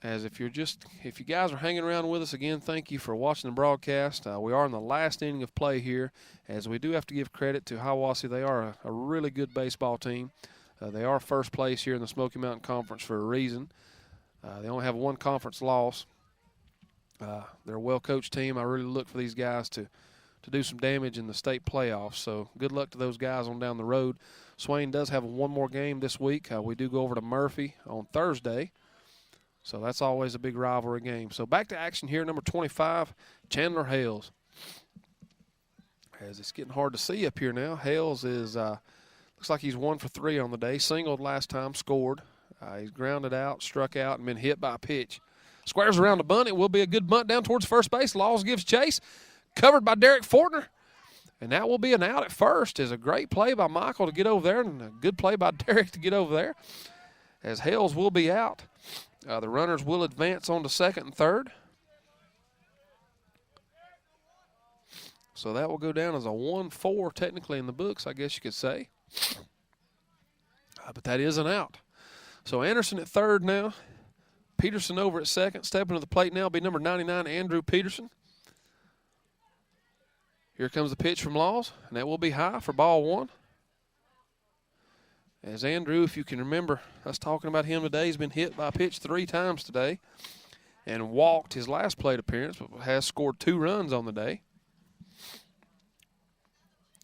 As if you guys are hanging around with us again, thank you for watching the broadcast. We are in the last inning of play here, as we do have to give credit to Hiawassee. They are a really good baseball team. They are first place here in the Smoky Mountain Conference for a reason. They only have 1 conference loss. They're a well-coached team. I really look for these guys to do some damage in the state playoffs. So good luck to those guys on down the road. Swain does have 1 more game this week. We do go over to Murphy on Thursday. So that's always a big rivalry game. So back to action here, number 25, Chandler Hales. As it's getting hard to see up here now, Hales is looks like he's 1 for 3 on the day. Singled last time, scored. He's grounded out, struck out, and been hit by a pitch. Squares around the bunt. It will be a good bunt down towards first base. Laws gives chase. Covered by Derek Fortner. And that will be an out at first. Is a great play by Michael to get over there, and a good play by Derek to get over there, as Hales will be out. The runners will advance on to second and third. So that will go down as a 1-4 technically in the books, I guess you could say. But that is an out. So Anderson at third now. Peterson over at second. Stepping to the plate now will be number 99, Andrew Peterson. Here comes the pitch from Laws, and that will be high for ball 1. As Andrew, if you can remember us talking about him today, he's been hit by a pitch 3 times today and walked his last plate appearance, but has scored 2 runs on the day.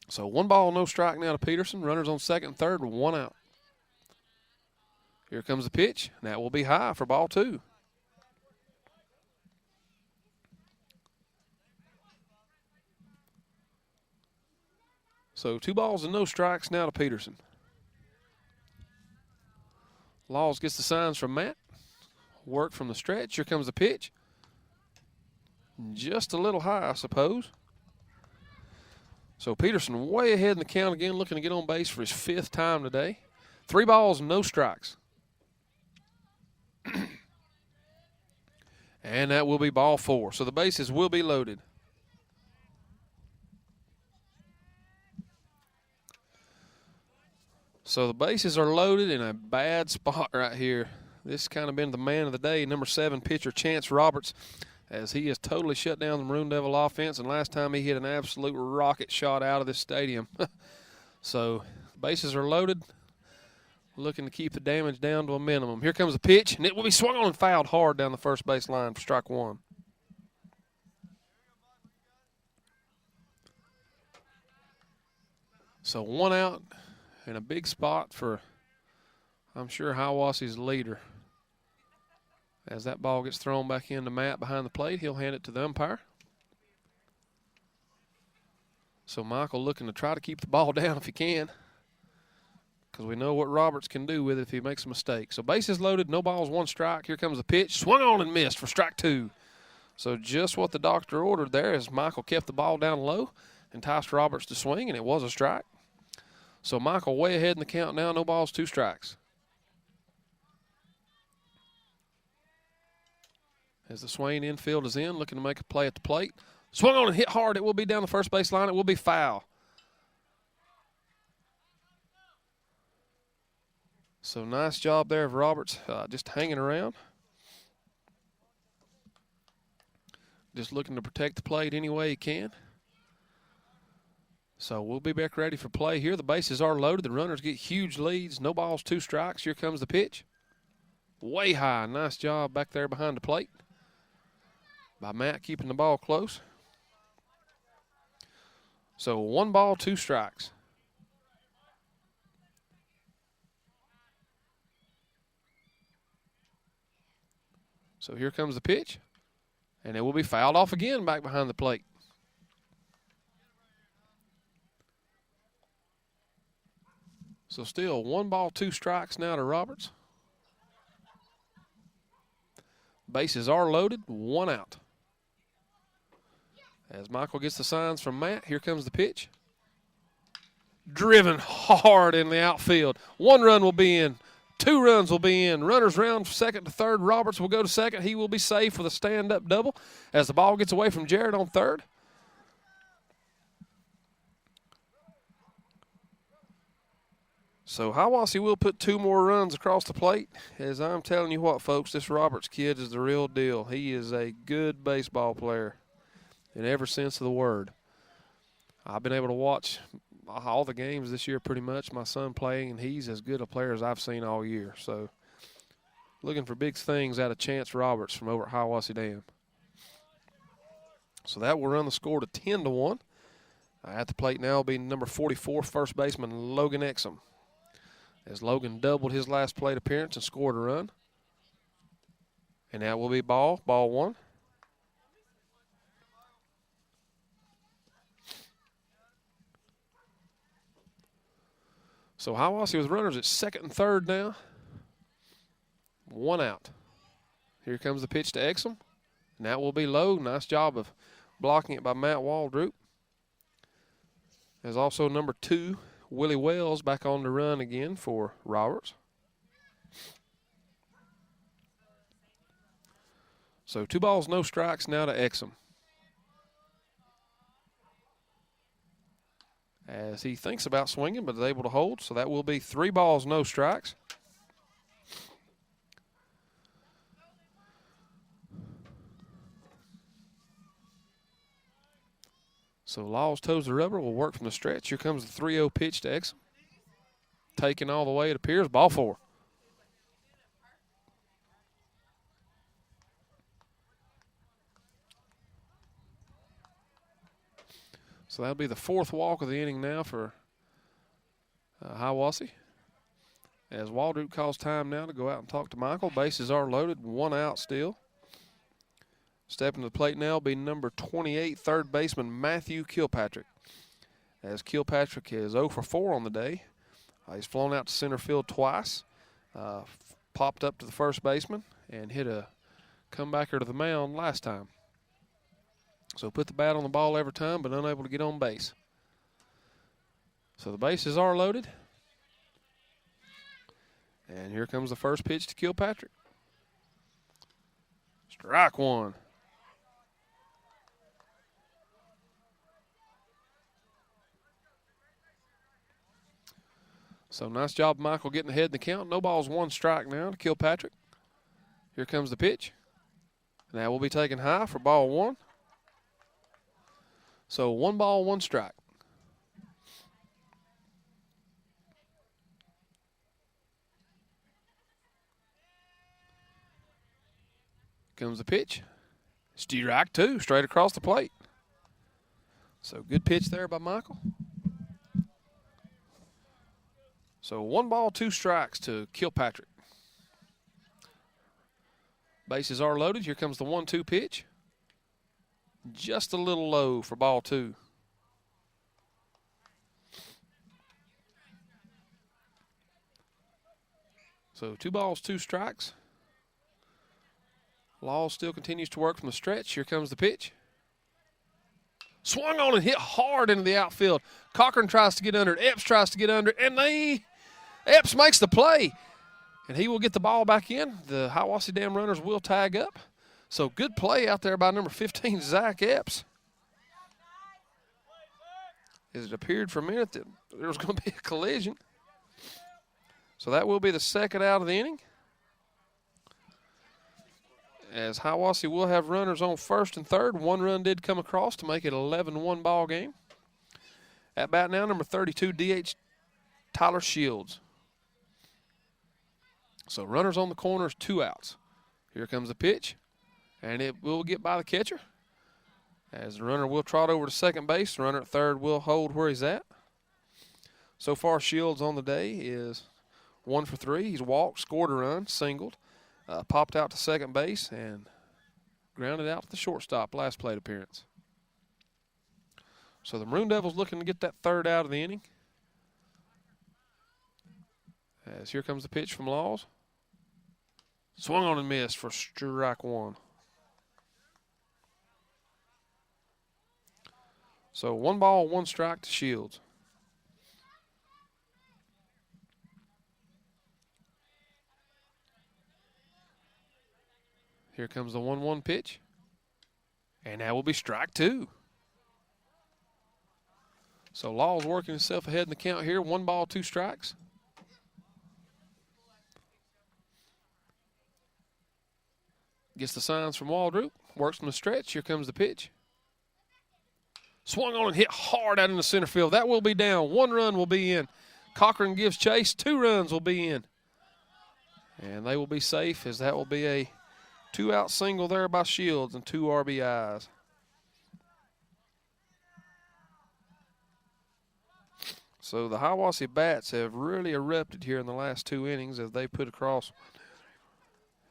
So 1 ball, no strike now to Peterson. Runners on second and third with 1 out. Here comes the pitch, and that will be high for ball 2. So 2 balls and no strikes now to Peterson. Laws gets the signs from Matt. Work from the stretch. Here comes the pitch. Just a little high, I suppose. So Peterson way ahead in the count again, looking to get on base for his 5th time today. 3 balls, no strikes. And that will be ball 4. So the bases will be loaded. So the bases are loaded in a bad spot right here. This has kind of been the man of the day, number 7 pitcher Chance Roberts, as he has totally shut down the Maroon Devil offense, and last time he hit an absolute rocket shot out of this stadium. So bases are loaded, looking to keep the damage down to a minimum. Here comes the pitch, and it will be swung on and fouled hard down the first base line for strike 1. So 1 out and a big spot for, I'm sure, Hiawassee's leader. As that ball gets thrown back into Matt behind the plate, he'll hand it to the umpire. So Michael looking to try to keep the ball down if he can, because we know what Roberts can do with it if he makes a mistake. So bases loaded, no balls, 1 strike. Here comes the pitch. Swung on and missed for strike 2. So just what the doctor ordered there, as Michael kept the ball down low, enticed Roberts to swing, and it was a strike. So Michael way ahead in the count now, no balls, 2 strikes. As the Swain infield is in, looking to make a play at the plate. Swung on and hit hard. It will be down the first base line. It will be foul. So nice job there of Roberts, just hanging around. Just looking to protect the plate any way he can. So we'll be back ready for play here. The bases are loaded. The runners get huge leads. No balls, 2 strikes. Here comes the pitch. Way high. Nice job back there behind the plate by Matt, keeping the ball close. So 1 ball, 2 strikes. So here comes the pitch, and it will be fouled off again back behind the plate. So still 1 ball, 2 strikes now to Roberts. Bases are loaded, 1 out. As Michael gets the signs from Matt, here comes the pitch. Driven hard in the outfield. 1 run will be in. 2 runs will be in. Runners round from 2nd to 3rd. Roberts will go to 2nd. He will be safe with a stand-up double as the ball gets away from Jared on 3rd. So Hiawassee will put 2 more runs across the plate. As I'm telling you what, folks, this Roberts kid is the real deal. He is a good baseball player in every sense of the word. I've been able to watch all the games this year pretty much, my son playing, and he's as good a player as I've seen all year. So looking for big things out of Chance Roberts from over at Hiawassee Dam. So that will run the score to 10-1. At the plate now will be number 44, first baseman Logan Exum, as Logan doubled his last plate appearance and scored a run. And that will be ball 1. So Hiawassee with runners at 2nd and 3rd now. 1 out. Here comes the pitch to Exum. And that will be low. Nice job of blocking it by Matt Waldrop. There's also number 2, Willie Wells, back on the run again for Roberts. So 2 balls, no strikes now to Exum, as he thinks about swinging but is able to hold. So that will be 3 balls, no strikes. So Laws toes the rubber, will work from the stretch. Here comes the 3-0 pitch to Exum. Taken all the way, it appears. Ball 4. So that'll be the 4th walk of the inning now for Hiawassee. As Waldrop calls time now to go out and talk to Michael. Bases are loaded, 1 out still. Stepping to the plate now will be number 28, third baseman Matthew Kilpatrick. As Kilpatrick is 0 for 4 on the day. He's flown out to center field twice. popped up to the first baseman and hit a comebacker to the mound last time. So put the bat on the ball every time, but unable to get on base. So the bases are loaded. And here comes the first pitch to Kilpatrick. Strike one. So nice job, Michael, getting ahead in the count. No balls, one strike now to Kilpatrick. Here comes the pitch. And that will be taken high for ball one. So 1 ball, 1 strike. Comes the pitch. Strike two, straight across the plate. So good pitch there by Michael. So 1 ball, 2 strikes to Kilpatrick. Bases are loaded. Here comes the 1-2 pitch. Just a little low for ball 2. So 2 balls, 2 strikes. Laws still continues to work from the stretch. Here comes the pitch. Swung on and hit hard into the outfield. Cochran tries to get under it. Epps tries to get under it. And Epps makes the play. And he will get the ball back in. The Hiawassee Dam runners will tag up. So good play out there by number 15, Zach Epps. As it appeared for a minute that there was going to be a collision. So that will be the second out of the inning. As Hiawassee will have runners on first and third. 1 run did come across to make it an 11-1 ball game. At bat now, number 32, DH Tyler Shields. So runners on the corners, 2 outs. Here comes the pitch, and it will get by the catcher. As the runner will trot over to second base, the runner at third will hold where he's at. So far, Shields on the day is 1 for 3. He's walked, scored a run, singled, popped out to second base, and grounded out to the shortstop last plate appearance. So the Maroon Devils looking to get that third out of the inning. As here comes the pitch from Laws. Swung on and missed for strike 1. So 1 ball, 1 strike to Shields. Here comes the 1-1 pitch. And that will be strike 2. So Laws working himself ahead in the count here. 1 ball, 2 strikes. Gets the signs from Waldrop. Works from the stretch. Here comes the pitch. Swung on and hit hard out in the center field. That will be down. 1 run will be in. Cochran gives chase. 2 runs will be in. And they will be safe, as that will be a 2-out single there by Shields and 2 RBIs. So the Hiawassee bats have really erupted here in the last 2 innings as they put across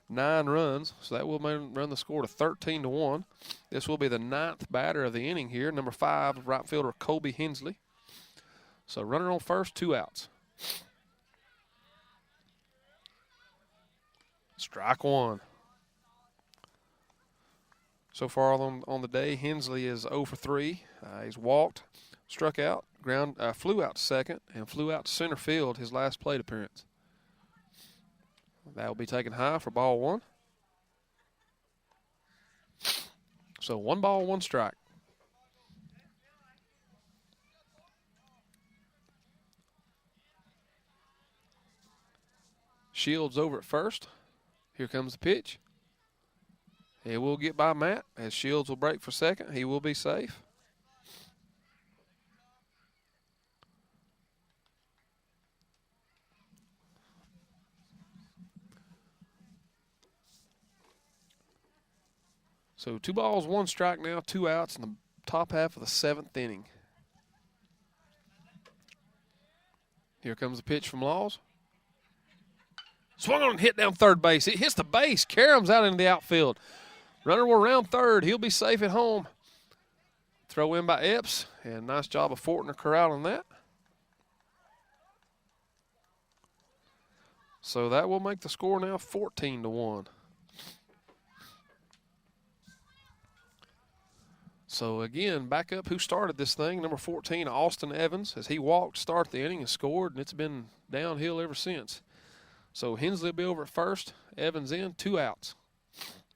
9 runs. So that will run the score to 13-1. This will be the 9th batter of the inning here, number 5, right fielder Colby Hensley. So runner on first, 2 outs. Strike 1. So far on the day, Hensley is 0 for 3. He's walked, struck out, flew out to second, and flew out to center field his last plate appearance. That will be taken high for ball 1. So 1 ball, 1 strike. Shields over at first. Here comes the pitch. It will get by Matt as Shields will break for second. He will be safe. So 2 balls, 1 strike now, 2 outs in the top half of the 7th inning. Here comes the pitch from Laws. Swung on and hit down third base. It hits the base, caroms out into the outfield. Runner will round third. He'll be safe at home. Throw in by Epps, and nice job of Fortner corralling that. So that will make the score now 14-1. So again, back up who started this thing. Number 14, Austin Evans, as he walked to start the inning and scored, and it's been downhill ever since. So Hensley will be over at first. Evans in, 2 outs.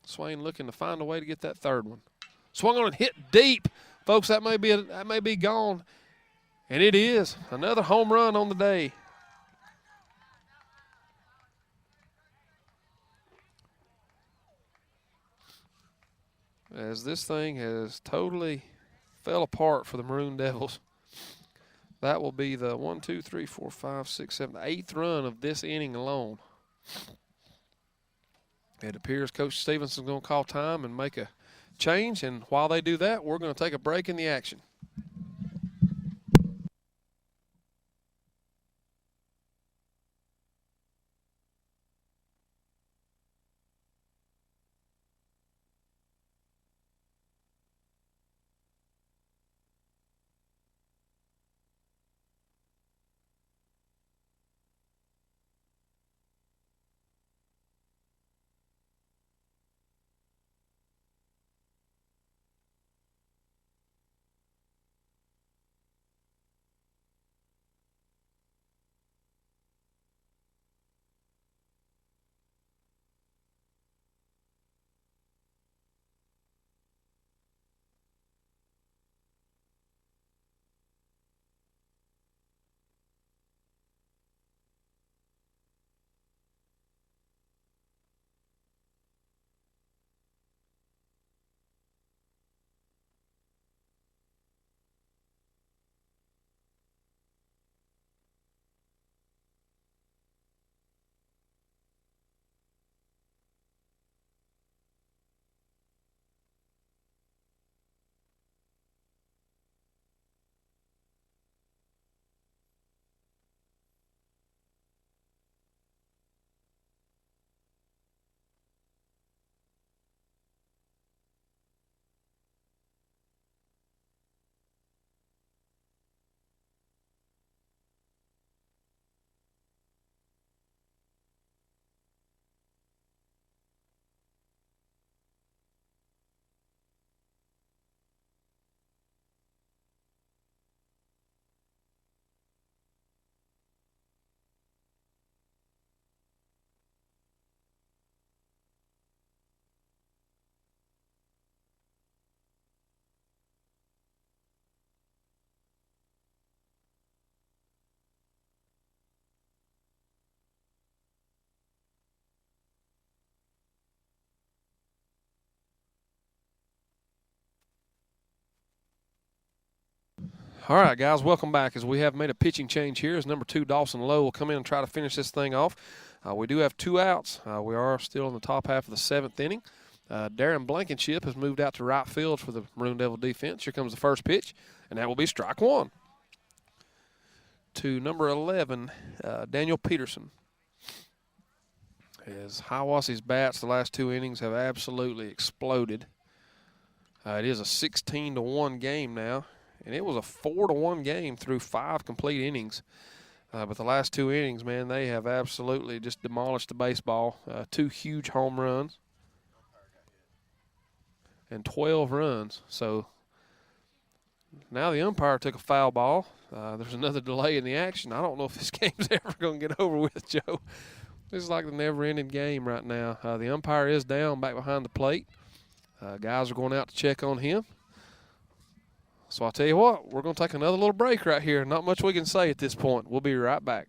Swain looking to find a way to get that third one. Swung on and hit deep. Folks, that may be gone. And it is. Another home run on the day. As this thing has totally fell apart for the Maroon Devils. That will be the 1, 2, 3, 4, 5, 6, 7, 8th run of this inning alone. It appears Coach Stevenson's going to call time and make a change, and while they do that, we're going to take a break in the action. All right, guys, welcome back. As we have made a pitching change here, as number 2, Dawson Lowe, will come in and try to finish this thing off. We do have 2 outs. We are still in the top half of the 7th inning. Darren Blankenship has moved out to right field for the Maroon Devil defense. Here comes the first pitch, and that will be strike 1 to number 11, Daniel Peterson. As Hiawassee's bats the last 2 innings have absolutely exploded. It is a 16-1 game now. And it was a 4-1 game through 5 complete innings. But the last 2 innings, man, they have absolutely just demolished the baseball. 2 huge home runs and 12 runs. So now the umpire took a foul ball. There's another delay in the action. I don't know if this game's ever going to get over with, Joe. This is like the never-ending game right now. The umpire is down back behind the plate. Guys are going out to check on him. So I'll tell you what, we're going to take another little break right here. Not much we can say at this point. We'll be right back.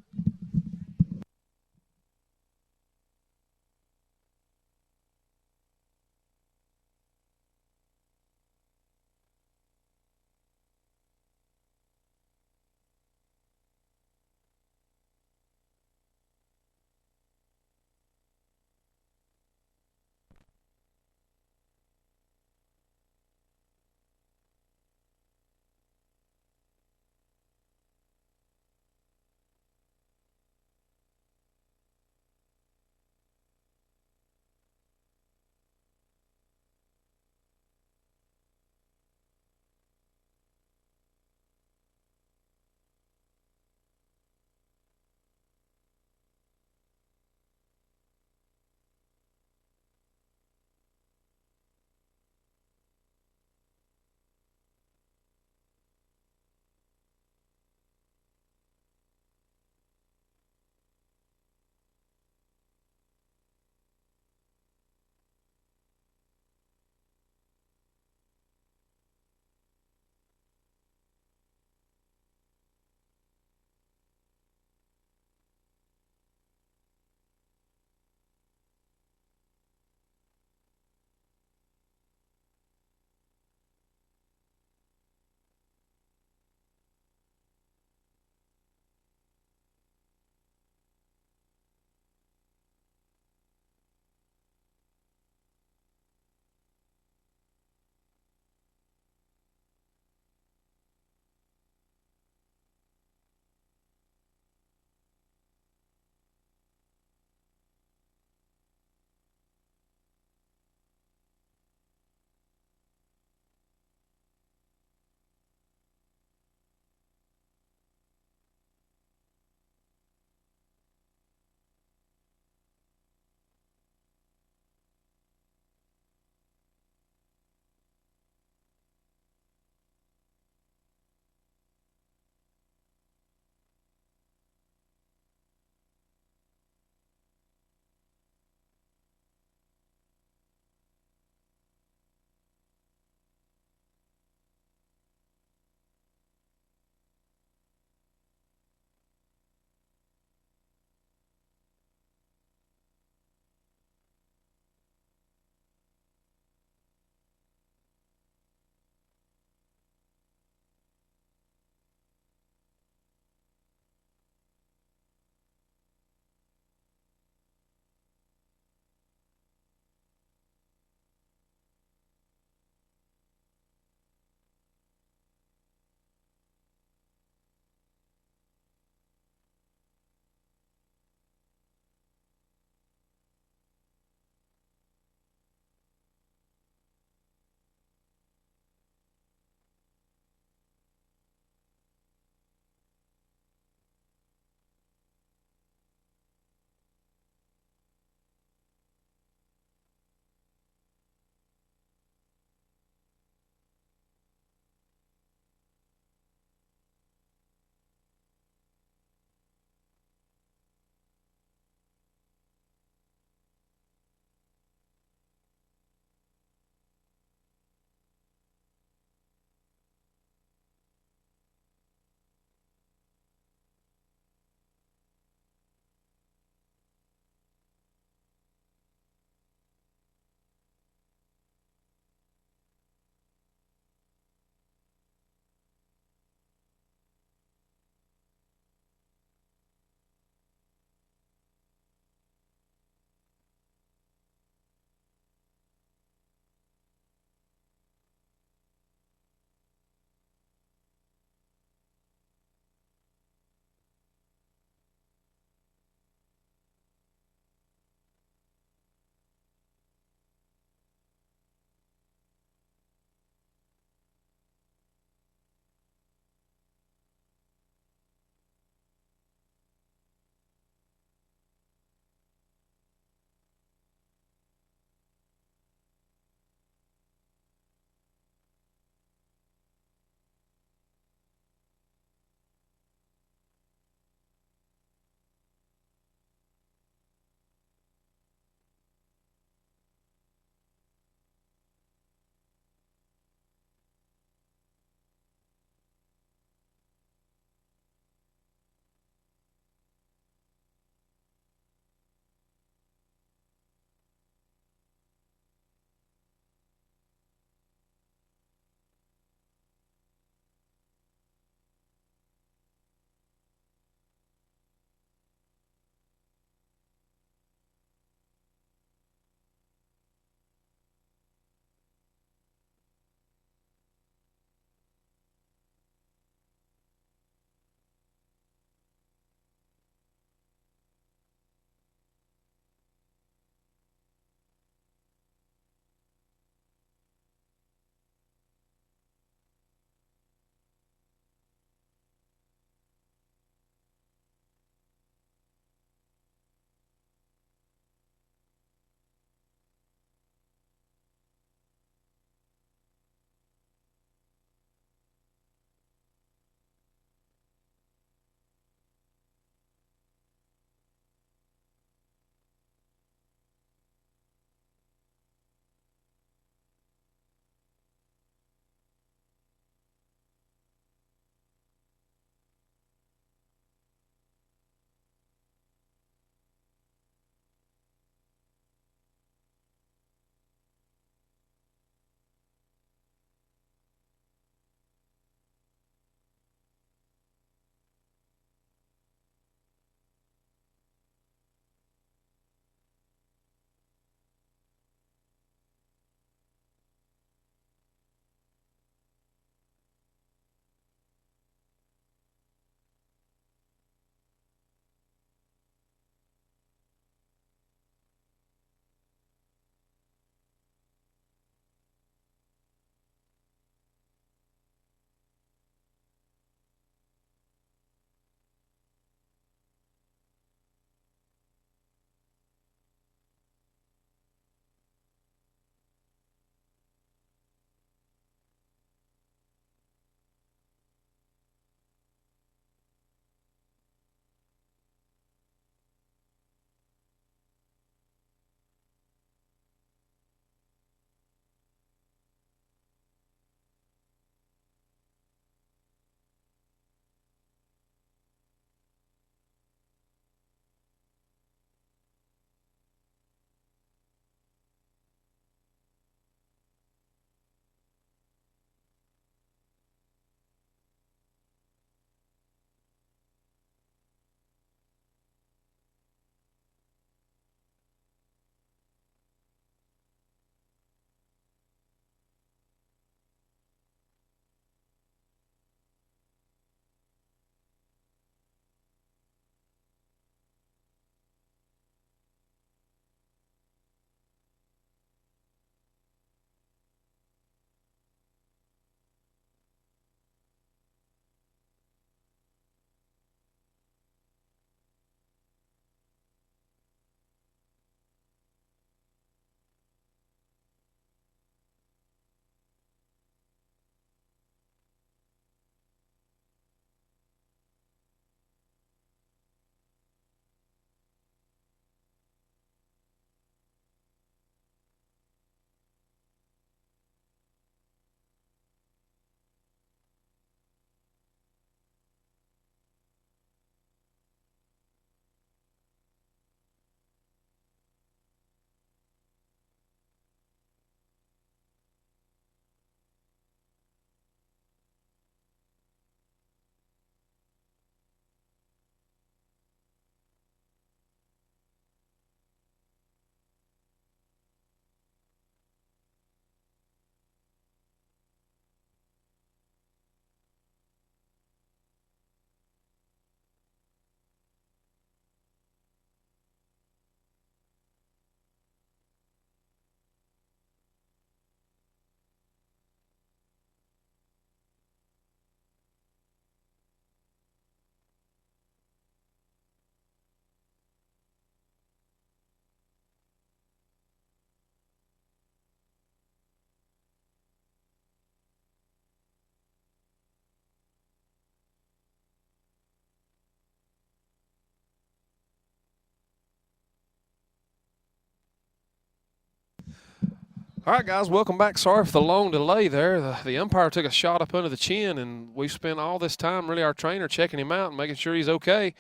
All right, guys, welcome back. Sorry for the long delay there. The umpire took a shot up under the chin, and we spent all this time, really, our trainer checking him out and making sure he's okay.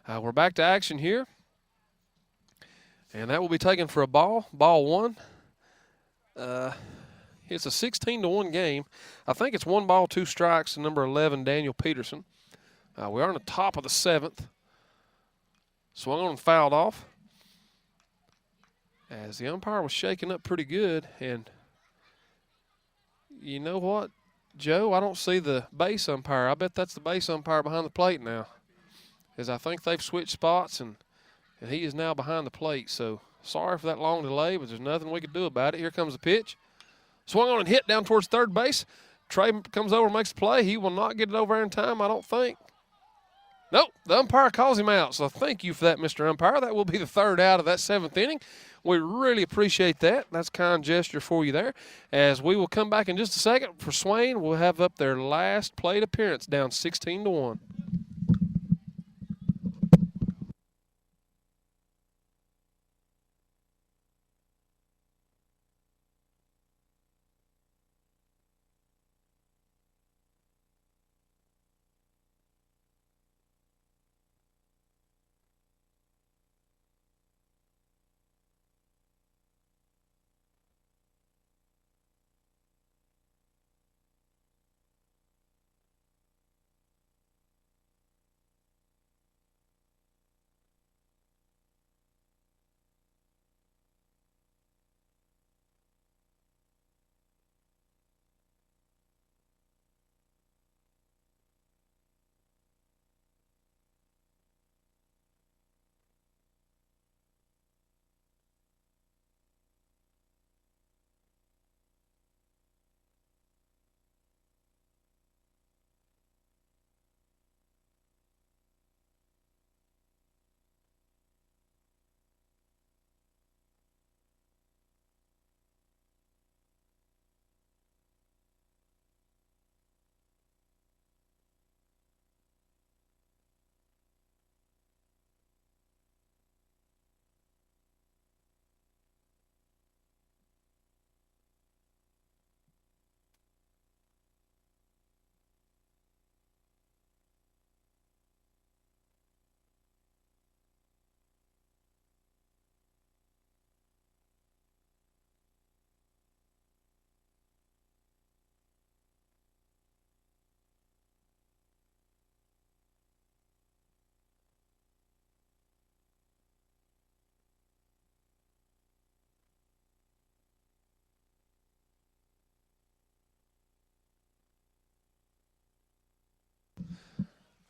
We're back to action here. And that will be taken for a ball. Ball one. It's a 16-1 game. I think it's 1 ball, 2 strikes to number 11, Daniel Peterson. We are on the top of the 7th. Swung on and fouled off. As the umpire was shaking up pretty good. And you know what, Joe? I don't see the base umpire. I bet that's the base umpire behind the plate now. As I think they've switched spots, and he is now behind the plate. So sorry for that long delay, but there's nothing we could do about it. Here comes the pitch. Swung on and hit down towards third base. Trey comes over and makes the play. He will not get it over in time, I don't think. Nope, the umpire calls him out. So thank you for that, Mr. Umpire. That will be the 3rd out of that 7th inning. We really appreciate that. That's a kind gesture for you there. As we will come back in just a second for Swain. We'll have up their last plate appearance, down 16-1.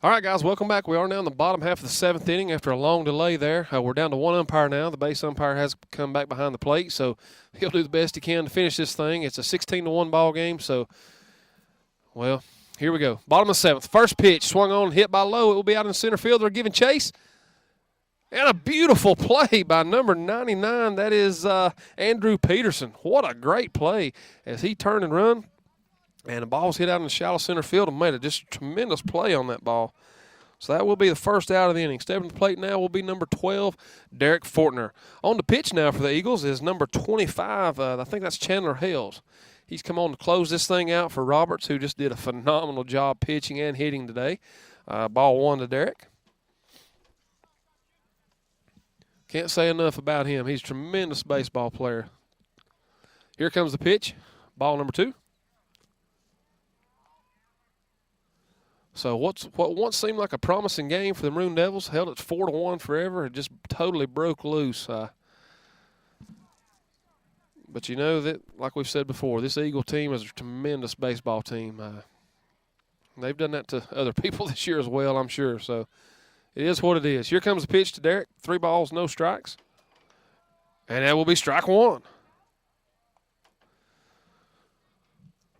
All right, guys, welcome back. We are now in the bottom half of the 7th inning after a long delay there. We're down to 1 umpire now. The base umpire has come back behind the plate, so he'll do the best he can to finish this thing. It's a 16-1 ball game, so, well, here we go. Bottom of the 7th. First pitch, swung on, hit by low. It will be out in center field. They're giving chase. And a beautiful play by number 99. That is Andrew Peterson. What a great play as he turned and run. And the ball was hit out in the shallow center field and made a just tremendous play on that ball. So that will be the 1st out of the inning. Stepping to the plate now will be number 12, Derek Fortner. On the pitch now for the Eagles is number 25. I think that's Chandler Hales. He's come on to close this thing out for Roberts, who just did a phenomenal job pitching and hitting today. Ball 1 to Derek. Can't say enough about him. He's a tremendous baseball player. Here comes the pitch. Ball number 2. So what once seemed like a promising game for the Maroon Devils held at 4-1 forever. It just totally broke loose. But you know that, like we've said before, this Eagle team is a tremendous baseball team. They've done that to other people this year as well, I'm sure. So it is what it is. Here comes the pitch to Derek. 3 balls, no strikes. And that will be strike 1.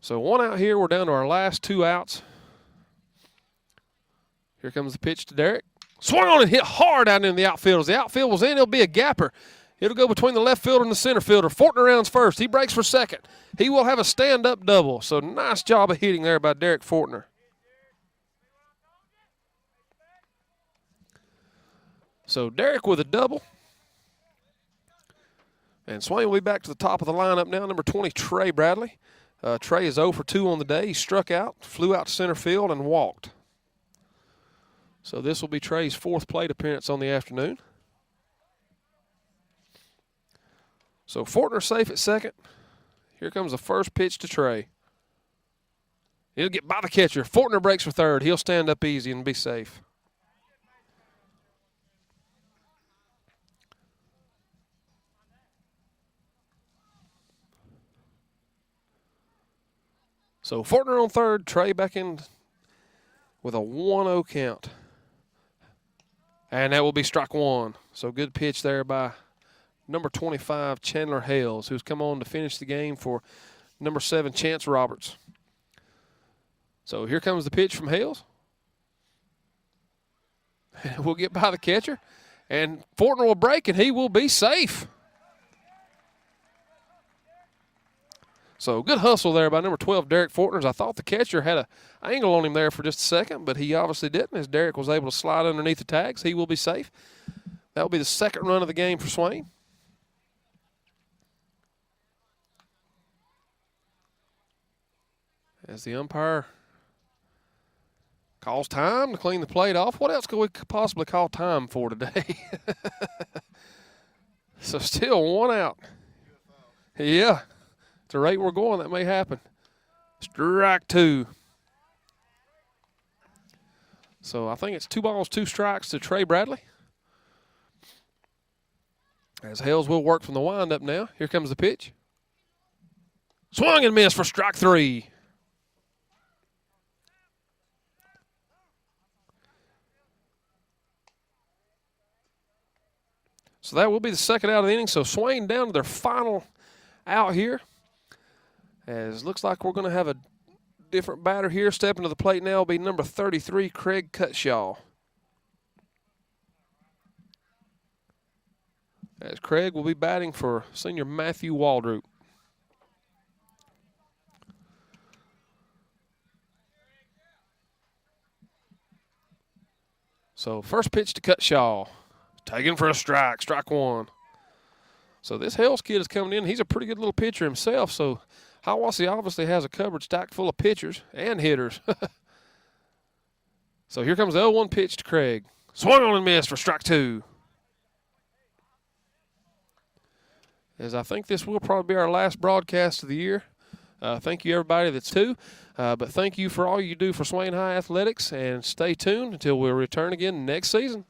So 1 out here. We're down to our last 2 outs. Here comes the pitch to Derek. Swung on and hit hard out in the outfield. As the outfield was in, it'll be a gapper. It'll go between the left fielder and the center fielder. Fortner rounds first. He breaks for second. He will have a stand-up double. So nice job of hitting there by Derek Fortner. So Derek with a double. And Swain will be back to the top of the lineup now, number 20, Trey Bradley. Trey is 0 for 2 on the day. He struck out, flew out to center field, and walked. So this will be Trey's 4th plate appearance on the afternoon. So Fortner safe at second. Here comes the first pitch to Trey. He'll get by the catcher. Fortner breaks for third. He'll stand up easy and be safe. So Fortner on third, Trey back in with a 1-0 count. And that will be strike one. So good pitch there by number 25, Chandler Hales, who's come on to finish the game for number 7, Chance Roberts. So here comes the pitch from Hales. We'll get by the catcher. And Fortner will break, and he will be safe. So good hustle there by number 12, Derek Fortner. I thought the catcher had an angle on him there for just a second, but he obviously didn't, as Derek was able to slide underneath the tags. He will be safe. That will be the second run of the game for Swain. As the umpire calls time to clean the plate off. What else could we possibly call time for today? So still 1 out. Yeah. At the rate we're going, that may happen. Strike 2. So I think it's 2 balls, 2 strikes to Trey Bradley. As Hales will work from the windup now. Here comes the pitch. Swung and missed for strike 3. So that will be the second out of the inning. So Swain down to their final out here. As looks like we're going to have a different batter here. Stepping to the plate now will be number 33, Craig Cutshaw. As Craig will be batting for senior Matthew Waldroop. So first pitch to Cutshaw. Taken for a strike, strike 1. So this Hales kid is coming in. He's a pretty good little pitcher himself, so Hiawassee obviously has a cupboard stacked full of pitchers and hitters. So here comes the 0-1 pitch to Craig. Swung on and missed for strike 2. As I think this will probably be our last broadcast of the year. Thank you, everybody that's but thank you for all you do for Swain High Athletics, and stay tuned until we'll return again next season.